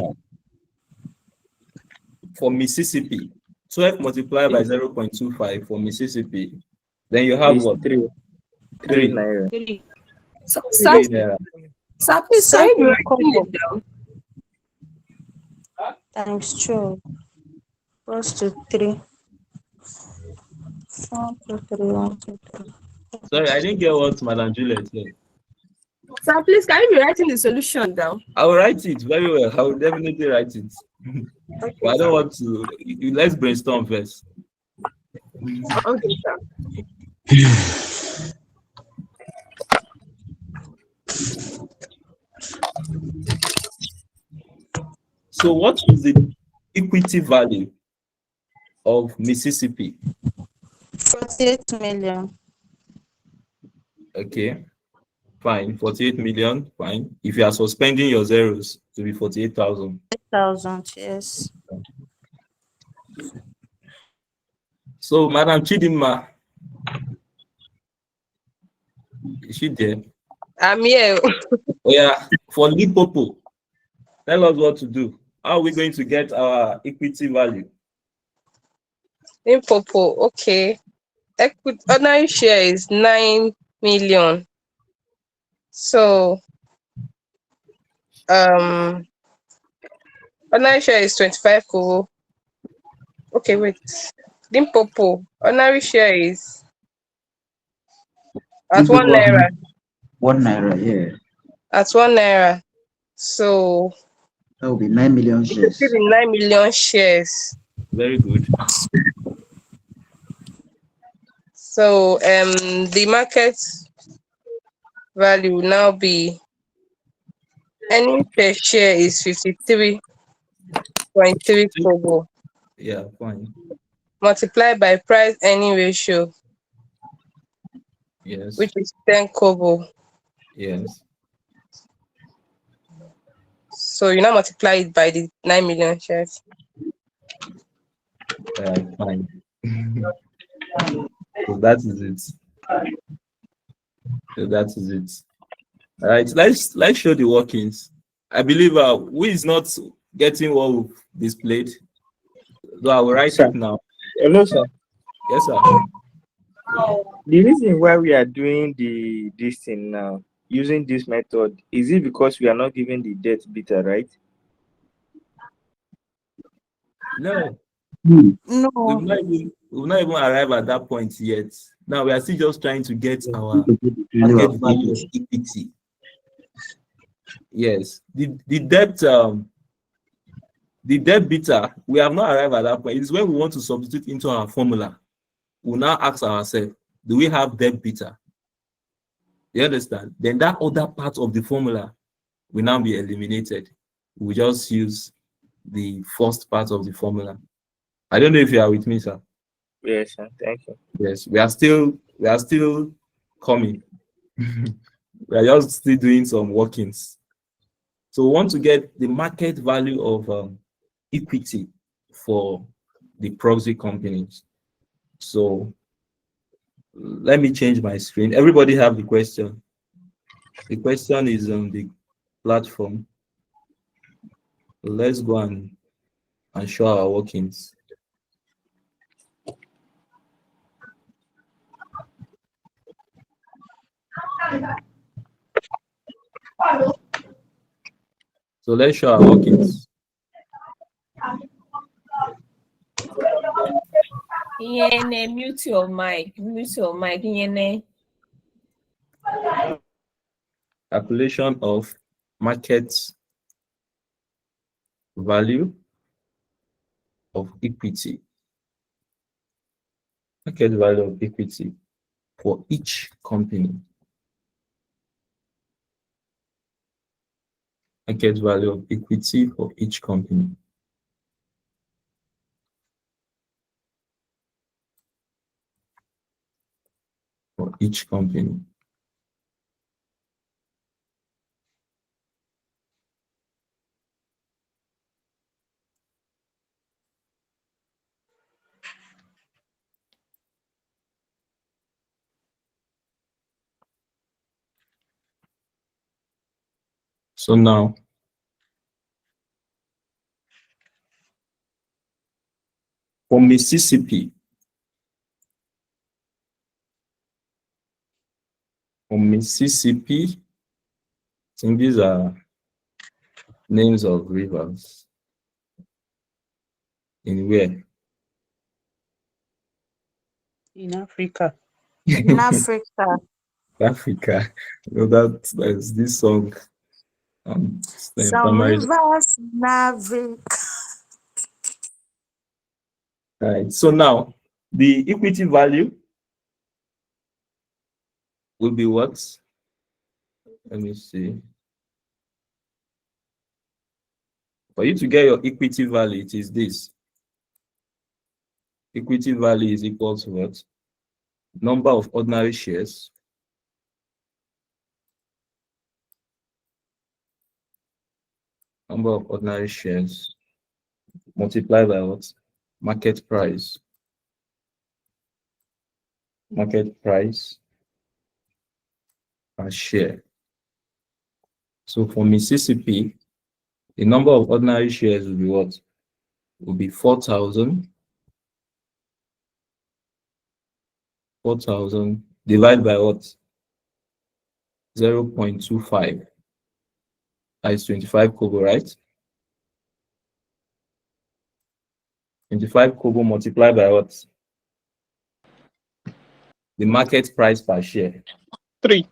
For Mississippi, 12 multiplied by 0.25 for Mississippi. Then you have It's what? 3 3 naira. naira. So please, can you be Sample writing couple it down? times 12 equals to 3. 1, 2, 3, 1, 2, 3. Sorry, I didn't get what Madam Juliet said. So please, can you be writing the solution down? I will write it very well. I will definitely write it. Okay, But I sir. don't want to. Let's brainstorm first. Okay, sir. So, what is the equity value of Mississippi? 48 million. Okay, fine. 48 million, fine. If you are suspending your zeros to be 48,000. 8,000, yes. So, Madam Chidima, is she there? I'm here. Oh, yeah, for Lipopo, tell us what to do. How are we going to get our equity value? In Popo, okay. Ordinary share is 9 million. So ordinary share is 25 kobo. Okay, wait. Limpopo, ordinary share is at Limpopo 1 naira. 1 naira, yeah. At 1 naira. So That will be 9 million it shares. should be 9 million shares. Very good. So the market value will now be earning per share is 53.3 kobo. Yeah, fine. Multiplied by price earning ratio, Yes. which is 10 kobo. Yes. So you now multiply it by the 9 million shares. Fine. So that is it. So that is it. All right, let's show the workings. I believe who is not getting what we've displayed. So I will write Sir. it now. Hello, sir. Yes, sir. The reason why we are doing this thing now, using this method, is it because we are not giving the debt beta, right? No. No. We've not even arrived at that point yet. Now we are still just trying to get our market value of equity. Yes. The debt beta, we have not arrived at that point. It's when we want to substitute into our formula. We'll now ask ourselves, do we have debt beta? You understand? Then that other part of the formula will now be eliminated. We just use the first part of the formula. I don't know if you are with me, sir. Yes, sir. Thank you. Yes, we are still coming. We are just still doing some workings. So we want to get the market value of equity for the proxy companies. So let me change my screen. Everybody have the question. The question is on the platform. Let's go and show our workings. So let's show our workings. Yene, mute your mic. Mute your mic. Yene. Calculation of market value of equity. Market value of equity for each company. Market value of equity for each company. For each company. So now, for Mississippi, think these are names of rivers. In where? In Africa. In Africa. Africa. You know that there's this song. Some rivers in Africa. Right. So now the equity value will be what? Let me see. For you to get your equity value, it is this. Equity value is equal to what? Number of ordinary shares multiplied by what? Market price per share. So for Mississippi, the number of ordinary shares will be what? Will be 4,000 divided by what? 0.25. That is 25 kobo, right? 25 kobo multiplied by what? The market price per share. 3.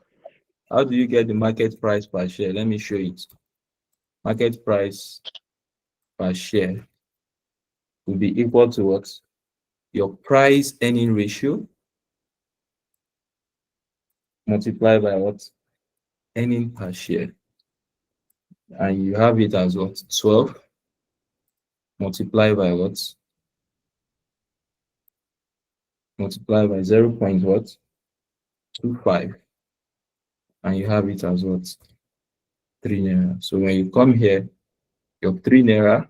How do you get the market price per share? Let me show it. Market price per share will be equal to what? Your price earning ratio multiplied by what? Earning per share. And you have it as what? 12 multiplied by what? Multiplied by 0.25. And you have it as what? 3 naira. So when you come here, your 3 naira,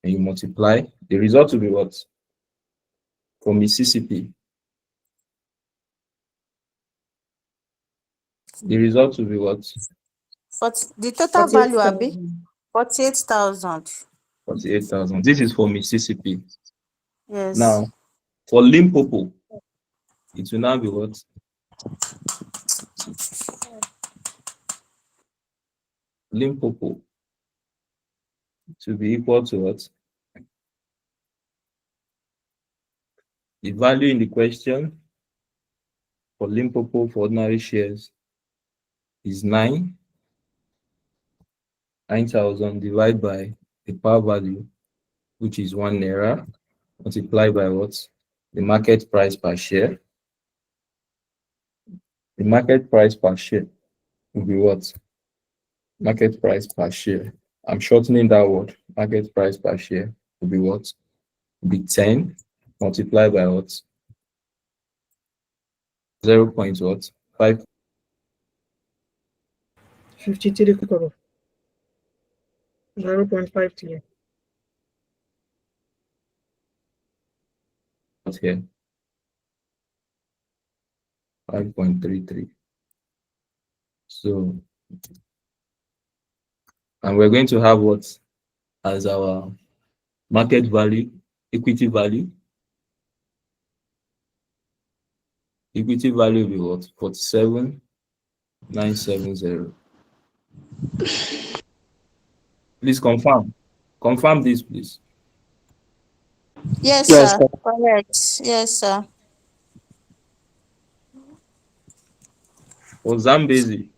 and you multiply, the result will be what? For Mississippi, the result will be what? But the total value will be 48,000. 48,000. This is for Mississippi. Yes. Now, for Limpopo, it will now be what? Limpopo to be equal to what? The value in the question for Limpopo for ordinary shares is 9,000 divided by the par value, which is 1 naira, multiplied by what? The market price per share. The market price per share will be what? Market price per share. I'm shortening that word. Market price per share will be what? Will be 10 multiplied by what? 0.5. 53 kobo. 0.53. Here. 5.33. So, and we're going to have what as our market value, equity value. Equity value will be what? 47,970. Please confirm. Confirm this, please. Yes, sir. Correct. Yes, sir. For Zambezi,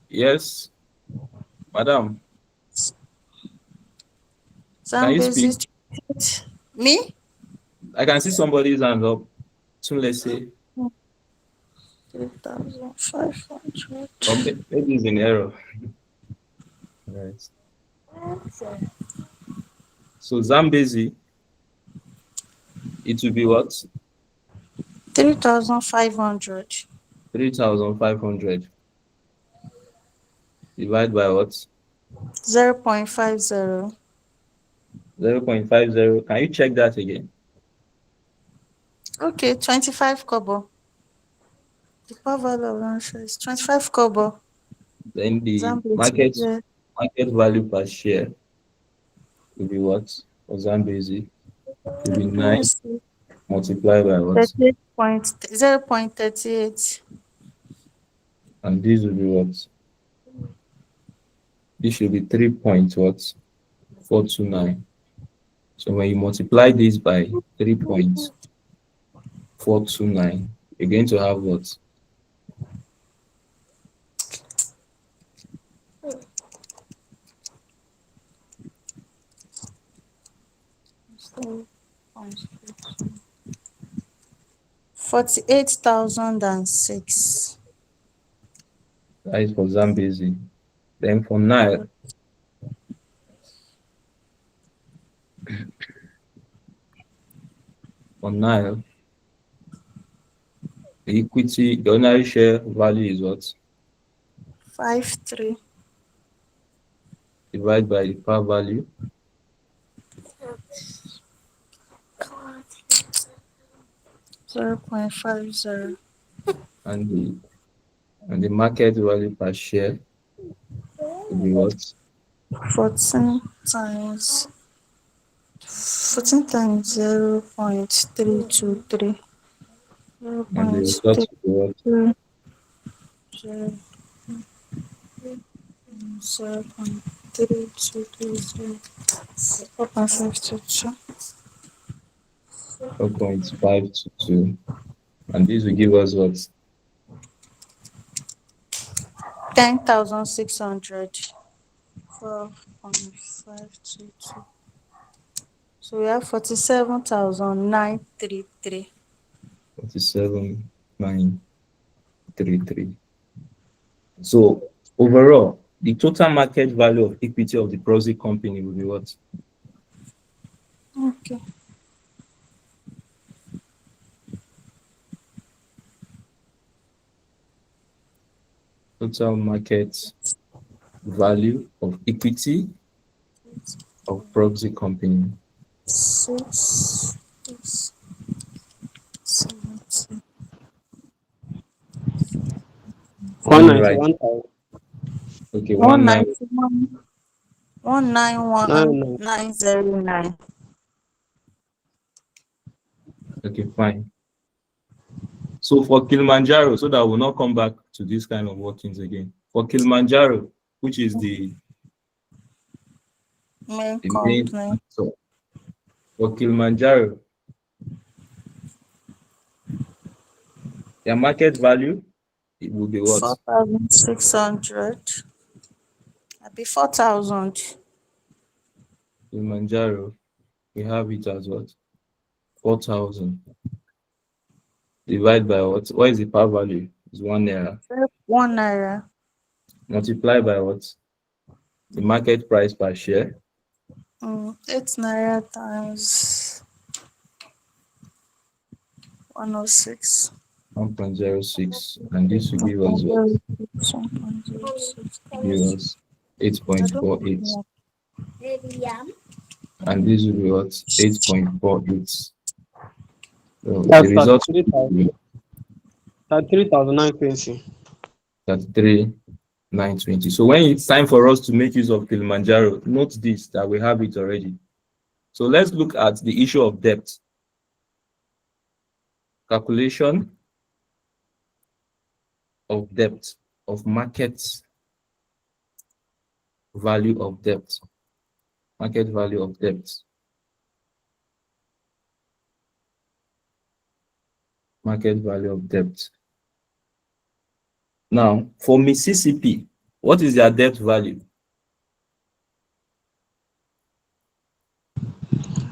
yes, madam. Can you speak? Me? I can see somebody's hand up. So let's say 3,500. maybe it's in error. Right. So Zambezi, it will be what? 3,500. 3,500 divided by what? 0.50. 0.50. Can you check that again? Okay, 25 kobo. The power value of one share is 25 kobo. Then the Zambezi, market yeah. market value per share will be what for Zambezi? Will be Yes. multiply by what? 0.38. And this will be what? This should be 3.429. So when you multiply this by 3.429, you're going to have what? $48,006. That is for Zambezi. Then for Nile, the equity, the ordinary share value is what? 53. Divide by the par value. 0.50. And the market value per share will be what? 14 times 0.323. And the result will be what? 0.323. 4.52. 4.522. And this will give us what? 10,600. 4.522. So we have 47,933. 47,933. So overall, the total market value of equity of the proxy company will be what? Okay. Total market value of equity of proxy company. 6, 70. 191,000. Okay, 191,909. Okay, fine. So for Kilimanjaro, so that we'll not come back to this kind of workings again. For Kilimanjaro, which is the main main, company. so for Kilimanjaro, their market value, it will be what? 4,600. That'd be 4,000. Kilimanjaro, we have it as what? 4,000. Divide by what? What is the par value? It's 1 naira. 1 naira. Multiply by what? The market price per share. 8 naira times 106. 1.06. And this will give us what? 1.06. Give us 8.48. And this will be what? 8.48. So That's the result will be 33,920. 33,920. So when it's time for us to make use of Kilimanjaro, note this, that we have it already. So let's look at the issue of debt. Calculation of debt, of market value of debt. Market value of debt. Market value of debt. Now, for Mississippi, what is their debt value?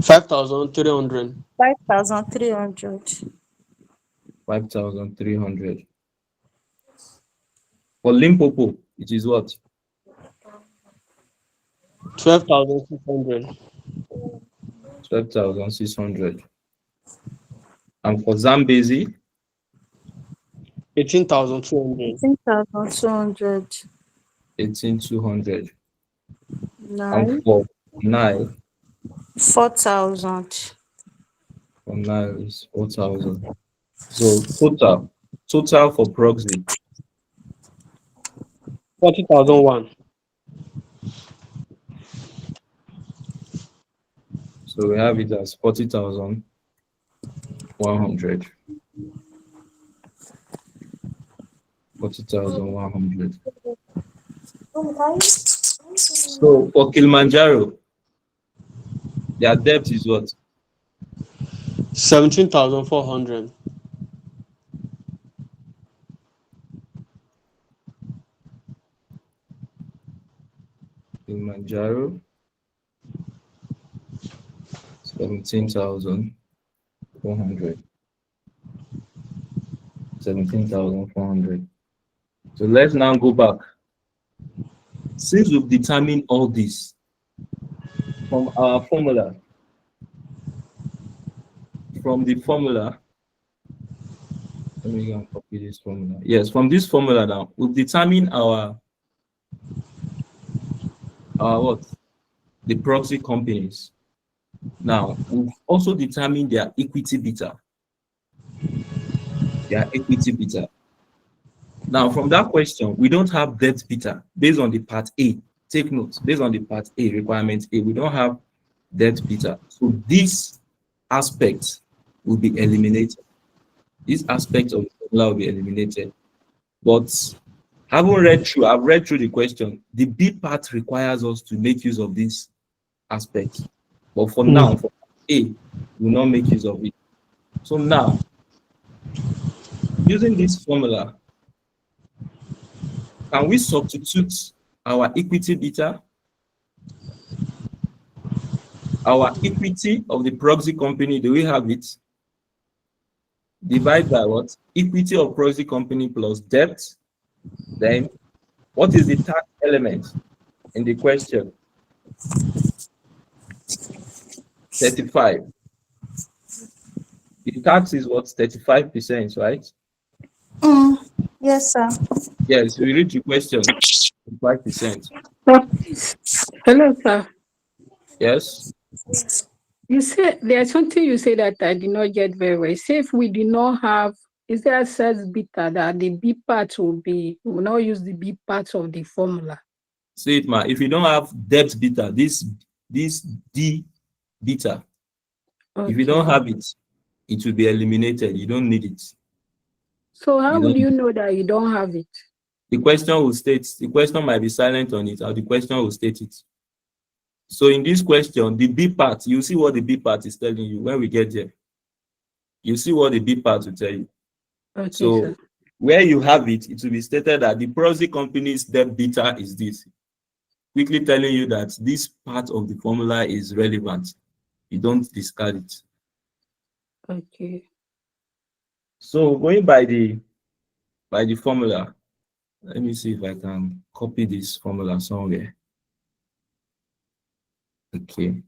5,300. 5,300. 5,300. For Limpopo, it is what? 12,600. 12,600. And for Zambezi? 18,200. 18,200. 18,200. Nine. And for Nile? 4,000. For Nile is 4,000. So total for proxy? 40,001. So we have it as 40,000. 100. 40,100. So for Kilimanjaro, their debt is what? 17,400. Kilimanjaro, 17,400. 17,400. So let's now go back. Since we've determined all this from our formula, let me go and copy this formula. Yes, from this formula now, we've determined our what? The proxy companies. Now, we've also determined their equity beta. Now, from that question, we don't have debt beta based on the part A. Take note, based on the part A, requirement A, we don't have debt beta. So this aspect will be eliminated. This aspect of the formula will be eliminated. But I've read through the question. The B part requires us to make use of this aspect. But for now, for A, we will not make use of it. So now, using this formula, can we substitute our equity beta, our equity of the proxy company, do we have it? Divide by what? Equity of proxy company plus debt. Then, what is the tax element in the question? 35. The tax is what? 35%, right? Yes, sir. Yes, we read the question. 5%. Hello, sir. Yes. You said there's something you say that I did not get very well. Say if we do not have, is there a sales beta that the B part will not use the B part of the formula? See it, ma. If you don't have debt beta, this D beta, if you don't have it, it will be eliminated. You don't need it. So how would you know that you don't have it? The question will state, the question might be silent on it, or the question will state it. So in this question, the B part, you see what the B part is telling you when we get there. You see what the B part will tell you. Okay, so sir. Where you have it, it will be stated that the proxy company's debt beta is this. Quickly telling you that this part of the formula is relevant. You don't discard it. Okay. So going by the formula, let me see if I can copy this formula somewhere. Okay.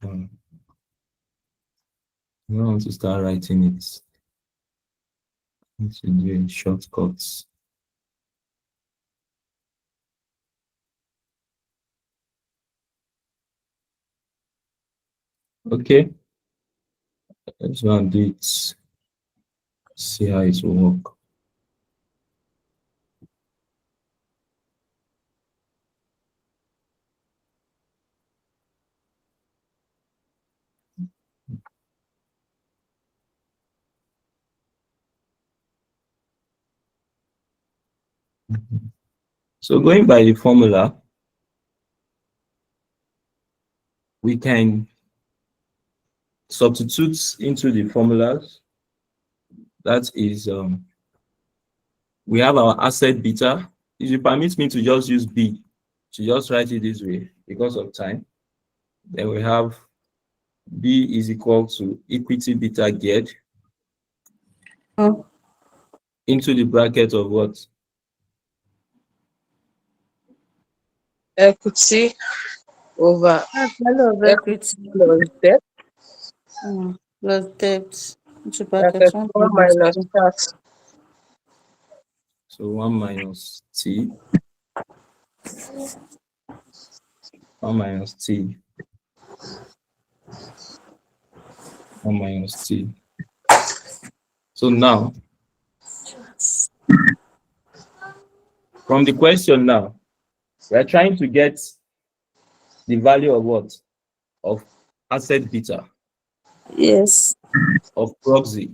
I want to start writing it. I need to do shortcuts. Okay. Let's go and do it. See how it will work. So going by the formula, we can substitute into the formulas. That is, we have our asset beta. If you permit me to just use B, to just write it this way because of time, then we have B is equal to equity beta geared into the bracket of what? Equity over Value of equity plus debt. Plus debt. Into Bracket bracket 1 1 minus tax. So 1 minus T. 1 minus T. 1 minus T. So now, from the question now, we are trying to get the value of what? Of asset beta, Yes. of proxy.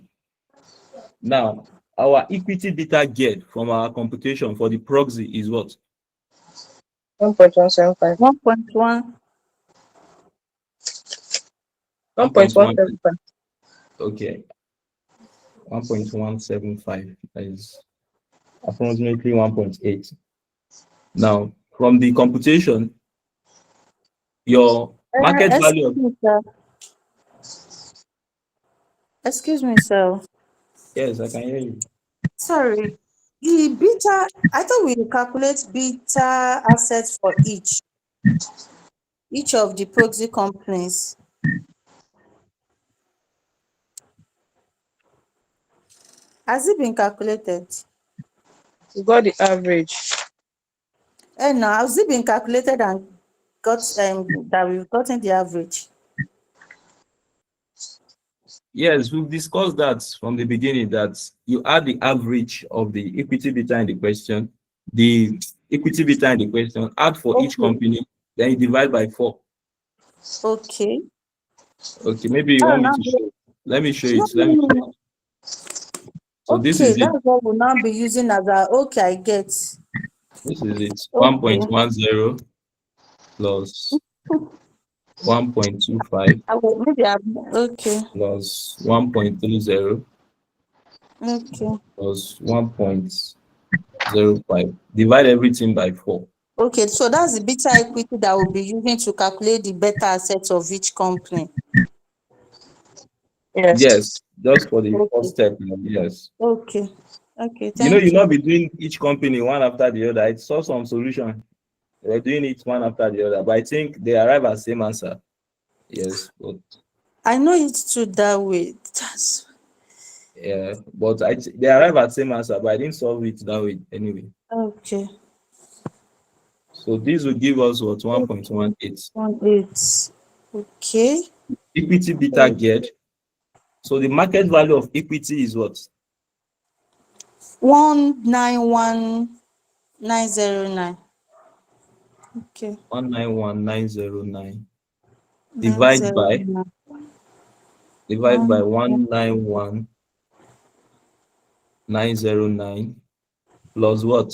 Now, our equity beta get from our computation for the proxy is what? 1.175. 1.1. 1.175. Okay. 1.175. That is approximately 1.8. Now, from the computation, your market value of, Excuse me, sir. Excuse me, sir. yes, I can hear you. Sorry. The beta, I thought we calculate beta assets for each of the proxy companies. Has it been calculated? You got the average. No, has it been calculated and got that we've gotten the average? Yes, we've discussed that from the beginning, that you add the average of the equity beta in the question, the equity beta in the question, add for each company, then you divide by 4. Okay. Okay, maybe you want me to show. Let me show it. Let me show it. So this Okay, is it. that's what we'll now be using as a, okay, I get. This is it. Okay. 1.10 plus 1.25 Okay. plus 1.30 Okay. plus 1.05. Divide everything by 4. Okay, so that's the beta equity that we'll be using to calculate the beta assets of each company. Yes, just for the first step. Yes. Okay. Okay, You know, thank you you. not be doing each company one after the other. I saw some solution. They're doing it one after the other, but I think they arrive at same answer. Yes, but I know it's too that way. yeah, but they arrive at same answer, but I didn't solve it that way anyway. Okay. So this will give us what? 1.18. 1.8. Okay. Equity beta get. So the market value of equity is what? 191,909. Okay. 191,909. Divide by 191,909 plus what?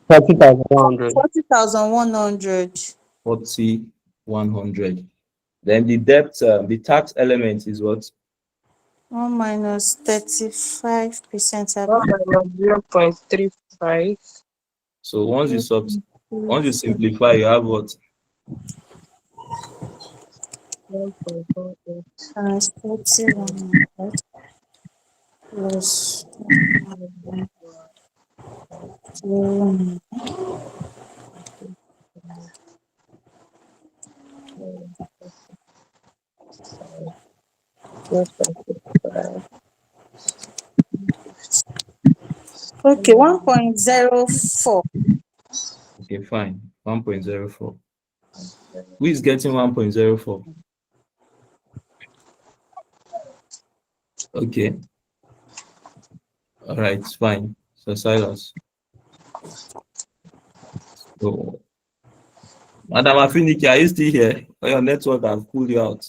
40,100. 40,100. 40,100. Then the debt, the tax element is what? 1 minus 35%. 0.35. So once you simplify, you have what? 1.48. Times 4100 plus 0.65. Okay, 1.04. Okay, fine. 1.04. Who is getting 1.04? Okay. All right, it's fine. So Silas. So, Madam Afiniki, are you still here? Or your network has pulled you out?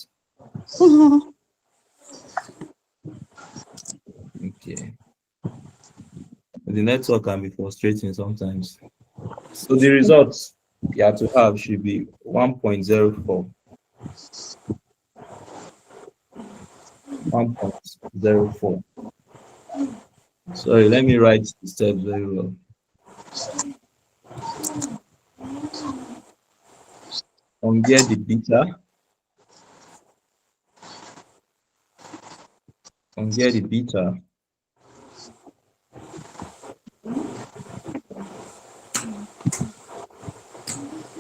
Okay. The network can be frustrating sometimes. So the results you have to have should be 1.04. 1.04. Sorry, let me write the steps very well. Get the beta. Get the beta.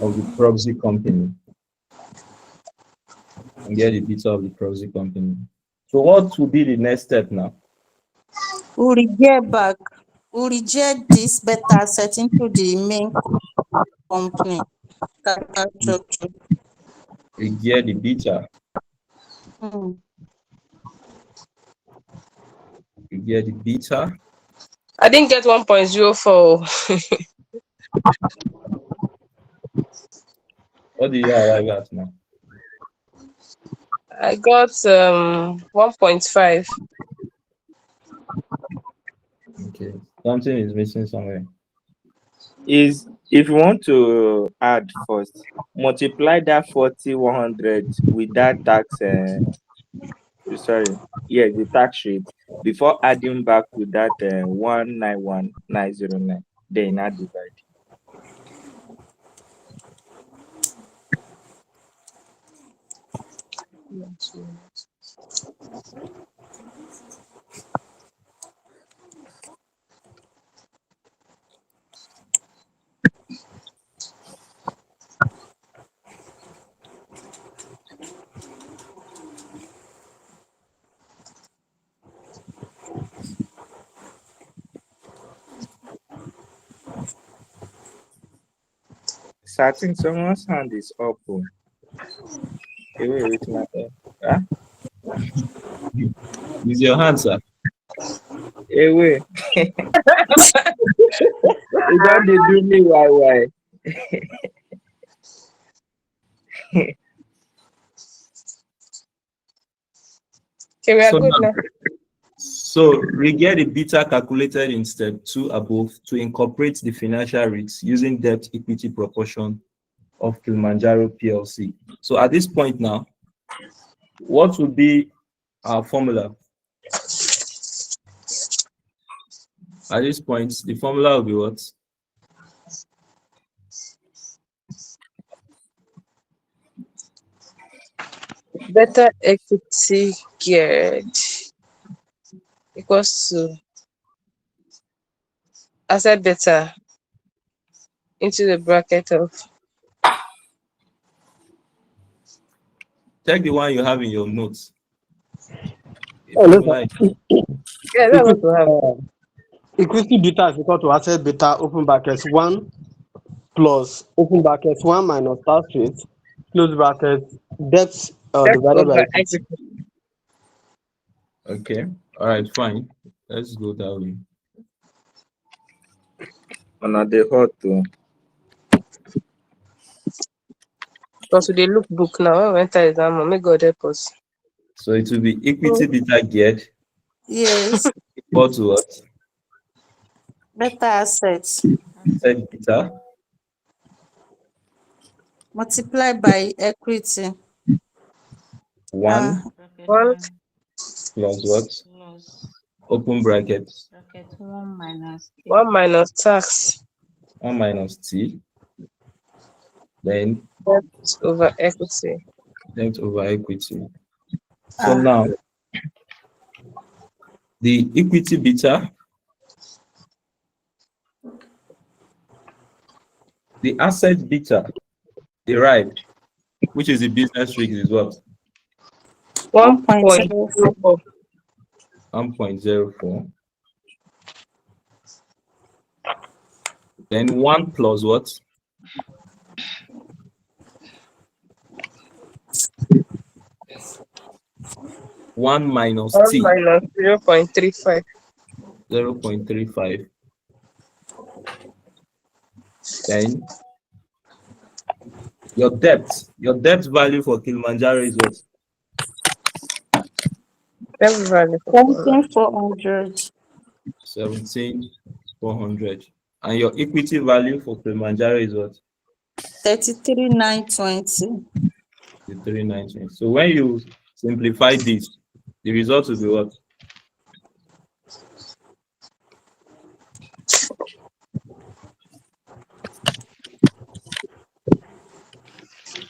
Of the proxy company. And get the beta of the proxy company. So what will be the next step now? We'll reject back. We'll reject this beta asset into the main company. We get the beta. You get the beta. I didn't get 1.04. What do you arrive at now? I got 1.5. Okay. Something is missing somewhere. Is if you want to add first, multiply that 40,100 with that tax. Sorry, yeah, the tax rate before adding back with that 191,909. Then add divide. So I think someone's hand is up. Oh. Okay, wait, my huh? Use your hand, sir. Hey, wait. You don't dey do me why? Okay, we are So good now. So we get the beta calculated in step 2 above to incorporate the financial risks using debt equity proportion of Kilimanjaro PLC. So at this point now, what would be our formula? At this point, the formula will be what? Better equity geared equals to asset beta into the bracket of. Check the one you have in your notes. Hello, Yeah, that's what we have. Equity beta is equal to asset beta open brackets 1 plus open brackets 1 minus tax rate close brackets debt divided by equity. Okay. All right, fine. Let's go that way. Another hot too. Because we dey look book now. When we enter exam, may God help us. So it will be equity beta geared Yes, equal to what? better assets Asset beta multiplied by equity. 1 What? plus what? Open brackets. 1 minus tax. 1 minus T. Then Debt over equity. debt over equity. So now, the equity beta, the asset beta derived, which is the business risk, is what? 1.04. 1.04. Then 1 plus what? One minus T. 0.35. 0.35. Then your debt value for Kilimanjaro is what? Debt value. 17,400. 17,400. And your equity value for Kilimanjaro is what? 33,920. 33,920. So when you simplify this, the result will be what?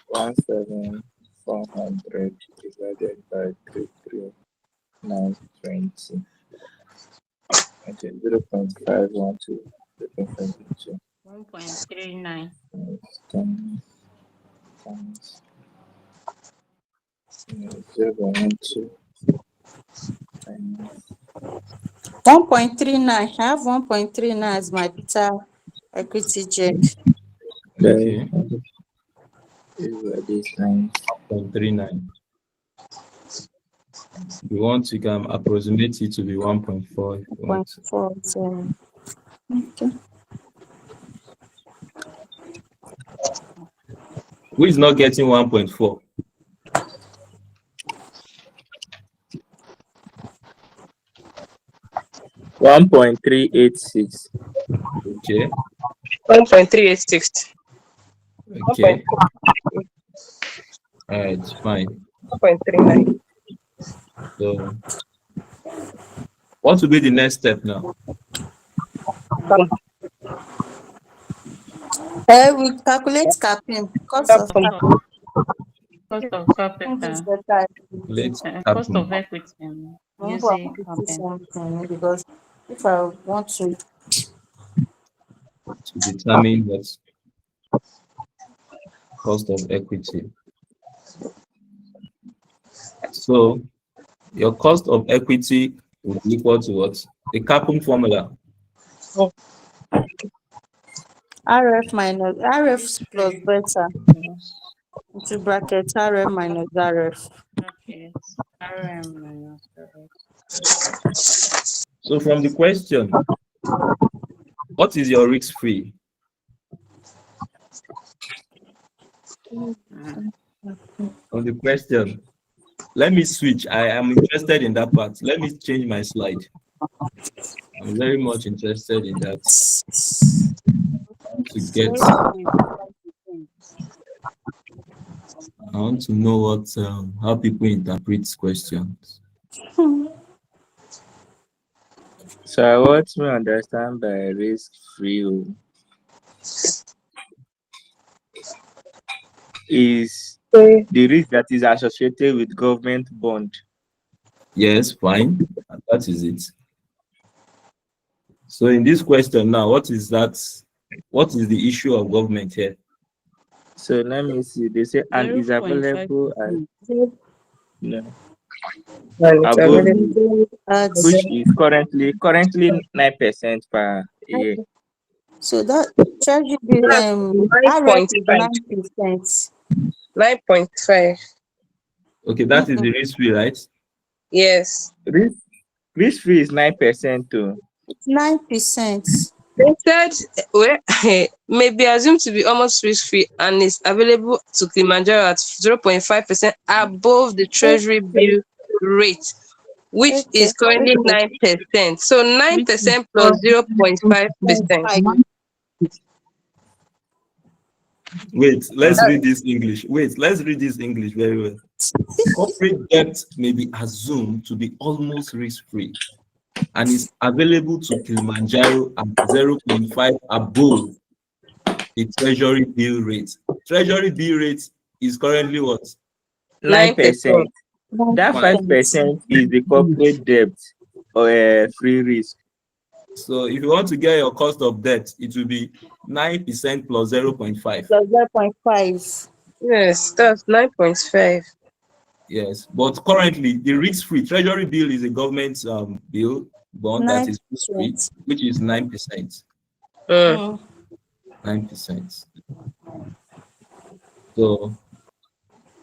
One 7,400 divided by 33,920. Okay, 0.512. 0.512. 1.39. 0.12. 1.39. I have 1.39 as my beta equity check. Okay. This line. 1.39. If you want, you can approximate it to be 1.4. if you want. 0.47. Okay. Who is not getting 1.4? $1.386. Okay. 1.386. Okay. All right, fine. 1.39. So, what will be the next step now? We calculate capping. Cost of capping. Cost of capital. Let's Cost of happen equity. Remember, Using put capping. something because if I want to to determine what cost of equity. So your cost of equity will be equal to what? The capping formula. RF minus RF plus beta into bracket RF minus RF. Okay. RM minus RF. So from the question, what is your risk free? On the question, let me switch. I am interested in that part. Let me change my slide. I'm very much interested in that. I want to know what how people interpret questions. So what we understand by risk free is the risk that is associated with government bond. Yes, fine. That is it. So in this question now, what is that? What is the issue of government here? So let me see. They say and is available as above, which is currently 9% per year. So that charge the RF is 9%. 9.5. Okay, that is the risk free, right? Yes. Risk free is 9% too. 9%. They said well, maybe assumed to be almost risk free and is available to Kilimanjaro at 0.5% above the treasury bill rate, which is currently 9%. So 9% plus 0.5%. Wait, let's read this English. Wait, let's read this English very well. Corporate debt may be assumed to be almost risk-free and is available to Kilimanjaro at 0.5 above the treasury bill rate. Treasury bill rate is currently what? 9%. That 5% is the corporate debt or free risk. So if you want to get your cost of debt, it will be 9% plus 0.5. Plus 0.5. Yes, that's 9.5. Yes, but currently the risk-free treasury bill is a government bill bond that is risk-free, which is 9%. 9%. So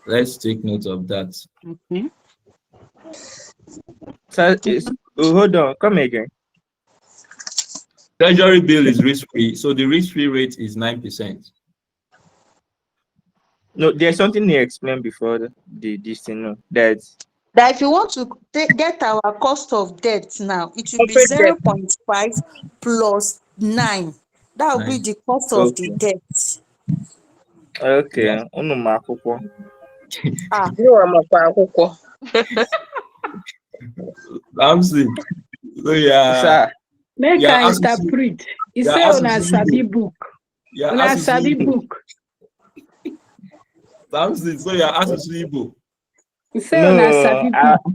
let's take note of that. Okay. So hold on, come again. Treasury bill is risk-free, so the risk-free rate is 9%. No, there's something you explained before this thing. No, that if you want to get our cost of debt now, it will be 0.5 plus 9. That will be the cost of the debt. Okay. I'm saying, so yeah. Make I interpret. He say on a sabi book. On a sabi book. Samson, so you're asking Igbo. He say on a sabi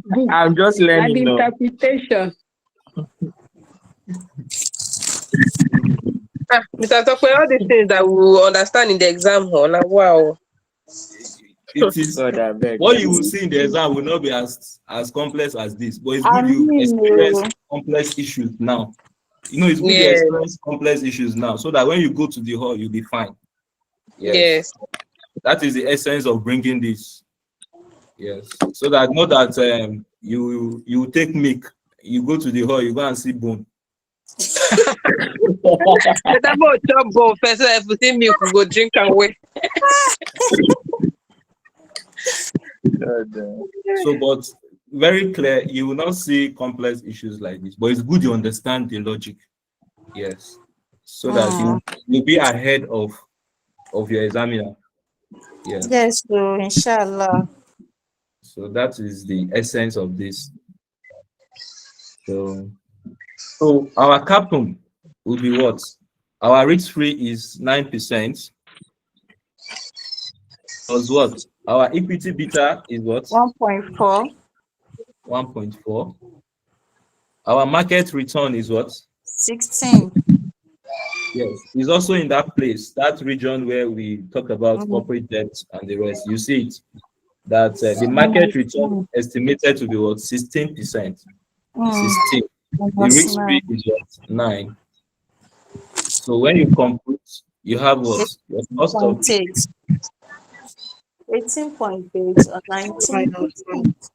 book. I'm just learning. And interpretation. Mr. Tokwe, all these things that we will understand in the exam hall. Like, wow. It is what you will see in the exam will not be as complex as this, but it's good you experience complex issues now. You know, it's good you experience complex issues now, so that when you go to the hall, you'll be fine. Yes. That is the essence of bringing this. Yes. So that not that you take milk, you go to the hall, you go and see bone. Better go chop bone first, so if you see milk, we go drink and wait. So, but very clear, you will not see complex issues like this. But it's good you understand the logic. Yes. So that you'll be ahead of your examiner. Yes. Yes, so inshallah. So that is the essence of this. So our CAPM will be what? Our risk-free is 9%. Plus what? Our equity beta is what? 1.4. 1.4. Our market return is what? 16. Yes, it's also in that place, that region where we talk about corporate debt and the rest. You see it, that the market return estimated to be what? 16%. 16. The risk-free is what? 9. So when you compute, you have what? Your cost of 18.8 or 19%.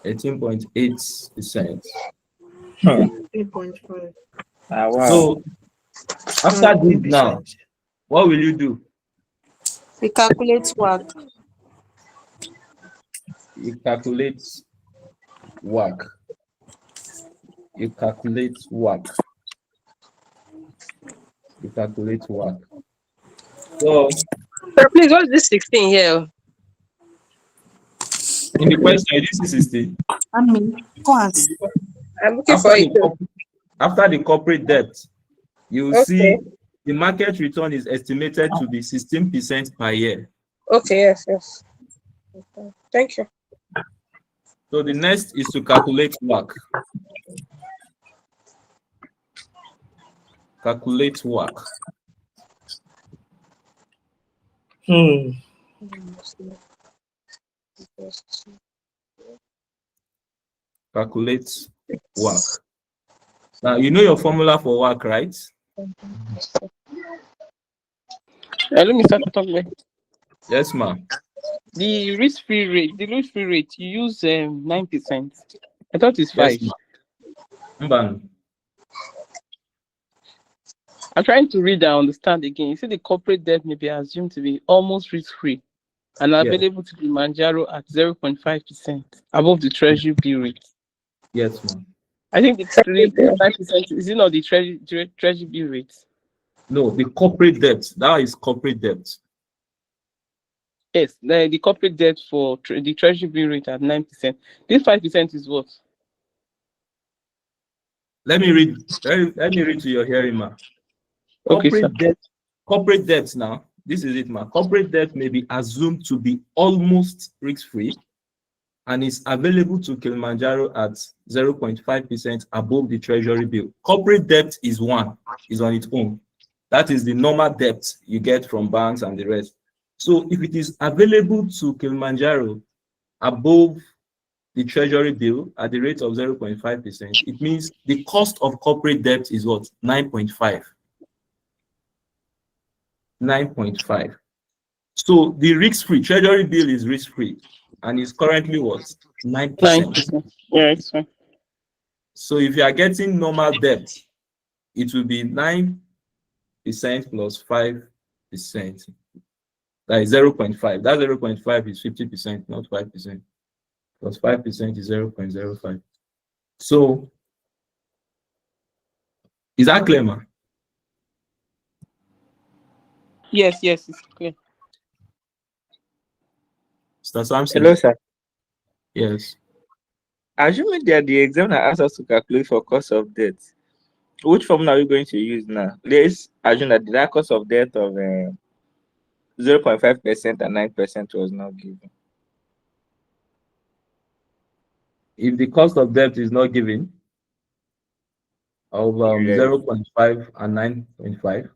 18.8%. 8.5. Wow. So after this now, what will you do? We calculate what? You calculate WACC. You calculate WACC. You calculate WACC. So Please, what's this 16 here? in the question, this is 16. I mean, I'm looking for it. After the corporate debt, you will Okay. see the market return is estimated to be 16% per year. Okay, yes. Okay. Thank you. So the next is to calculate WACC. Calculate WACC. Calculate WACC. Now you know your formula for WACC, right? Let me start talking. Yes, ma'am. The risk-free rate, you use 9%. I thought it's 5. Yes, ma'am. I'm trying to read and understand again. You see, the corporate debt may be assumed to be almost risk-free and available to Kilimanjaro at 0.5% above the treasury bill rate. Yes, ma'am. I think the 5% is it not the treasury bill rate? No, the corporate debt. That is corporate debt. Yes, the corporate debt for the treasury bill rate at 9%. This 5% is what? Let me read to your hearing, ma. Okay, sir. Corporate debt now. This is it, ma. Corporate debt may be assumed to be almost risk-free and is available to Kilimanjaro at 0.5% above the treasury bill. Corporate debt is on its own. That is the normal debt you get from banks and the rest. So if it is available to Kilimanjaro above the treasury bill at the rate of 0.5%, it means the cost of corporate debt is what? 9.5. 9.5. So the risk-free treasury bill is risk-free and is currently what? 9%. 9%. Yeah, it's fine. So if you are getting normal debt, it will be 9% plus 5%. That is 0.5. That 0.5 is 50%, not 5%. Plus 5% is 0.05. So is that clear, ma? Yes, it's clear. Mr. Samson. Hello, sir. Yes. Assuming that the examiner asks us to calculate for cost of debt, which formula are we going to use now? Let's assume that the cost of debt of 0.5% and 9% was not given. If the cost of debt is not given of 0.5 and 9.5,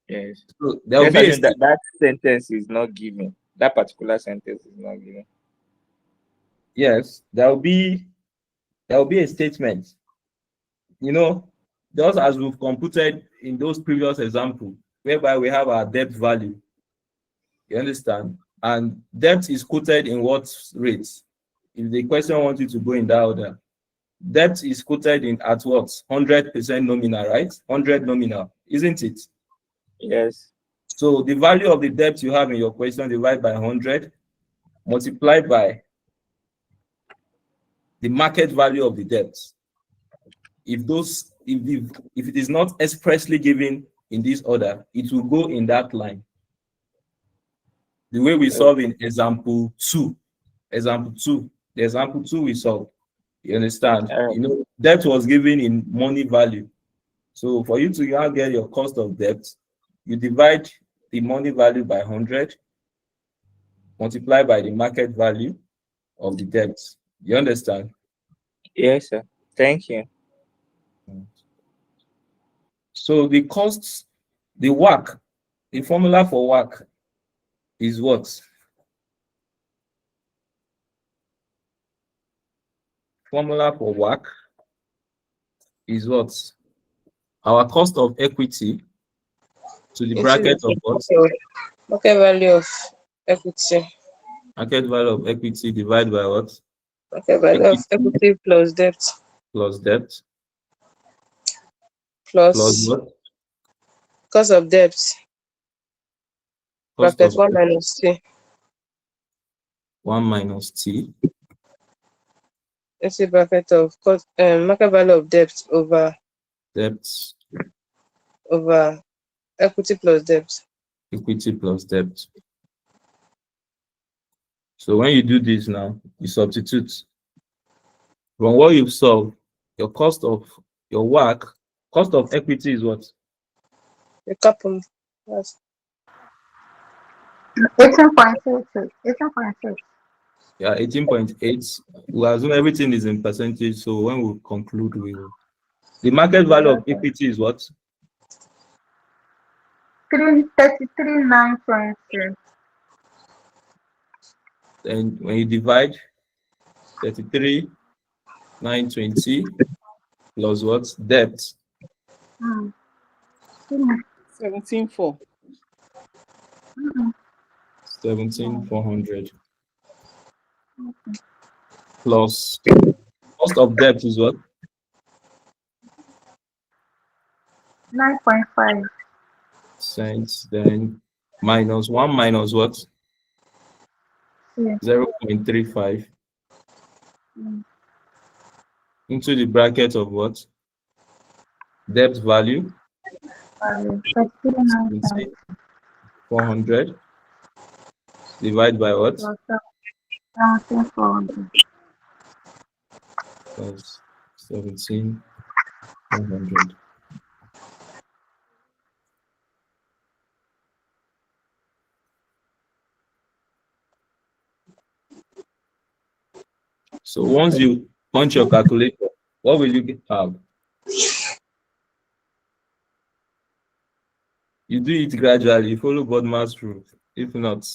yes. So there will be that sentence is not given. That particular sentence is not given. Yes, there will be a statement. You know, just as we've computed in those previous examples, whereby we have our debt value. You understand? And debt is quoted in what rates? if the question wants you to go in that order, debt is quoted in at what? 100% nominal, right? 100 nominal, isn't it? Yes. So the value of the debt you have in your question divided by 100 multiplied by the market value of the debt. If it is not expressly given in this order, it will go in that line. The way we solve in example 2. Example 2. The example 2 we solve. You understand? Debt was given in money value. So for you to now get your cost of debt, you divide the money value by 100, multiply by the market value of the debt. You understand? Yes, sir. Thank you. So the costs, the WACC, the formula for WACC is what? Formula for WACC is what? Our cost of equity to the bracket of what? Market value of equity. Market value of equity divided by what? Market value of equity plus debt. Plus debt. Plus what? Cost of debt. Cost Bracket of 1 minus T. 1 minus T. Let's see, bracket of cost, market value of debt over equity plus debt. Equity plus debt. So when you do this now, you substitute from what you've solved, your cost of your WACC, cost of equity is what? The couple. Yes. 18.6. 18.6. Yeah, 18.8. We assume everything is in percentage. So when we conclude, we will. The market value of equity is what? 33,920. Then when you divide 33,920 plus what? Debt. 17,400. 17,400 plus cost of debt is what? 9.5. Cents. Then minus 1 minus what? 0.35 into the bracket of what? Debt value 400 divided by what? 17,400. Plus 17,400. So once you punch your calculator, what will you have? You do it gradually, you follow Bodmer's rule. If not,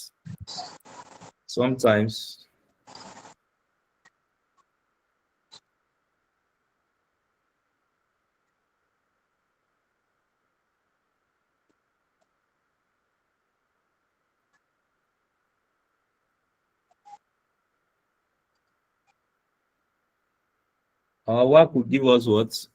sometimes our work will give us what?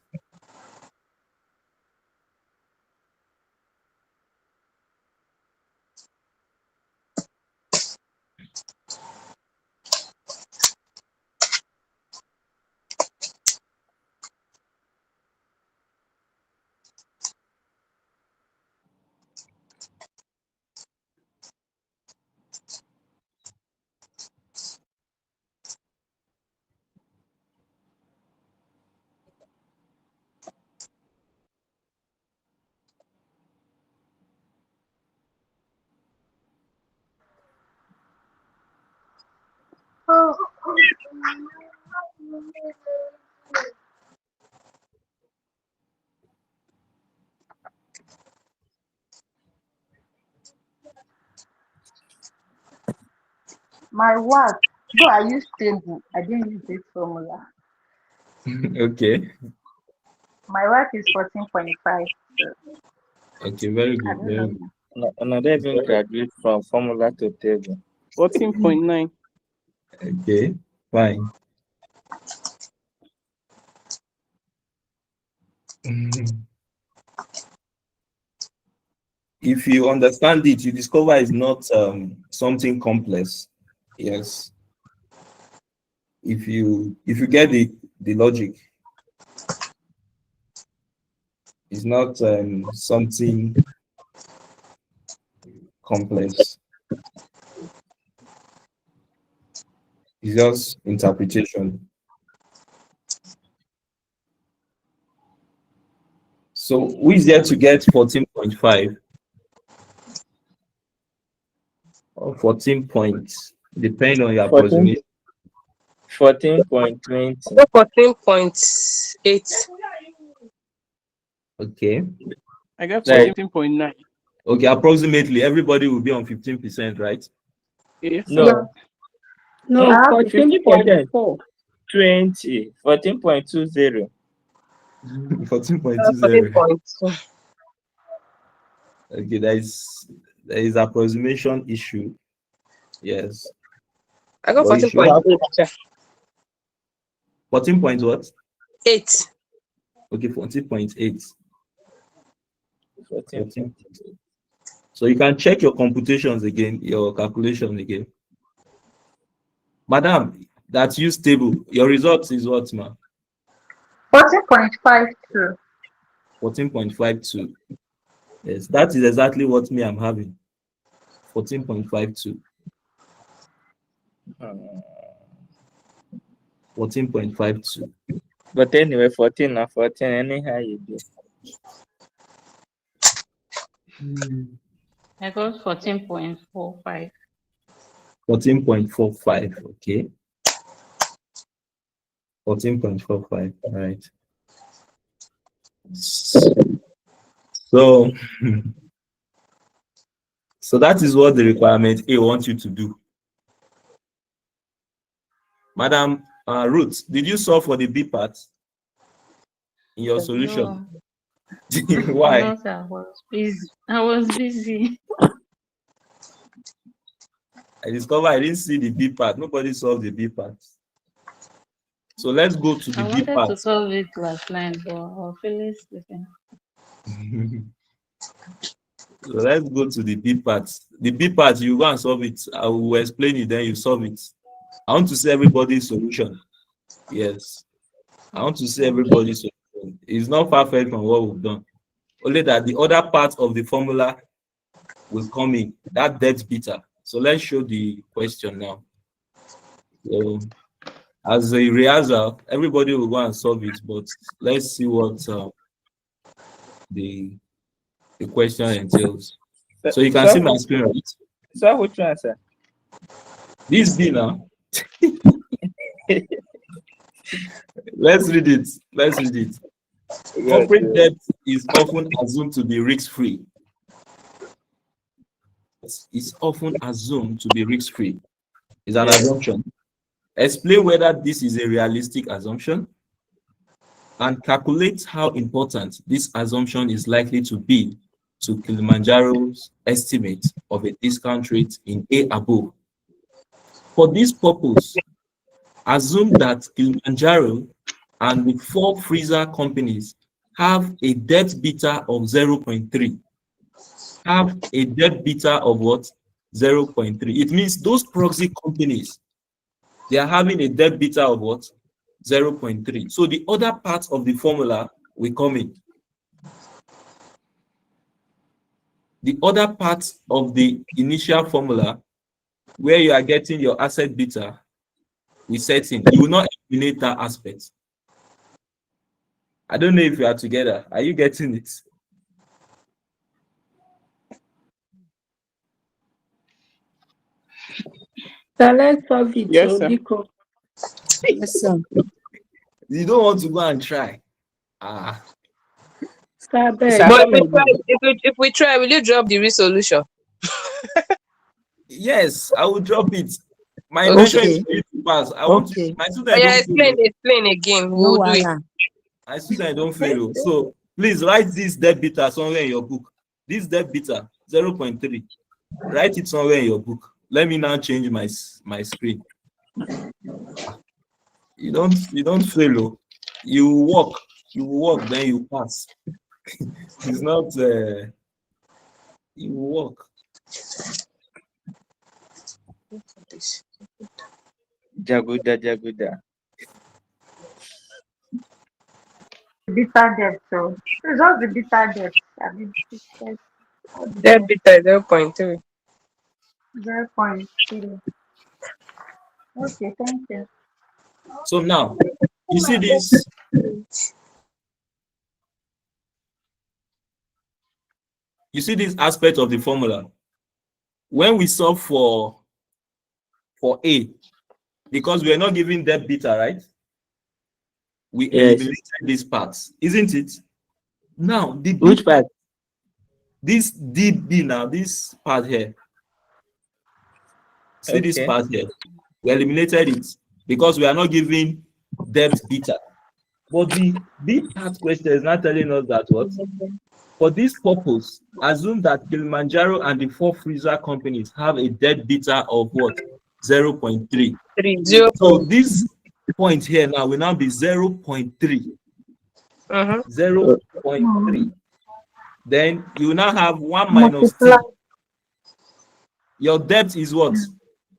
My work, though I use table, I didn't use this formula. Okay. My work is 14.5. Okay, very good. Very good. Another even graduate from formula to table. 14.9. Okay. Fine. If you understand it, you discover it's not something complex. Yes. If you get the logic, it's not something complex. It's just interpretation. So who is there to get 14.5? Or 14 points, depending on your 14. approximation. 14.20. 14.8. Okay. I got Like, 14.9. Okay, approximately everybody will be on 15%, right? Yes, no. sir. No, 15.4. 14.4. 20. 14.20. 14.20. 14.2. Okay, there is approximation issue. Yes. I got But you should have 14.8. 14 point what? 8. Okay, 14.8. 14. So you can check your computations again, your calculation again. Madam, that's use table. Your result is what, ma'am? 14.52. 14.52. Yes, that is exactly what me I'm having. 14.52. 14.52. But anyway, 14 or 14, anyhow you do. I got 14.45. 14.45. Okay. 14.45. All right. So, so that is what the requirement A wants you to do. Madam Ruth, did you solve for the B part in your solution? No. Why? No, sir, I was busy. I discovered I didn't see the B part. Nobody solved the B part. So let's go to the I B wanted part. to solve it last night, but I'll finish sleeping. So let's go to the B part. The B part, you go and solve it. I will explain it, then you solve it. I want to see everybody's solution. Yes. I want to see everybody's solution. It's not perfect from what we've done. Only that the other part of the formula will come in, that debt beta. So let's show the question now. So as a rehearsal, everybody will go and solve it, but let's see what the question entails. So you can see my screen, right? So which one, sir? This B now. Let's read it. Let's read it. Corporate debt is often assumed to be risk-free. It's often assumed to be risk-free. It's an assumption. Explain whether this is a realistic assumption and calculate how important this assumption is likely to be to Kilimanjaro's estimate of a discount rate in A above. For this purpose, assume that Kilimanjaro and the 4 freezer companies have a debt beta of 0.3. Have a debt beta of what? 0.3. It means those proxy companies, they are having a debt beta of what? 0.3. So the other part of the formula will come in. The other part of the initial formula, where you are getting your asset beta, we set in. You will not eliminate that aspect. I don't know if you are together. Are you getting it? So let's solve it. Yes, so sir. because Yes, sir. You don't want to go and try. start It's there. But assumed. if we try, will you drop the resolution? Yes, I will drop it. My intention is Okay. for you to pass. I want to, Okay. my Oh, student yeah, don't fail. explain again. No We'll do it. wahala. My student don't fail. So please write this debt beta somewhere in your book. This debt beta 0.3. Write it somewhere in your book. Let me now change my screen. you don't fail. Oh. You walk, then you pass. It's not you walk. Jaguda. Bitter debt. So it's just the bitter debt. I mean, it's like That beta 0.3. 0.3. Okay, thank you. So now, you see this. You see this aspect of the formula. When we solve for A, because we are not giving debt beta, right? We eliminated these parts, isn't it? Now, which part? This DB now, this part here. See this part here. We eliminated it because we are not giving debt beta. But the B part question is not telling us that what? For this purpose, assume that Kilimanjaro and the 4 freezer companies have a debt beta of what? 0.3. So this point here now will now be 0.3. 0.3. Then you now have 1 minus T. Your debt is what?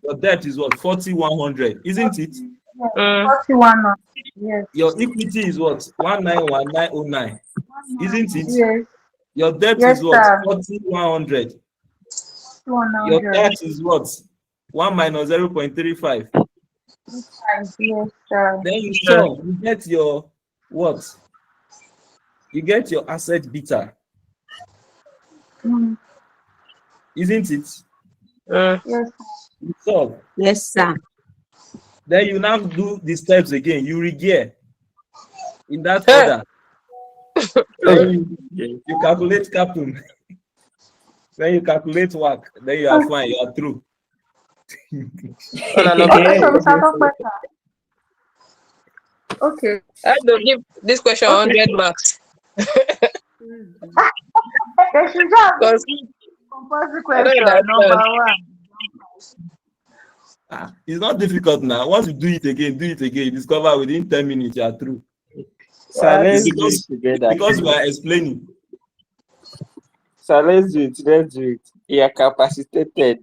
Your debt is what? 4,100, isn't it? 41. Yes. Your equity is what? 191,909, isn't it? Yes. Your debt Yes, is what? sir. 4,100. 100. Your tax is what? 1 minus 0.35. Yes, sir. Then you solve, you get your what? You get your asset beta, isn't it? Yes. You solve. Yes, sir. Then you now do the steps again. You regear in that order. Then you calculate capital. Then you calculate work. Then you are fine. You are through. Okay. I have to give this question 100 marks. They should just compulsory question number 1. It's not difficult now. Once you do it again, you discover within 10 minutes you are through. So let's do it together. Because we are explaining. So let's do it. You are capacitated.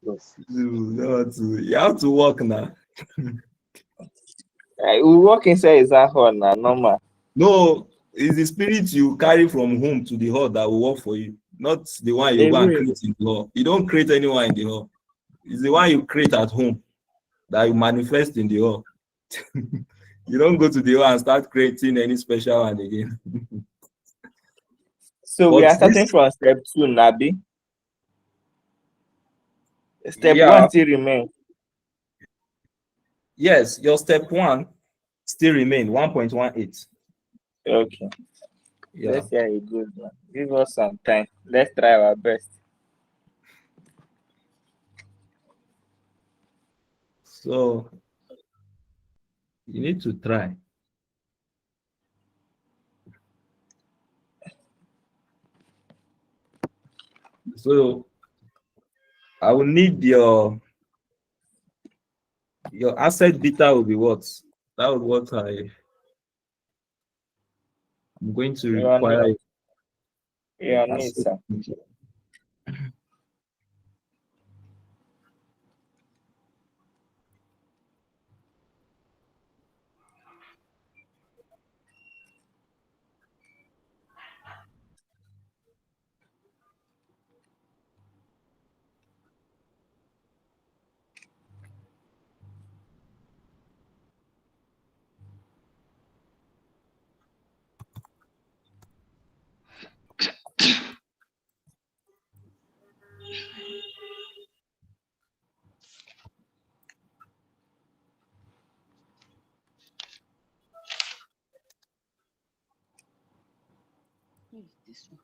You have to work now. We work inside his hall now, normal. No, it's the spirit you carry from home to the hall that will work for you, not the one you go and create in the hall. You don't create anyone in the hall. It's the one you create at home that you manifest in the hall. You don't go to the hall and start creating any special one again. So we are starting from step 2, Nabi. Step 1 still remain. Yes, your step 1 still remain 1.18. Okay. Yeah. Let's see how it goes. Give us some time. Let's try our best. So you need to try. So I will need your asset beta will be what? That was what I'm going to require. Yeah, need, sir. This one.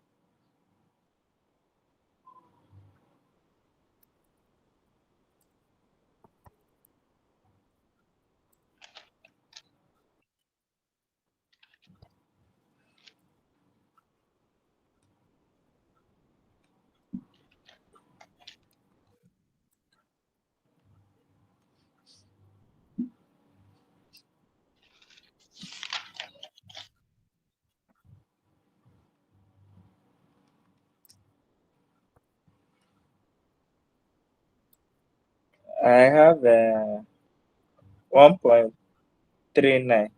I have 1.39.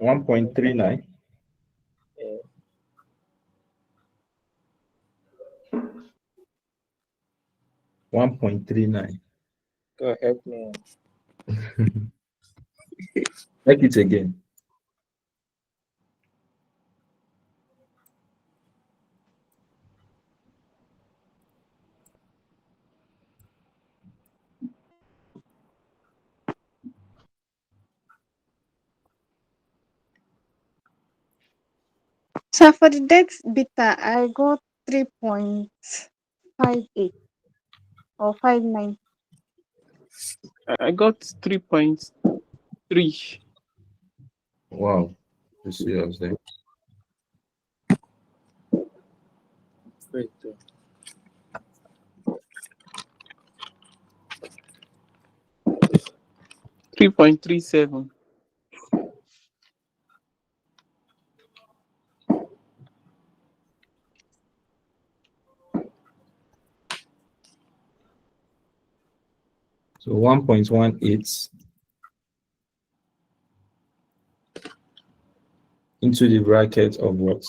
1.39. Yeah. $1.39. God help me. Make it again. So for the debt beta, I got 3.58 or 59. I got 3.3. Wow. Let's see what's there. Wait. 3.37. So 1.18 into the bracket of what?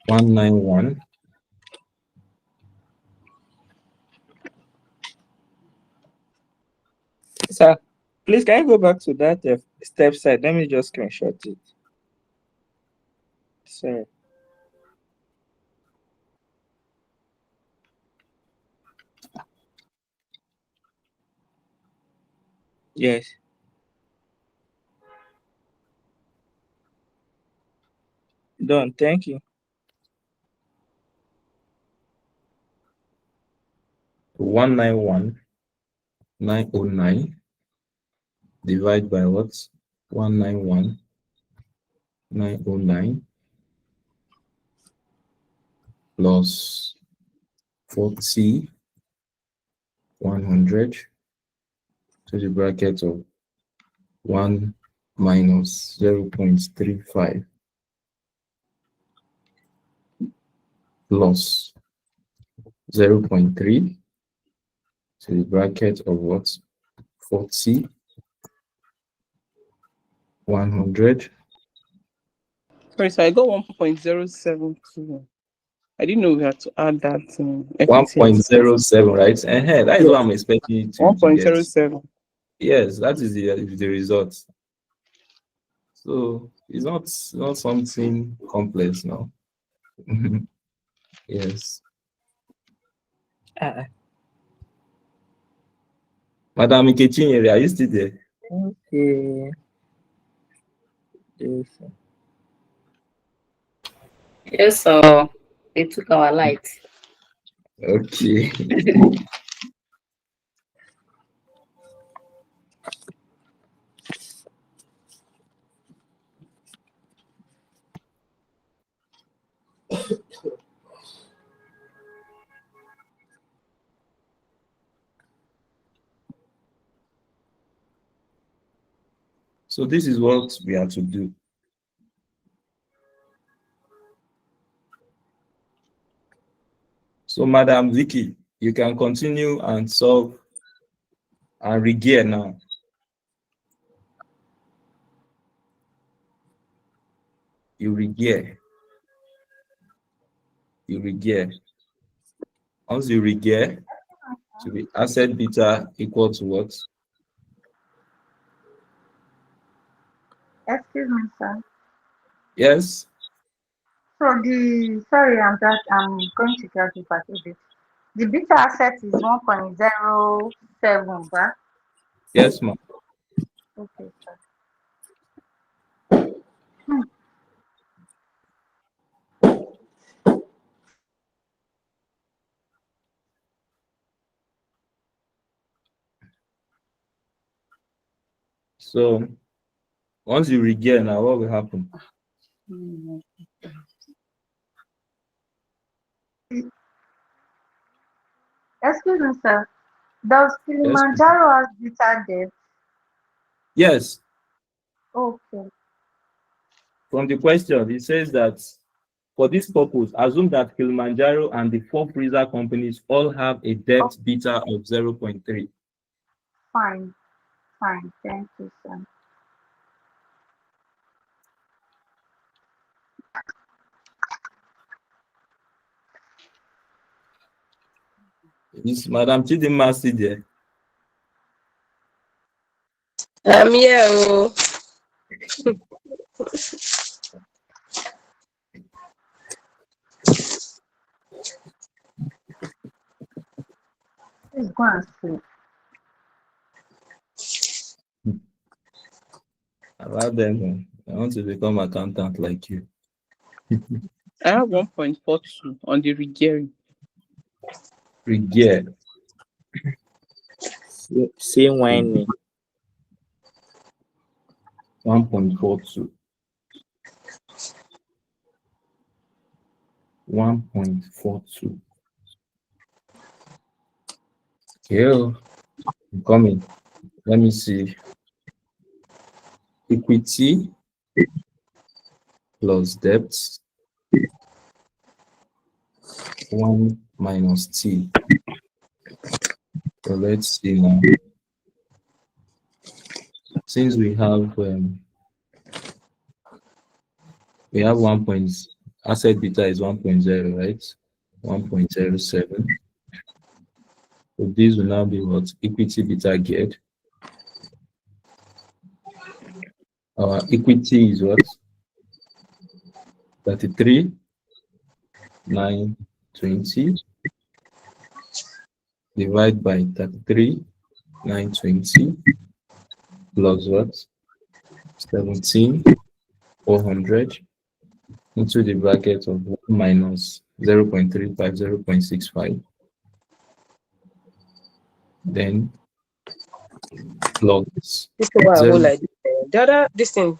191. Sir, please can you go back to that step side? Let me just screenshot it. Sorry. Yes. Done. Thank you. 191,909 divide by what? 191,909 plus 40, 100 to the bracket of 1 minus 0.35 plus 0.3 to the bracket of what? 40, 100. Sorry, so I got 1.072. I didn't know we had to add that FTX. 1.07, right? And that is what I'm expecting you to get. 1.07. Yes, that is the result. So it's not something complex now. Yes. Madam Ikechinyere, are you still there? Okay. Yes. Yes, so they took our light. Okay. So this is what we have to do. So Madam Vicky, you can continue and solve and regear now. You regear. You regear. Once you regear, to be asset beta equal to what? Excuse me, sir. Yes. So I'm going to calculate this. The beta asset is 1.07, right? Yes, ma'am. Okay, sir. So once you regear now, what will happen? Excuse me, sir. Does Kilimanjaro has beta debt? Yes. Okay. From the question, it says that For this purpose, assume that Kilimanjaro and the 4 freezer companies all have a debt beta of 0.3. Fine. Fine. Thank you, sir. Is Madam Chidinma still there? I'm here. Oh. Please go and sleep. Allow them. I want to become accountant like you. I have 1.42 on the regearing. Regear. Say whining. 1.42. 1.42. Yeah, I'm coming. Let me see. Equity plus debt 1 minus T. So let's see now. Since we have 1 point, asset beta is 1.0, right? 1.07. So this will now be what? Equity beta geared. Our equity is what? 33, 9, 20. Divide by 33, 9, 20. Plus what? 17, 400. Into the bracket of 1 minus 0.35, 0.65. Then plus People are whole like the other this thing.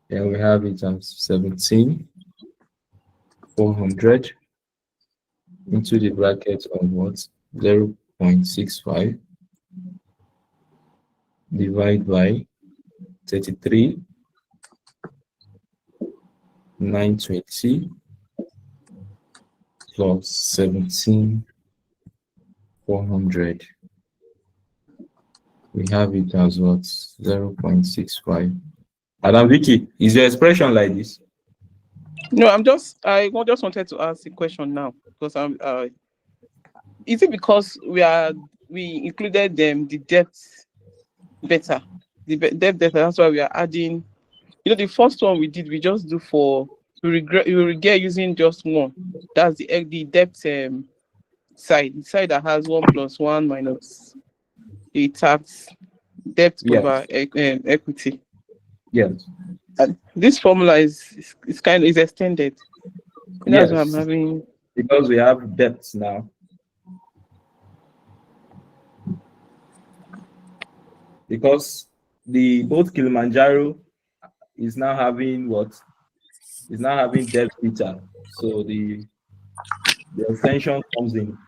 Then we have it as 17, 400 into the bracket of what? 0.65 divide by 33, 920 plus 17, 400. We have it as what? 0.65. Adam Vicky, is your expression like this? No, I just wanted to ask a question now because is it because we included them the debt better, debt better? That's why we are adding. The first one we did, we just do we regret using just one. That's the debt side, the side that has 1 plus 1 minus the tax debt over equity. Yes. And this formula is extended. That's what I'm having. Because we have debts now. Because both Kilimanjaro is now having what? Is now having debt beta. So the extension comes in.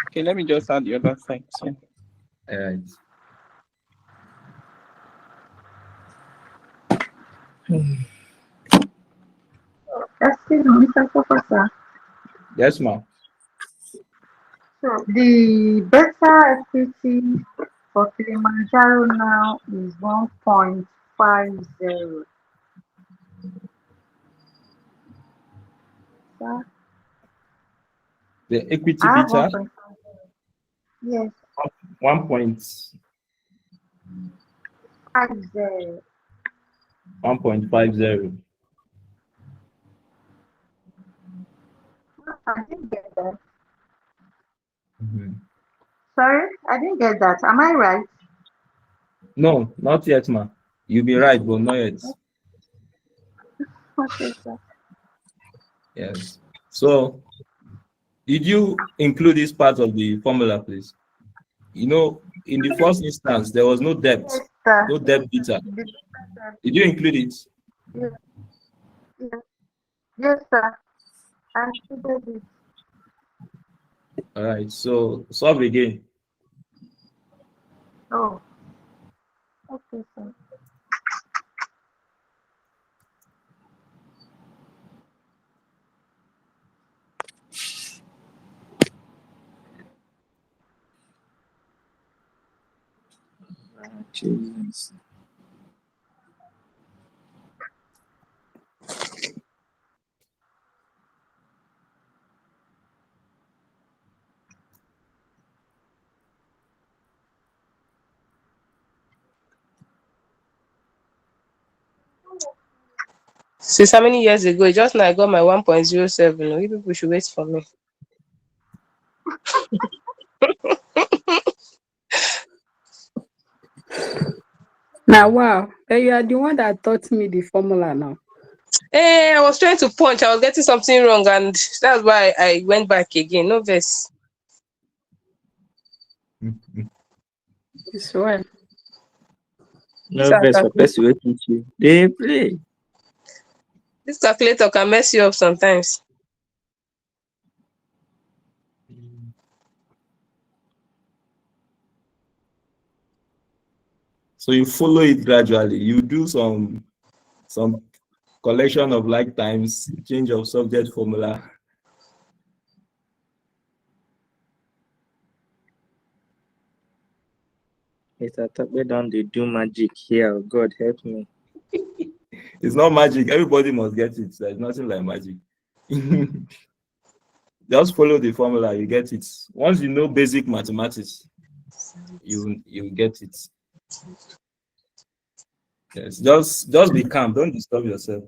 Okay, let me just add the other side. So. All right. Excuse me, Mr. Professor. Yes, ma'am. So the better equity for Kilimanjaro now is 1.50. Sir? The equity I have beta? 1.50. Yes. 1.50. 1.50. I didn't get that. Mm-hmm. Sorry, I didn't get that. Am I right? No, not yet, ma'am. You'll be right, but not yet. Okay, sir. Yes. So, did you include this part of the formula, please? In the first instance, there was no debt, Yes, no debt beta. Did you include it? Yes. Yes, sir. I included it. All right. So, solve again. Oh. Okay, sir. Jesus. Since how many years ago? Just now I got my 1.07. You people should wait for me. Now, wow, you are the one that taught me the formula now. Hey, I was trying to punch. I was getting something wrong, and that's why I went back again. No verse. It's well. No best for person with you. They play. This calculator can mess you up sometimes. So you follow it gradually. You do some collection of like times, change of subject formula. It's a top down. They do magic here. God help me. It's not magic. Everybody must get it. There's nothing like magic. Just follow the formula, you get it. Once you know basic mathematics, you get it. Yes, just be calm. Don't disturb yourself.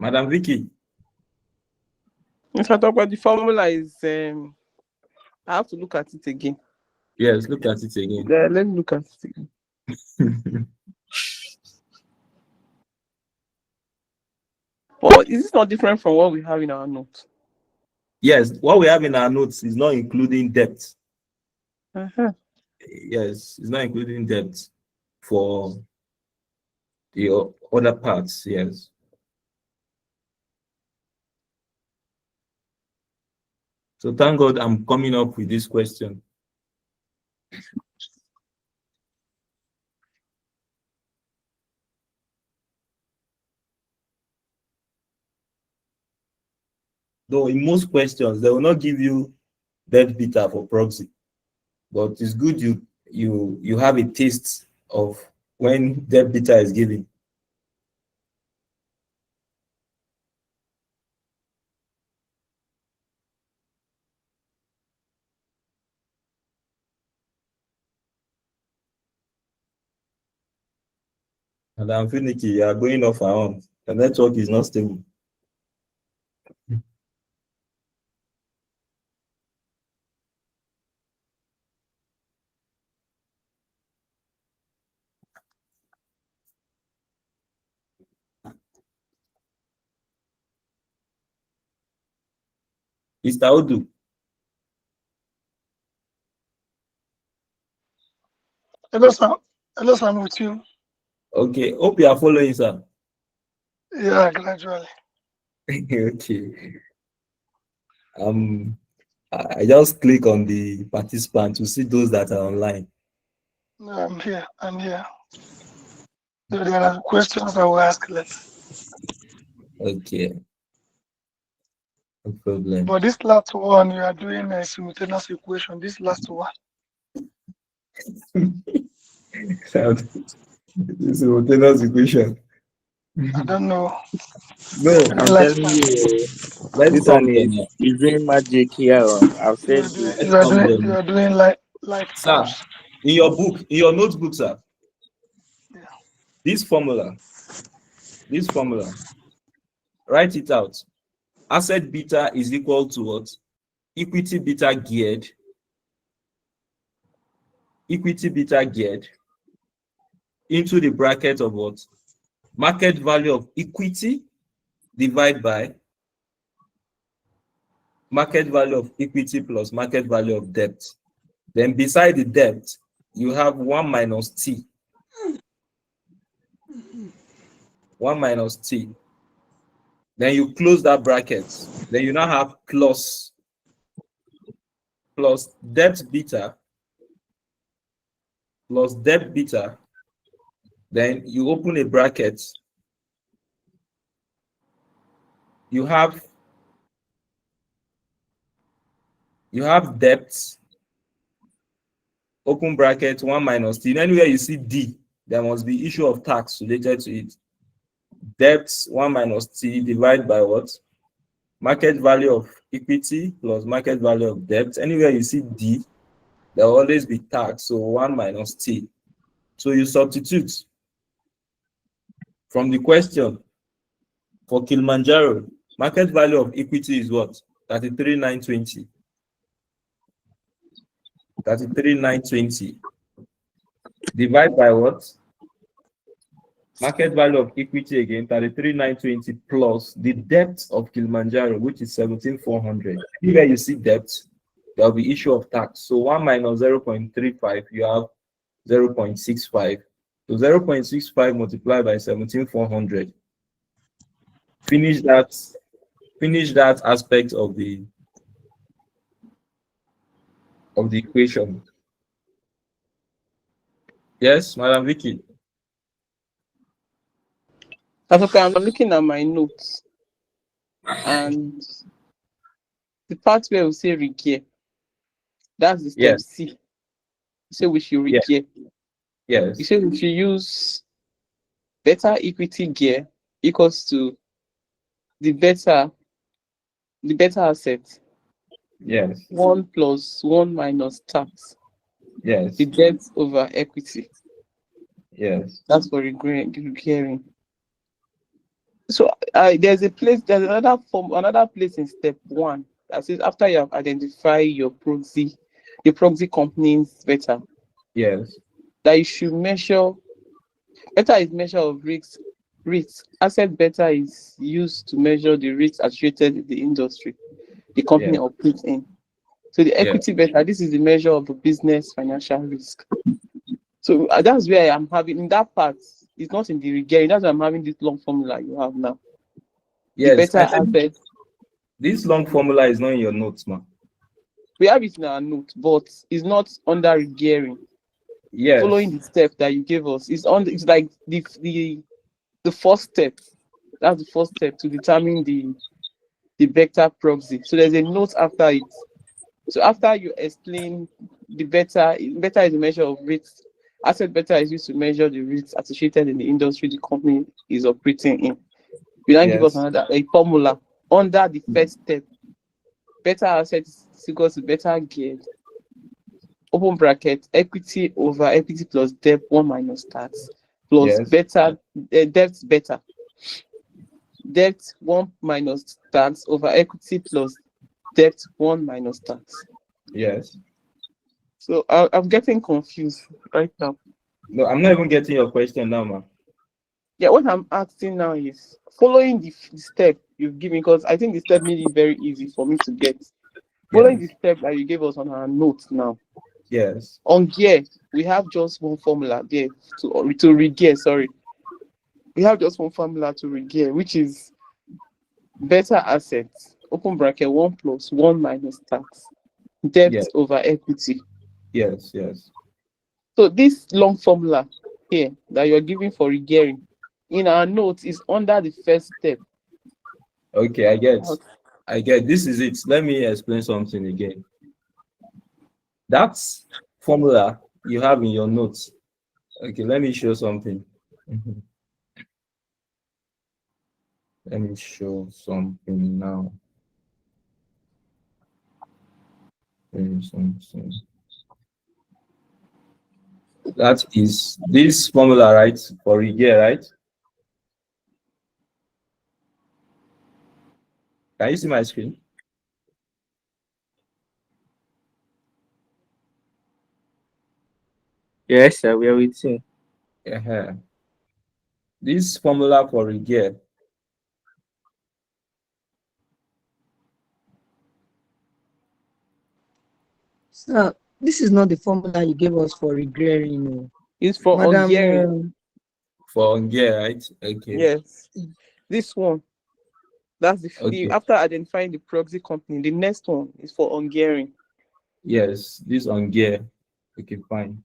Madam Vicky. If I talk about the formula is, I have to look at it again. Yes, look at it again. Yeah, let's look at it again. But is this not different from what we have in our notes? Yes, what we have in our notes is not including debt. Yes, it's not including debt for the other parts. Yes. So thank God I'm coming up with this question. Though in most questions, they will not give you debt beta for proxy, but it's good you have a taste of when debt beta is given. And I'm finicky, you are going off our own. The network is not stable. Mr. Odu. Hello, sir. Hello, sir. I'm with you. Okay, hope you are following, sir. Yeah, gradually. Okay. I just click on the participant to see those that are online. No, I'm here. I'm here. So there are questions I will ask later. Okay. No problem. But this last one, you are doing a simultaneous equation. This last one. This simultaneous equation. I don't know. No, I'm telling you, let's this come one there is now. doing magic here. I've said this. You are doing like Sir, in your book, in your notebook, sir. Yeah. This formula, write it out. Asset beta is equal to what? Equity beta geared. Equity beta geared into the bracket of what? market value of equity divided by market value of equity plus market value of debt. Then beside the debt, you have 1 minus T. 1 minus T. Then you close that bracket. Then you now have plus debt beta plus debt beta. Then you open a bracket. You have debts, open bracket, 1 minus T. Anywhere you see D, there must be issue of tax related to it. Debts 1 minus T divided by what? Market value of equity plus market value of debt. Anywhere you see D, there will always be tax. So 1 minus T. So you substitute from the question for Kilimanjaro. Market value of equity is what? 33,920. 33,920. Divide by what? Market value of equity again, 33,920 plus the debt of Kilimanjaro, which is 17,400. Anywhere you see debt, there will be issue of tax. So 1 minus 0.35, you have 0.65. So 0.65 multiplied by 17,400. Finish that aspect of the equation. Yes, Madam Vicky. Okay, I'm looking at my notes, and the part where we say regear, that's the step C. You say we should regear. Yes. You say we should use better equity gear equals to the better asset. Yes. 1 plus 1 minus tax. Yes. The debt over equity. Yes. That's for regearing. So there's another place in step 1 that says after you have identified your proxy companies better. Yes. That you should measure. Beta is measure of risks. Asset beta is used to measure the risks associated with the industry the company operates in. So the equity beta, this is the measure of the business financial risk. So that's where I'm having in that part. It's not in the regearing. That's why I'm having this long formula you have now. Yes. The better asset. This long formula is not in your notes, man. We have it in our note, but it's not under regearing. Yes. Following the step that you gave us, it's like the first step. That's the first step to determine the beta proxy. So there's a note after it. So after you explain the beta is a measure of risk. Asset beta is used to measure the risks associated in the industry the company is operating in. You then give us a formula under the first step. Beta asset is equal to beta geared. Open bracket, equity over equity plus debt 1 minus tax plus debt beta. Debt 1 minus tax over equity plus debt 1 minus tax. Yes. So I'm getting confused right now. No, I'm not even getting your question now, man. Yeah, what I'm asking now is following the step you've given, because I think the step made it very easy for me to get. Following the step that you gave us on our notes now. Yes. On gear, we have just one formula there to regear. Sorry, we have just one formula to regear, which is better assets. Open bracket 1 plus 1 minus tax. Debt over equity. Yes, yes. So this long formula here that you're giving for regearing in our notes is under the first step. Okay, I get. This is it. Let me explain something again. That's formula you have in your notes. Okay, let me show something. Let me show something now. That is this formula, right? For regear, right? Can you see my screen? Yes, sir, we are with you. Yeah. This formula for Regear. Sir, this is not the formula you gave us for regraining. No. It's for Madam, Hungarian. For Regear, right? Okay. Yes. This one. That's the Okay. after identifying the proxy company, the next one is for Hungarian. Yes, this Regear. Okay, fine.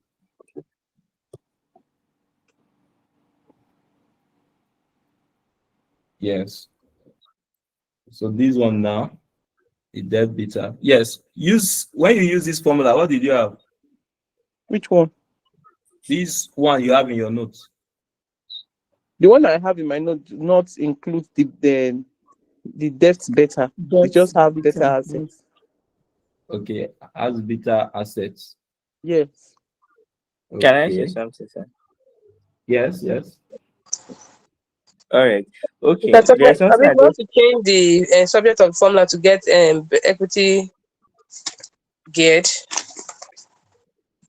Yes. So this one now, the debt beta. Yes. When you use this formula, what did you have? Which one? This one you have in your notes. The one I have in my note do not include the debt beta. We just have beta assets. Okay, as beta assets. Yes. Can I Okay. say something, sir? Yes, yes. All right. Okay. That's okay. There's I something mean, I we want just to change the subject of formula to get equity geared.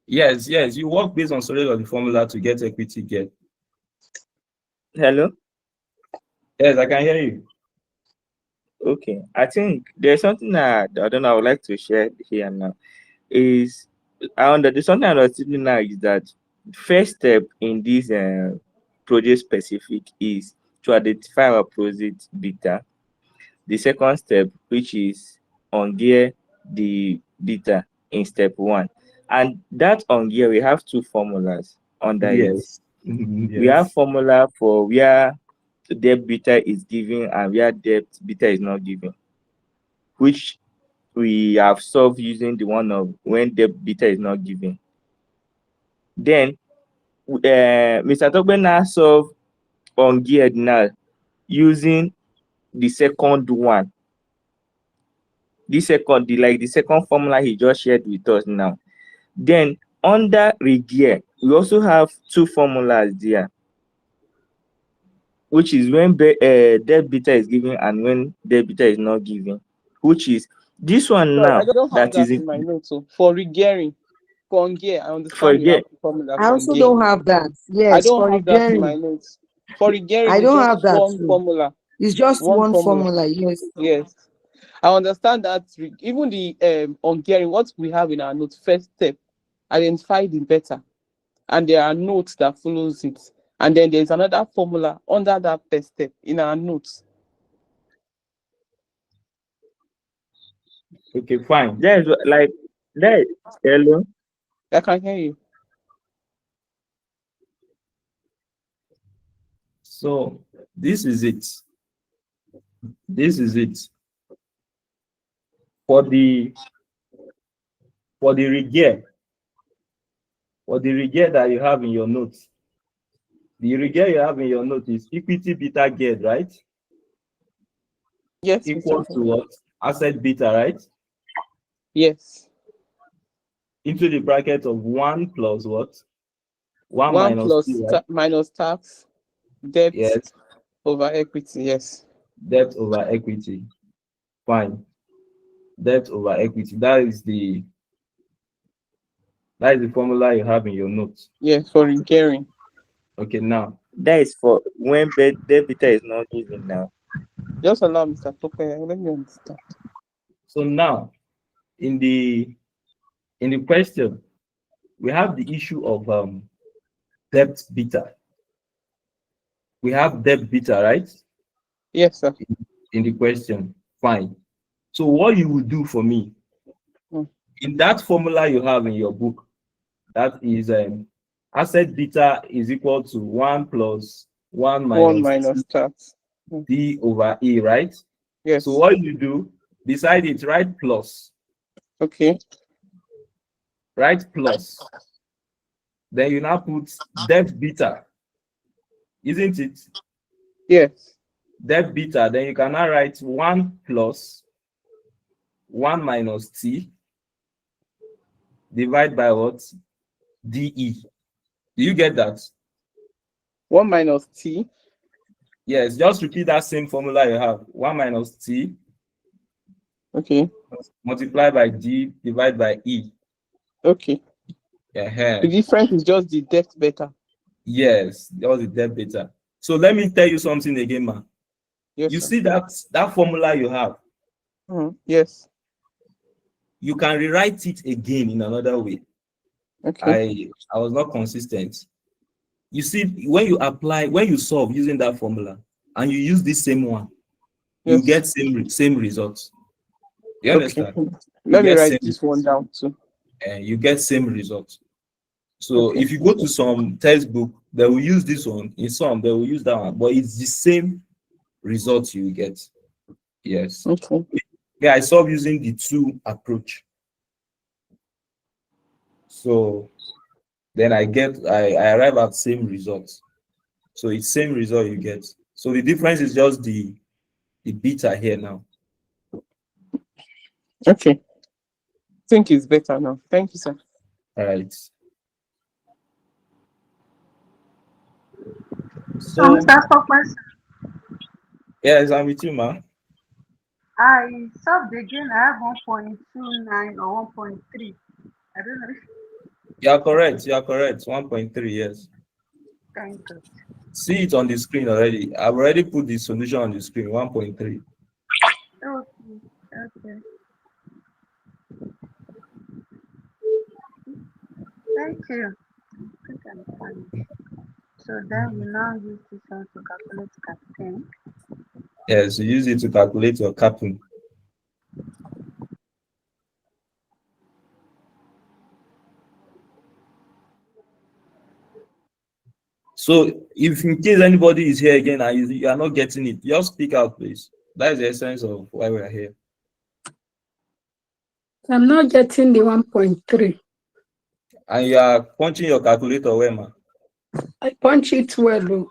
Yes, yes. You work based on storage of the formula to get equity get. Hello. Yes, I can hear you. Okay. I think there's something that I don't know. I would like to share here now. Is there's something I was thinking now is that first step in this project specific is to identify our project beta. The second step, which is ungear the beta in step 1, and that ungear we have two formulas under Yes. it. We have formula for where debt beta is given and where debt beta is not given, which we have solved using the one of when debt beta is not given. Then Mr. Togbe now solve ungeared now using the second one. The second formula he just shared with us now. Then under regear, we also have two formulas there, which is when debt beta is given and when debt beta is not given, which is this one Sorry, now. I don't have That is in my notes. So for regearing, for Ungear, I for understand you regear. have the formula I for also Ungear. don't have that. I Yes, don't for have that in my regearing. notes. For regearing, I it's don't just have that one too. formula. It's just one formula, yes. Yes. I understand that even the Ungearing, what we have in our notes, first step, identify the beta. And there are notes that follows it. And then there's another formula under that first step in our notes. Okay, fine. There's like that. Hello. I can hear you. So this is it. This is it. For the regear. For the regear that you have in your notes. The regear you have in your notes is equity beta geared, right? Yes. Equal to what? Asset beta, right? Yes. Into the bracket of 1 plus what? 1 1 minus plus 2, right? minus tax, debt Yes. over equity. Yes. Debt over equity. Fine. Debt over equity. That is the formula you have in your notes. Yes, for regearing. Okay, now. That is for when debt beta is not given now. Just allow Mr. Tope. Let me understand. So now, in the question, we have the issue of debt beta. We have debt beta, right? Yes, sir. In the question, fine. So what you will do for me, in that formula you have in your book, that is asset beta is equal to 1 plus 1 minus tax. D over E, right? Yes. So what you do, beside it, write plus. Okay. Write plus. Then you now put debt beta. Isn't it? Yes. Debt beta. Then you can now write 1 plus 1 minus T divide by what? DE. Do you get that? 1 minus T. Yes, just repeat that same formula you have. 1 minus T. Okay. Multiply by D, divide by E. Okay. Yeah. The difference is just the debt beta. Yes, that was the debt beta. So let me tell you something again, man. Yes, You sir. see that formula you have, Yes. you can rewrite it again in another way. Okay. I was not consistent. You see, when you solve using that formula and you use this same one, you Yes. get same results. You Okay. understand? You Let me get write same, this one down too. you get same results. So Okay. if you go to some textbook, they will use this one. In some, they will use that one, but it's the same results you will get. Yes. Okay. Yeah, I solve using the two approach. So then I arrive at same results. So it's same result you get. So the difference is just the beta here now. Okay. Think it's better now. Thank you, sir. All right. So, So Mr. Spokesman, yes, I'm with you, man. I solved again. I have 1.29 or 1.3. I don't know. You are correct. 1.3, yes. Thank you. See it on the screen already. I've already put the solution on the screen, 1.3. Okay. Thank you. I think I'm fine. So then we now use this one to calculate capital. Yes, you use it to calculate your capital. So if in case anybody is here again and you are not getting it, just speak out, please. That is the essence of why we are here. I'm not getting the 1.3. And you are punching your calculator where, man? I punch it well, though.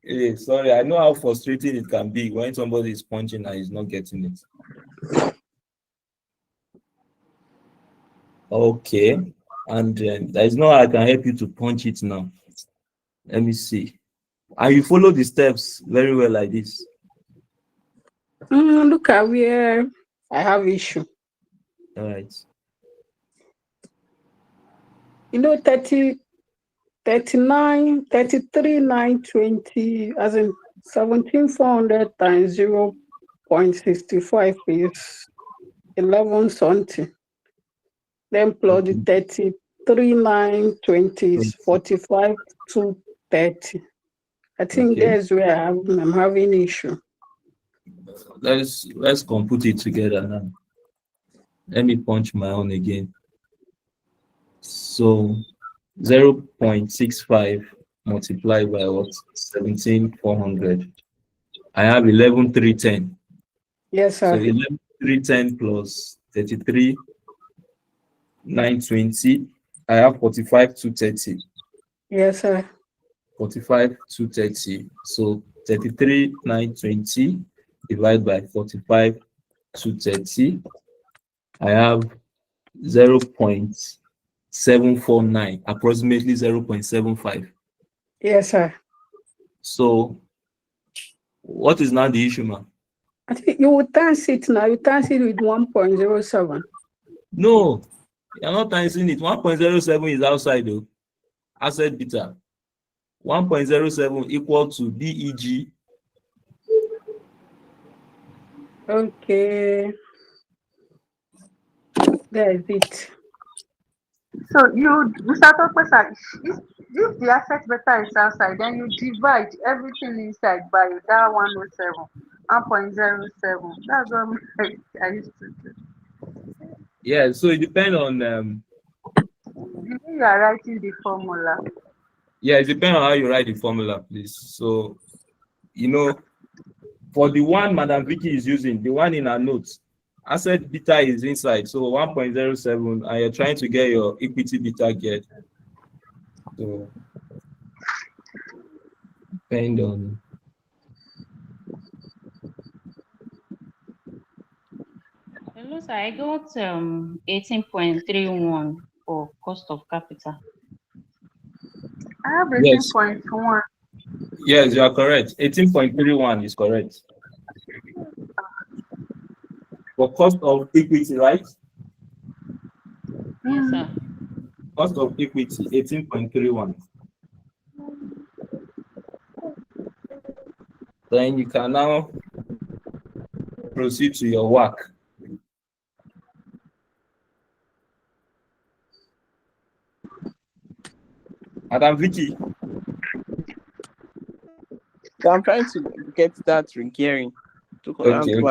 Hey, sorry, I know how frustrating it can be when somebody is punching and is not getting it. Okay, and there is no way I can help you to punch it now. Let me see. And you follow the steps very well like this. Look at where I have issue. All right. You know, 30, 39, 33, 920, as in 17,400 times 0.65 is 11 something. Then plus the 33, 920 is 45, 230. I think Okay. that's where I'm having issue. Let's compute it together now. Let me punch my own again. So 0.65 multiplied by what? 17,400. I have 11,310. Yes, sir. So 11,310 plus 33,920. I have 45,230. Yes, sir. 45,230. So 33,920 divided by 45,230. I have 0.749, approximately 0.75. Yes, sir. So what is now the issue, man? I think you will times it now. You times it with 1.07. No, you're not timesing it. 1.07 is outside though. Asset beta. 1.07 equal to DEG. Okay. There is it. So Mr. Professor, if the asset beta is outside, then you divide everything inside by that 107, 1.07. That's what I used to do. Yeah, so it depends on The way you are writing the formula. yeah, it depends on how you write the formula, please. So for the one Madam Vicky is using, the one in her notes, asset beta is inside, so 1.07, and you're trying to get your equity beta get. So depend on. Hello, sir. I got 18.31 for cost of capital. I have Yes. 18.1. Yes, you are correct. 18.31 is correct. For cost of equity, right? Yes, sir. Cost of equity, 18.31. Then you can now proceed to your work. Madam Vicky. So I'm trying to get that recurring. Okay, okay.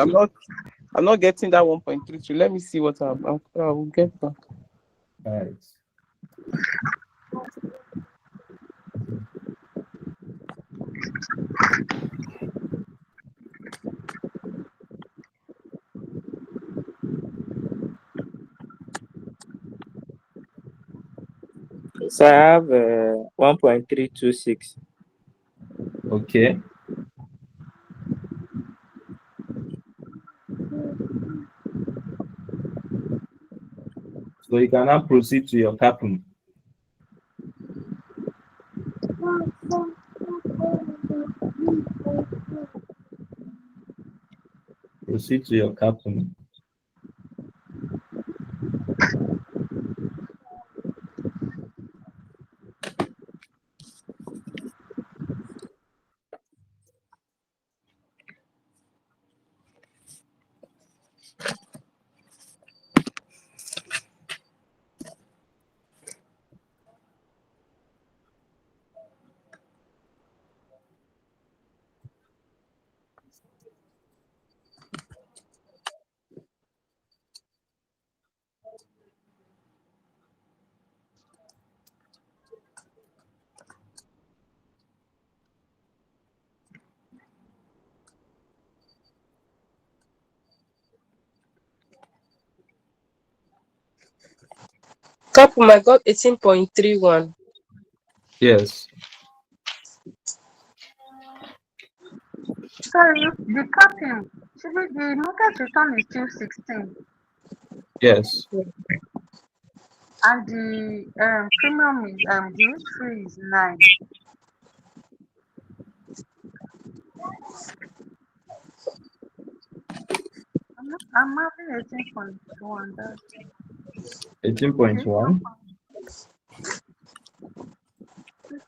I'm not getting that 1.33. Let me see what I will get back. All right. So I have 1.326. Okay. So you can now proceed to your capping. Proceed to your capping. Couple, I got 18.31. Yes. Sorry, the capping, the market return is still 16, Yes. and the premium is the risk-free is 9. I'm having 18.1. That's 18.1.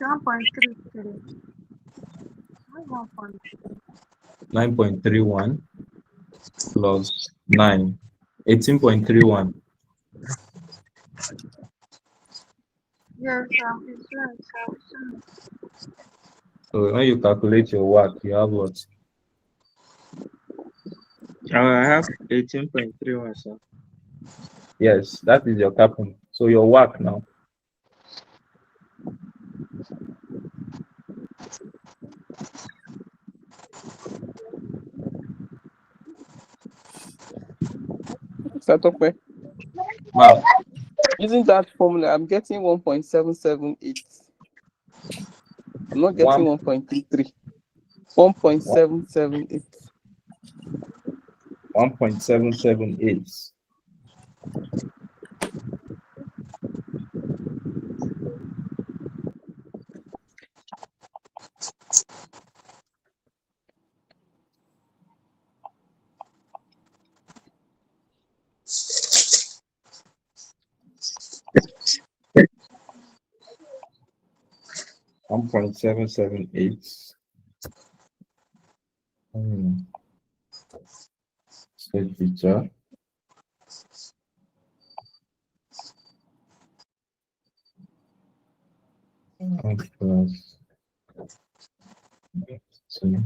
1.33. 9.31 plus 9. 18.31. Yes, it's right. So when you calculate your work, you have what? I have 18.31, sir. Yes, that is your capping. So your work now. Satope. Wow. Using that formula, I'm getting 1.778. I'm not getting 1.33. 1.778. 1.778. State feature. Plus 2.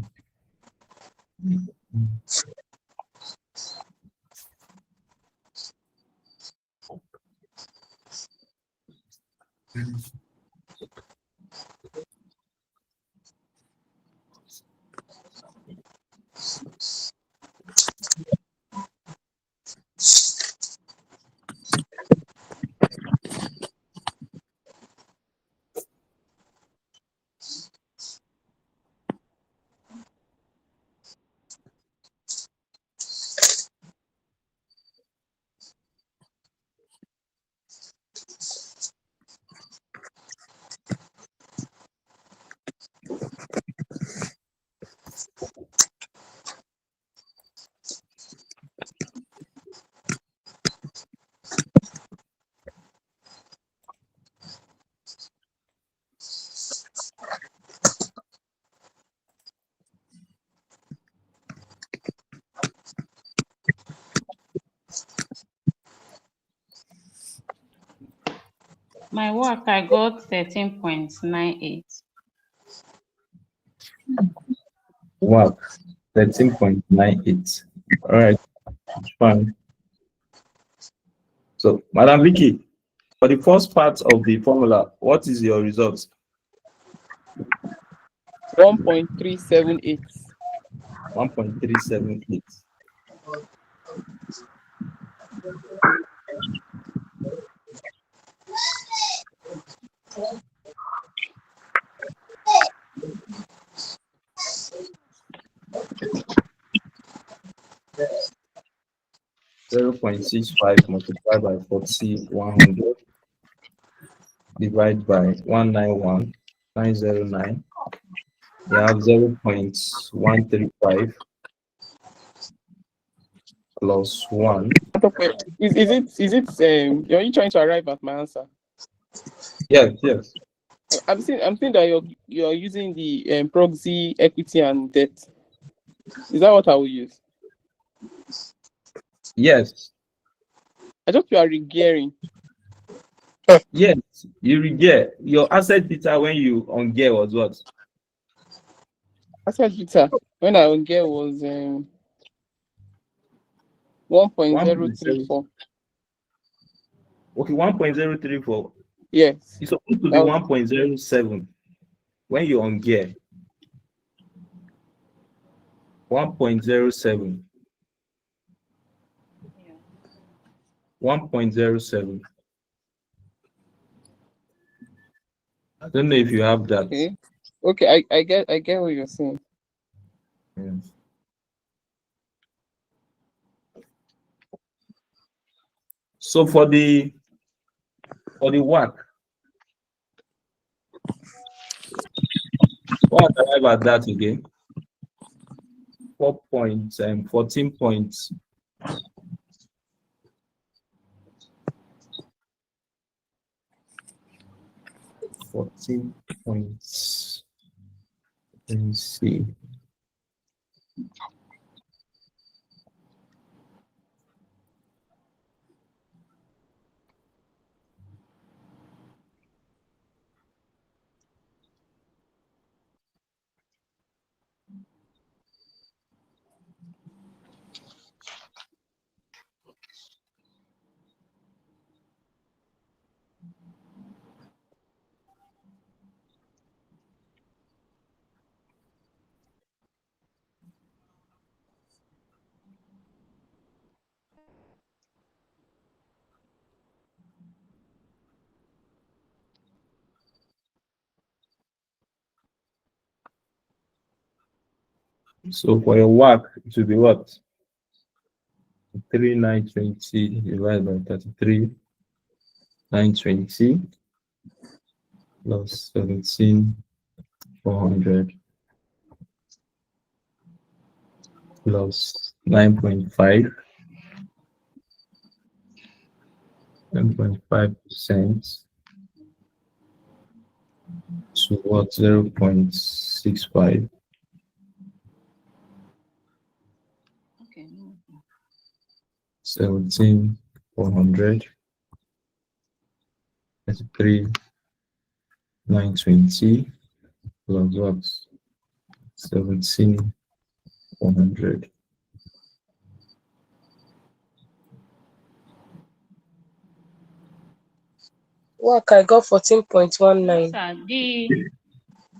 My work, I got 13.98. Wow, 13.98. All right, fine. So, Madam Vicky, for the first part of the formula, what is your result? 1.378. 1.378. Zero 0.65 multiplied by 40,100 divided by 191,909. You have 0.135 plus 1. Is it are you trying to arrive at my answer? Yes, yes. I'm saying that you're using the proxy, equity, and debt. Is that what I will use? Yes. I thought you are regearing. Yes, you regear. Your asset beta when you on gear was what? Asset beta when I on gear was 1.034. Okay, 1.034. Yes. It's supposed to be 1.07 when you're on gear. 1.07. 1.07. I don't know if you have that. Okay, I get what you're saying. Yes. So for the WACC, what arrive at that again? 14 points. Let me see. So for your WACC, it will be what? 3,920 divided by 33,920 plus 17,400 plus 9.5. 10.5% to what? 0.65. Okay. 17,400. 33,920 plus what? 17,400. Work, I got 14.19. Sir, the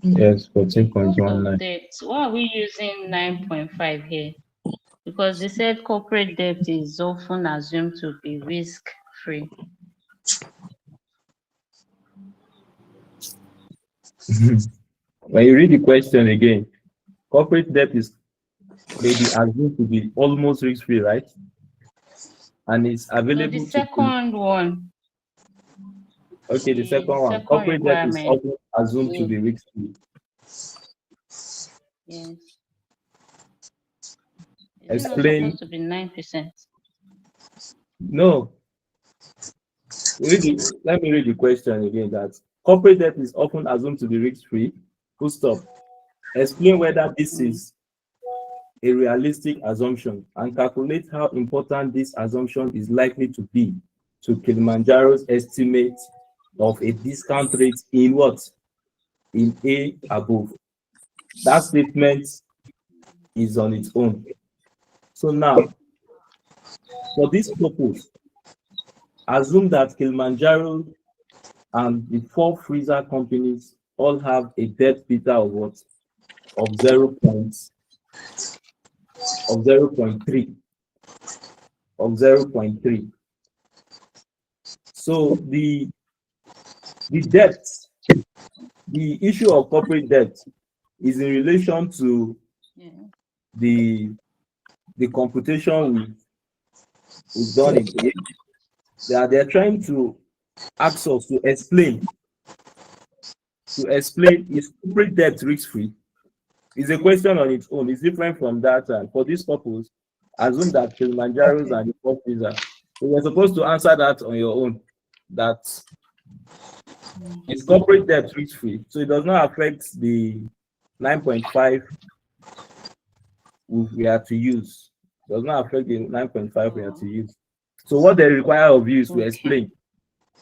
Yes, cost of 14.19. debt, why are we using 9.5 here? Because they said corporate debt is often assumed to be risk-free. When you read the question again, corporate debt is maybe assumed to be almost risk-free, right? And it's So available the second one. Okay, the second one. Second Corporate debt is requirement. often assumed to be risk-free. Yes. Is Explain. it not supposed to be 9%? No. Let me read the question again. That corporate debt is often assumed to be risk-free. Full stop. Explain whether this is a realistic assumption and calculate how important this assumption is likely to be to Kilimanjaro's estimate of a discount rate in what? In A above. That statement is on its own. So now, for this purpose, assume that Kilimanjaro and the 4 freezer companies all have a debt beta of what? Of 0.3. Of 0.3. So the debt, the issue of corporate debt is in relation to the computation we've done it. They're trying to ask us to explain is corporate debt risk-free? It's a question on its own. It's different from that. And for this purpose, assume that Kilimanjaro's and the 4 freezer. So you're supposed to answer that on your own. That is corporate debt risk-free. So it does not affect the 9.5 we are to use. It does not affect the 9.5 we are to use. So what they require of you is to explain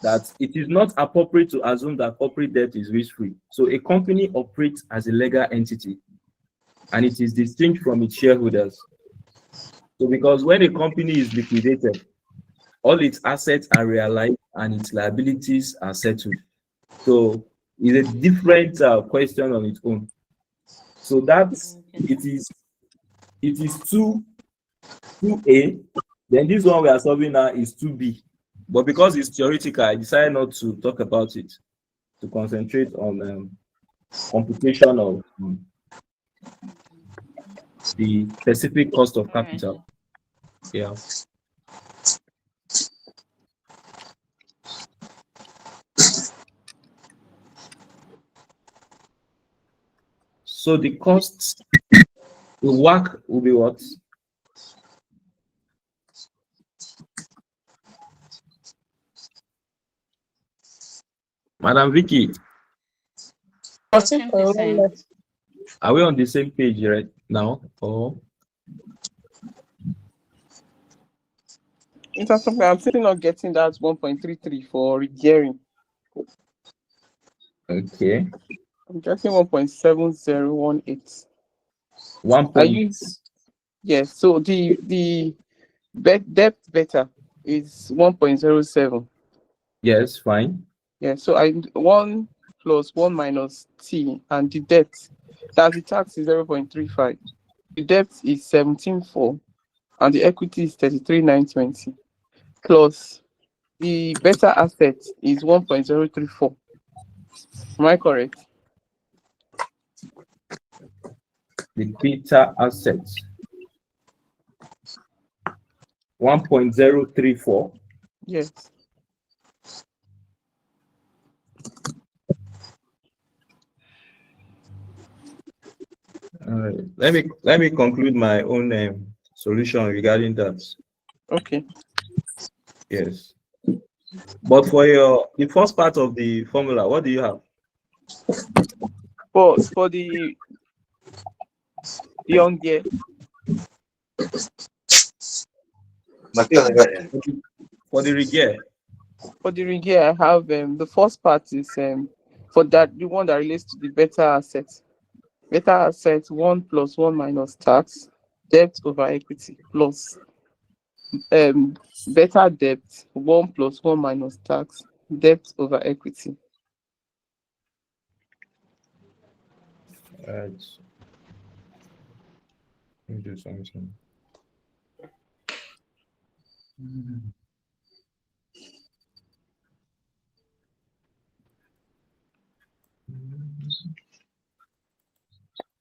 that it is not appropriate to assume that corporate debt is risk-free. So a company operates as a legal entity and it is distinct from its shareholders. So because when a company is liquidated, all its assets are realized and its liabilities are settled. So it's a different question on its own. So that's it is 2A. Then this one we are solving now is 2B. But because it's theoretical, I decided not to talk about it, to concentrate on computation of the specific cost of capital. Yeah. So the costs, the WACC will be what? Madam Vicky, 14%. are we on the same page right now? Or I'm still not getting that 1.33 for regearing. okay. I'm getting 1.7018. 1 point. Yes, so the debt beta is 1.07. Yes, fine. Yeah, so 1 plus 1 minus t, and the debt, that's the tax is 0.35. The debt is 17.4, and the equity is 33,920. Plus the beta asset is 1.034. Am I correct? The beta assets 1.034. Yes. Let me conclude my own solution regarding that. Okay. Yes. But for the first part of the formula, what do you have? For the young year. For the regear. For the regear, I have the first part is for that the one that relates to the beta assets. Beta assets 1 plus 1 minus tax, debt over equity, plus beta debt 1 plus 1 minus tax, debt over equity. Right. Let me do something.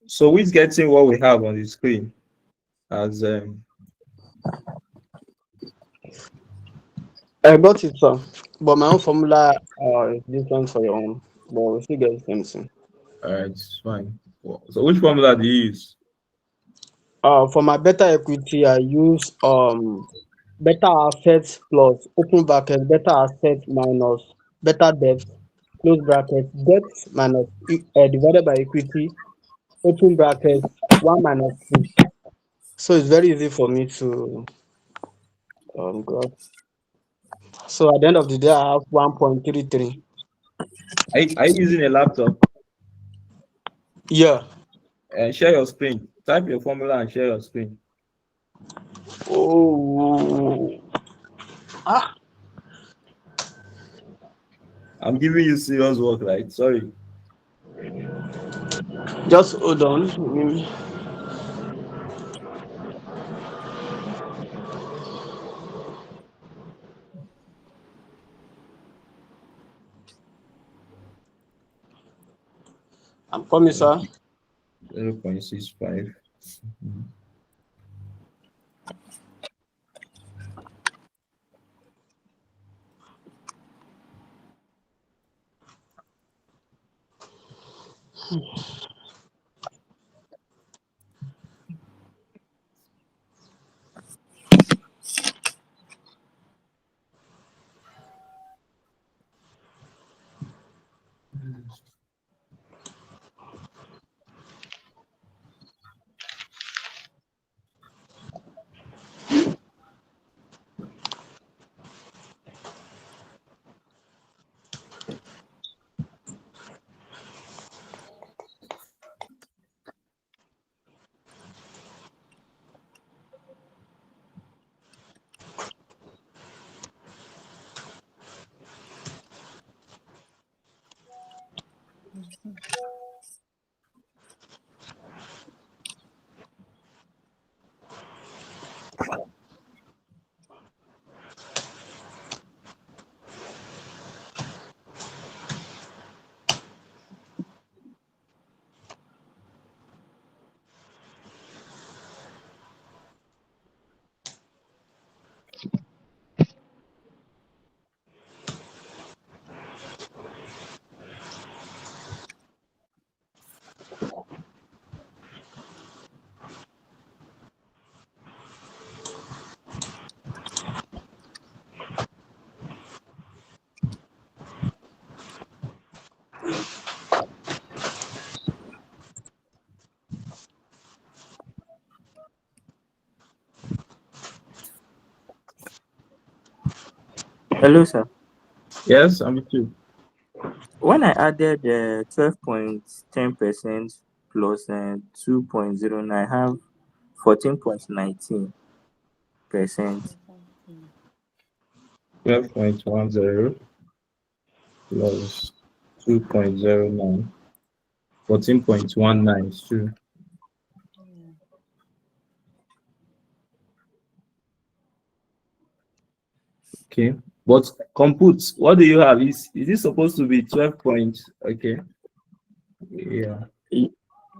So who's getting what we have on the screen as I got it, sir. But my own formula is different for your own. But we still get the same thing. all right, it's fine. So which formula do you use? For my beta equity, I use beta assets plus open bracket beta assets minus beta debt close bracket debt minus divided by equity open bracket 1 minus 2. So it's very easy for me to grab. So at the end of the day, I have 1.33. Are you using a laptop? Yeah. Share your screen. Type your formula and share your screen. Oh. I'm giving you serious work, right? Sorry. Just hold on. I'm coming, sir. 0.65. Hello, sir. Yes, I'm with you. When I added 12.10% plus 2.09, I have 14.19%. 12.10 plus 2.09. 14.19 is true. Okay. But compute, what do you have? Is it supposed to be 12 points? Okay. Yeah.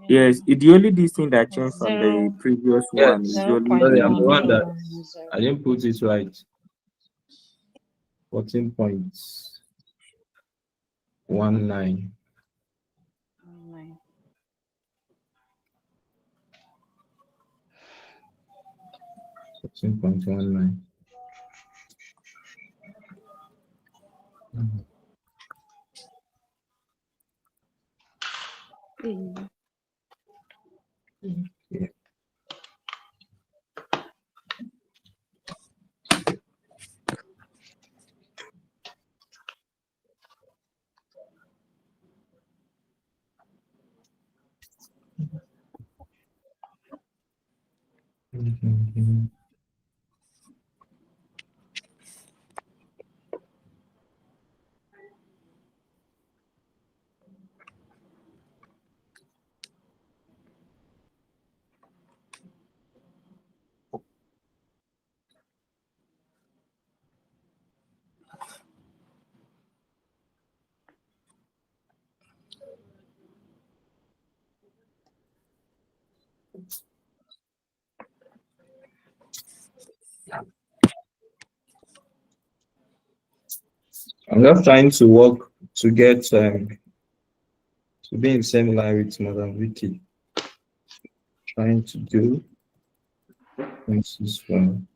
Yes, the only this thing that changed from the previous one is Yes. the only Sorry, I'm the the one that I didn't put it right. 14.19. 14.19. Yeah. I'm just trying to work to get to be in same line with Madam Vicky. Trying to do this one.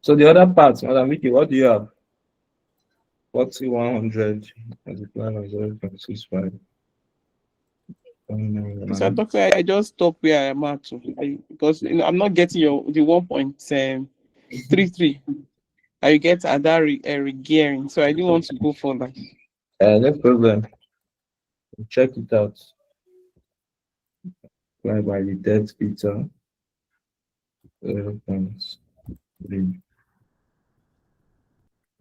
So the other part, Madam Vicky, what do you have? 4100 multiplied by 0.65. Mr. Doctor, I just stop where I am at because I'm not getting the 1.33. I get other regearing, so I didn't want to go further. No problem. Check it out. Multiplied by the debt beta 0.3.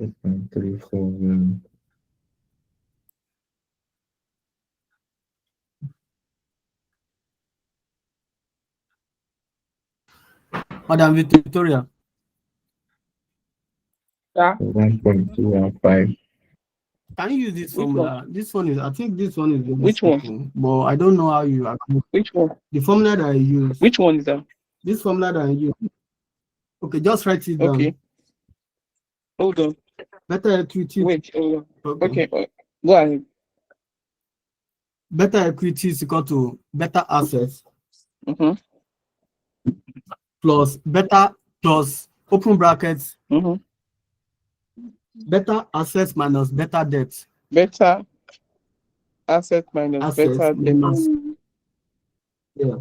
0.340. Madam Victoria. Yeah. 1.215. Can you use this Which formula? one? This one is, I think this one is very Which one? simple, but I don't know how you are. Which one? The formula that I use. Which one is that? This formula that I use. Okay, just write it down. Okay. Hold on. Better equity. Wait, hold on. Okay. Okay. Go ahead. Better equity is equal to better assets plus better plus open brackets. Better assets minus better debt. Better asset minus better debt. Yeah.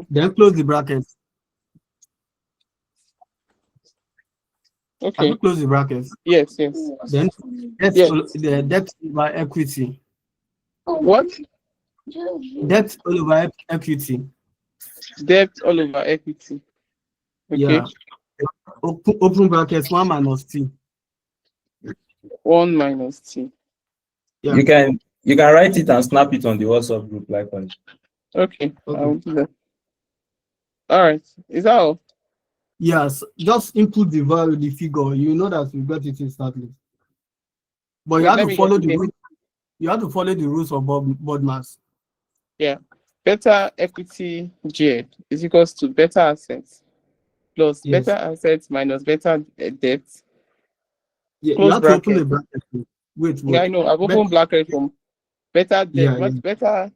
Then close the brackets. Okay. Have you closed the brackets? Yes, yes. Then debt, Yes. the debt over equity. What? Debt all over equity. Debt all over equity. Okay. Yeah. Open brackets 1 minus T. 1 minus T. Yeah. You can write it and snap it on the WhatsApp group likewise. Okay. I'll do that. All right. Is that all? Yes. Just input the value, the figure. You know that you got it instantly. But you Wait, have let to me follow get the it. rules. You have to follow the rules of BODMAS. Yeah. Better equity GED is equals to better assets plus Yes. better assets minus better debt. Yeah, you Close have to open the bracket. bracket. Wait. Yeah, I know. I've opened bracket from better debt. Yeah, What's yeah.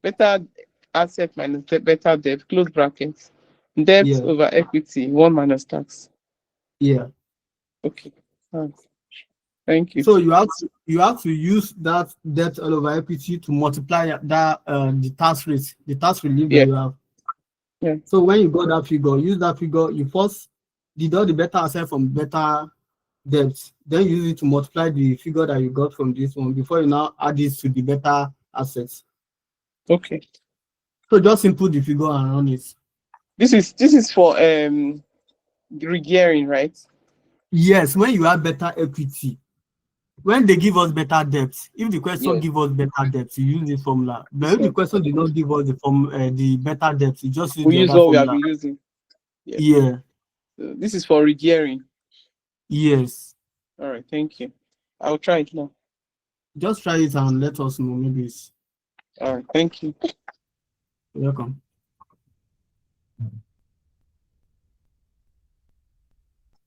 better asset minus better debt? Close brackets. Debt Yeah. over equity. 1 minus tax. Yeah. Okay. All right. Thank you. So you have to use that debt all over equity to multiply that the tax rate, the tax relief that you have. Yeah. So when you got that figure, use that figure. You first deduct the better asset from better debt, then use it to multiply the figure that you got from this one before you now add this to the better assets. Okay. So just input the figure and run it. This is for regearing, right? Yes, when you have better equity. When they give us better debt, if the question Yes. give us better debt, you use this formula. But if the question did not give us the better debt, you just use We the use other what we have formula. been using. Yeah. So this is for regearing. Yes. All right. Thank you. I'll try it now. Just try it and let us know. Maybe it's All right. Thank you. welcome.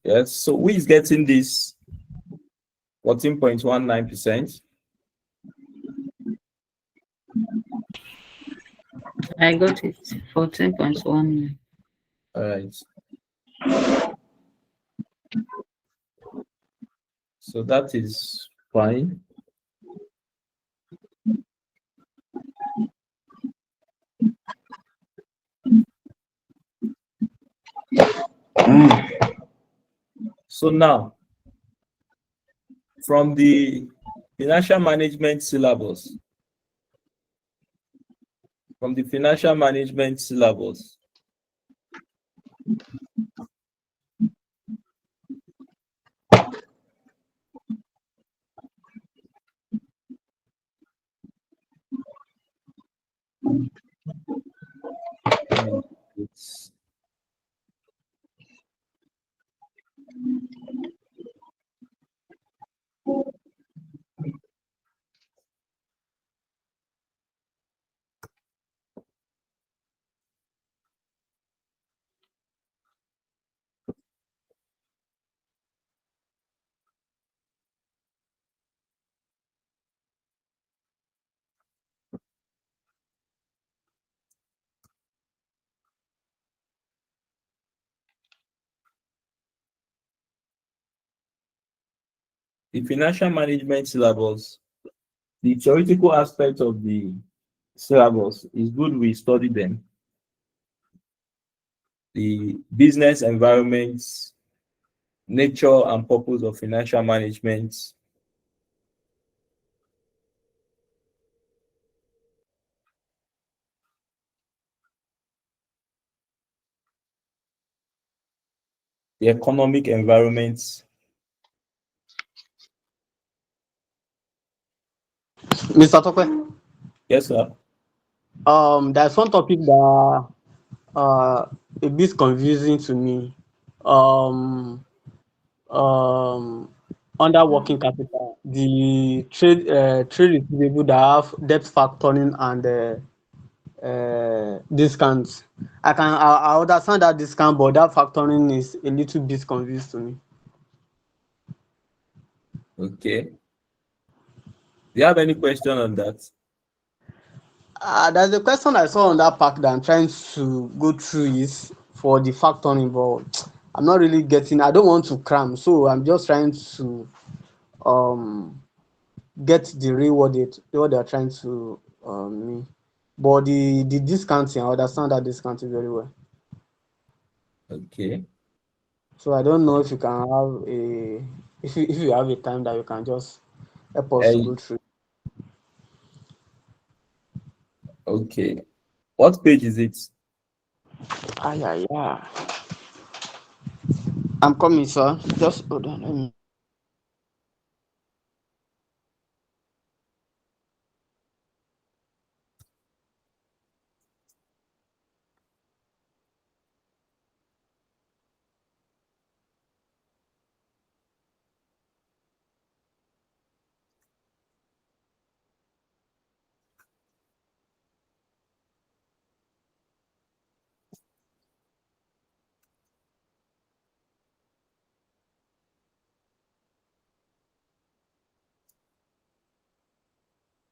Yes. So who is getting this 14.19%? I got it. 14.1. All right. So that is fine. So now, from the financial management syllabus, the financial management syllabus, the theoretical aspect of the syllabus is good. We study them. The business environments, nature and purpose of financial management, the economic environments. Mr. Tope, Yes, sir. there's one topic that a bit confusing to me. Under working capital, the trade receivable that have debt factoring and discounts. I understand that discount, but that factoring is a little bit confused to me. Okay. Do you have any question on that? There's a question I saw on that pack that I'm trying to go through is for the factoring, but I'm not really getting. I don't want to cram, so I'm just trying to get the real what they are trying to mean. But the discounting, I understand that discounting very well. Okay. So I don't know if you can have if you have a time that you can just help us to go through. Okay. What page is it? Yeah. I'm coming, sir. Just hold on. Let me.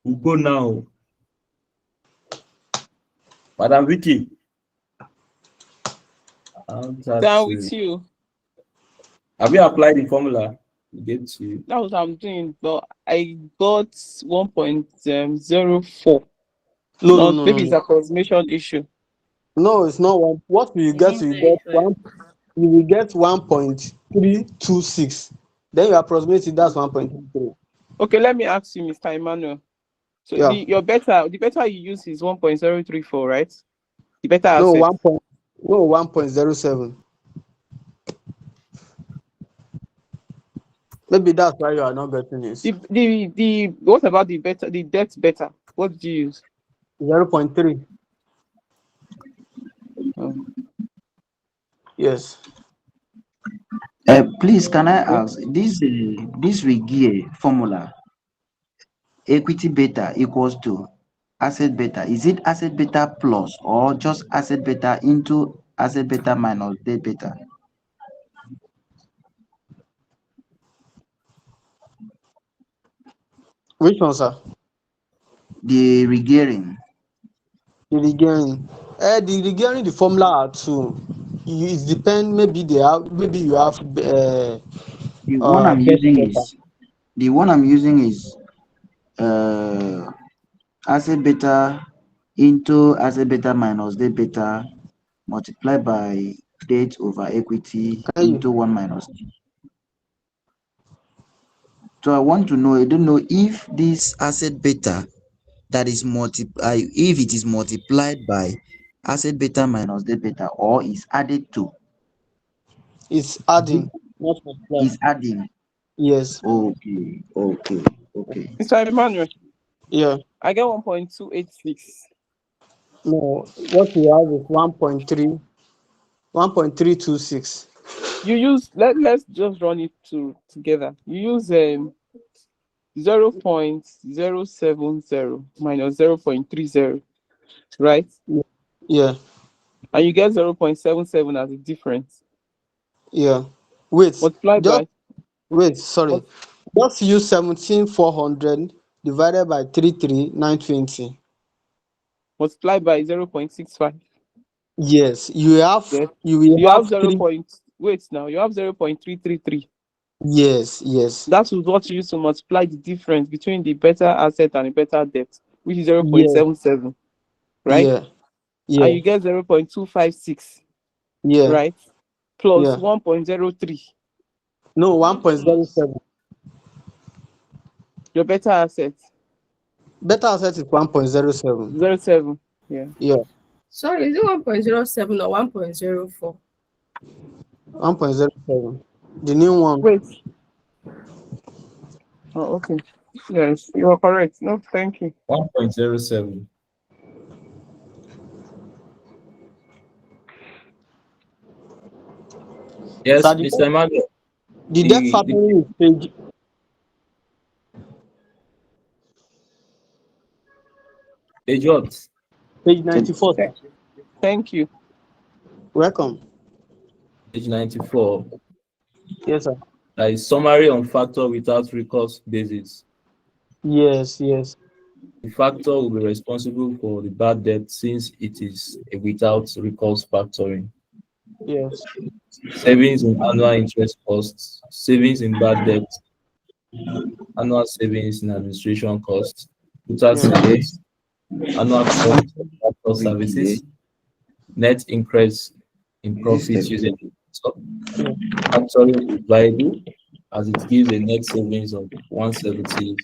We'll go now. Madam Vicky. Down with you. Have you applied the formula? Get to you. That's what I'm doing, but I got 1.04. No. Maybe it's approximation issue. No, it's not one. What you get, you get one. You will get 1.326. Then you approximate it. That's 1.3. Okay, let me ask you, Mr. Emmanuel. So Yeah. the beta you use is 1.034, right? The beta No, asset. 1.07. Maybe that's why you are not getting it. The what about the beta? The debt beta. What did you use? 0.3. Yes. Please, can I ask this RIGIE formula, equity beta equals to asset beta. Is it asset beta plus or just asset beta into asset beta minus debt beta? Which one, sir? The regearing. The regearing. The regearing, the formula are two. It depends. Maybe you have. The one I'm using is asset beta into asset beta minus debt beta multiplied by debt over equity into 1 minus t. So I want to know, I don't know if this asset beta that is if it is multiplied by asset beta minus debt beta or is added to. It's adding, not multiplying. It's adding. Yes. Okay. Mr. Emmanuel. Yeah. I get 1.286. No, what we have is 1.326. You use let's just run it together. You use 0.070 minus 0.30, right? Yeah. And you get 0.77 as a difference. Yeah. Wait. Multiply sorry. Just use 17,400 divided by 33,920. Multiply by 0.65. Yes, you have. Yes. You will You have have 0. Wait now. You have 0.333. Yes, yes. That was what you used to multiply the difference between the better asset and the better debt, which is Yeah, 0.77, right? yeah, And yeah, you get 0.256, yeah, right? Plus yeah. 1.03. No, 1.07. Your better asset, Better asset is 1.07. 0.7. Yeah. Yeah, Sorry, is it 1.07 or 1.04? 1.07. The new one. Wait. Oh, okay. Yes, you are correct. No, thank you. 1.07. Yes, So Mr. Emmanuel. the debt factoring is Page what? page 94. Thank you. Welcome. Page 94. Yes, sir. There is summary on factor without recourse basis. Yes, yes. The factor will be responsible for the bad debt since it is a without recourse factoring. Yes. Savings in annual interest costs, savings in bad debt, annual savings in administration costs, total savings, annual cost of factor services, net increase in profits using factoring is viable as it gives a net savings of 170.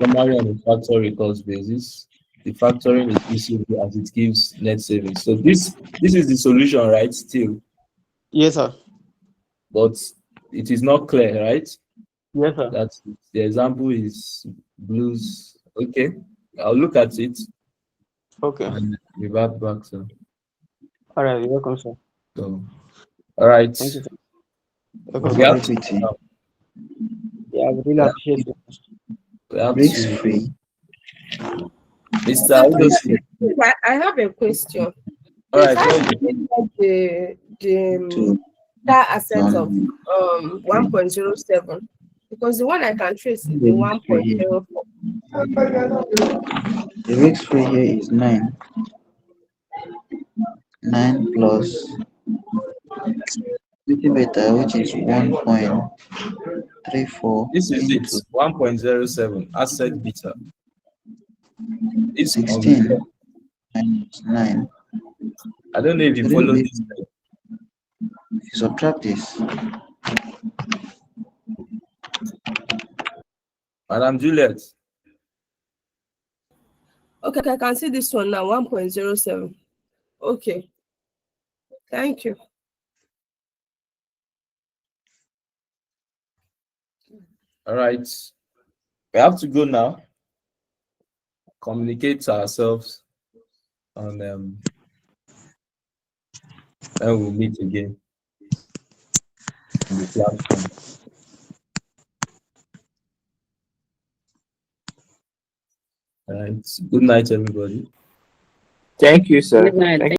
Summary on the factor recourse basis. The factoring is useful as it gives net savings. So this is the solution, right? Still, Yes, sir. but it is not clear, right? Yes, sir. That the example is blues. Okay, I'll look at it. Okay. And revert back. So, All right. You're welcome, sir. so all right. Thank you, sir. What We of have to, equity? Yeah, I would really appreciate it. we have Risk to, free. Mr. Udosi. I have a question. All right. How Go do ahead. you get that asset of 1.07? Because the one I can trace is the 1.04. The risk free here is 9. 9 plus equity beta, which is 1.34 This is into it. 1.07 asset beta. It's 16 minus 9. I don't know if you Shouldn't follow be- this. If you subtract this, Madam Juliet. Okay, I can see this one now, 1.07. Okay. Thank you. All right. We have to go now. Communicate to ourselves and then we'll meet again in the platform. All right. Good night, everybody. Thank you, sir. Good night. Thank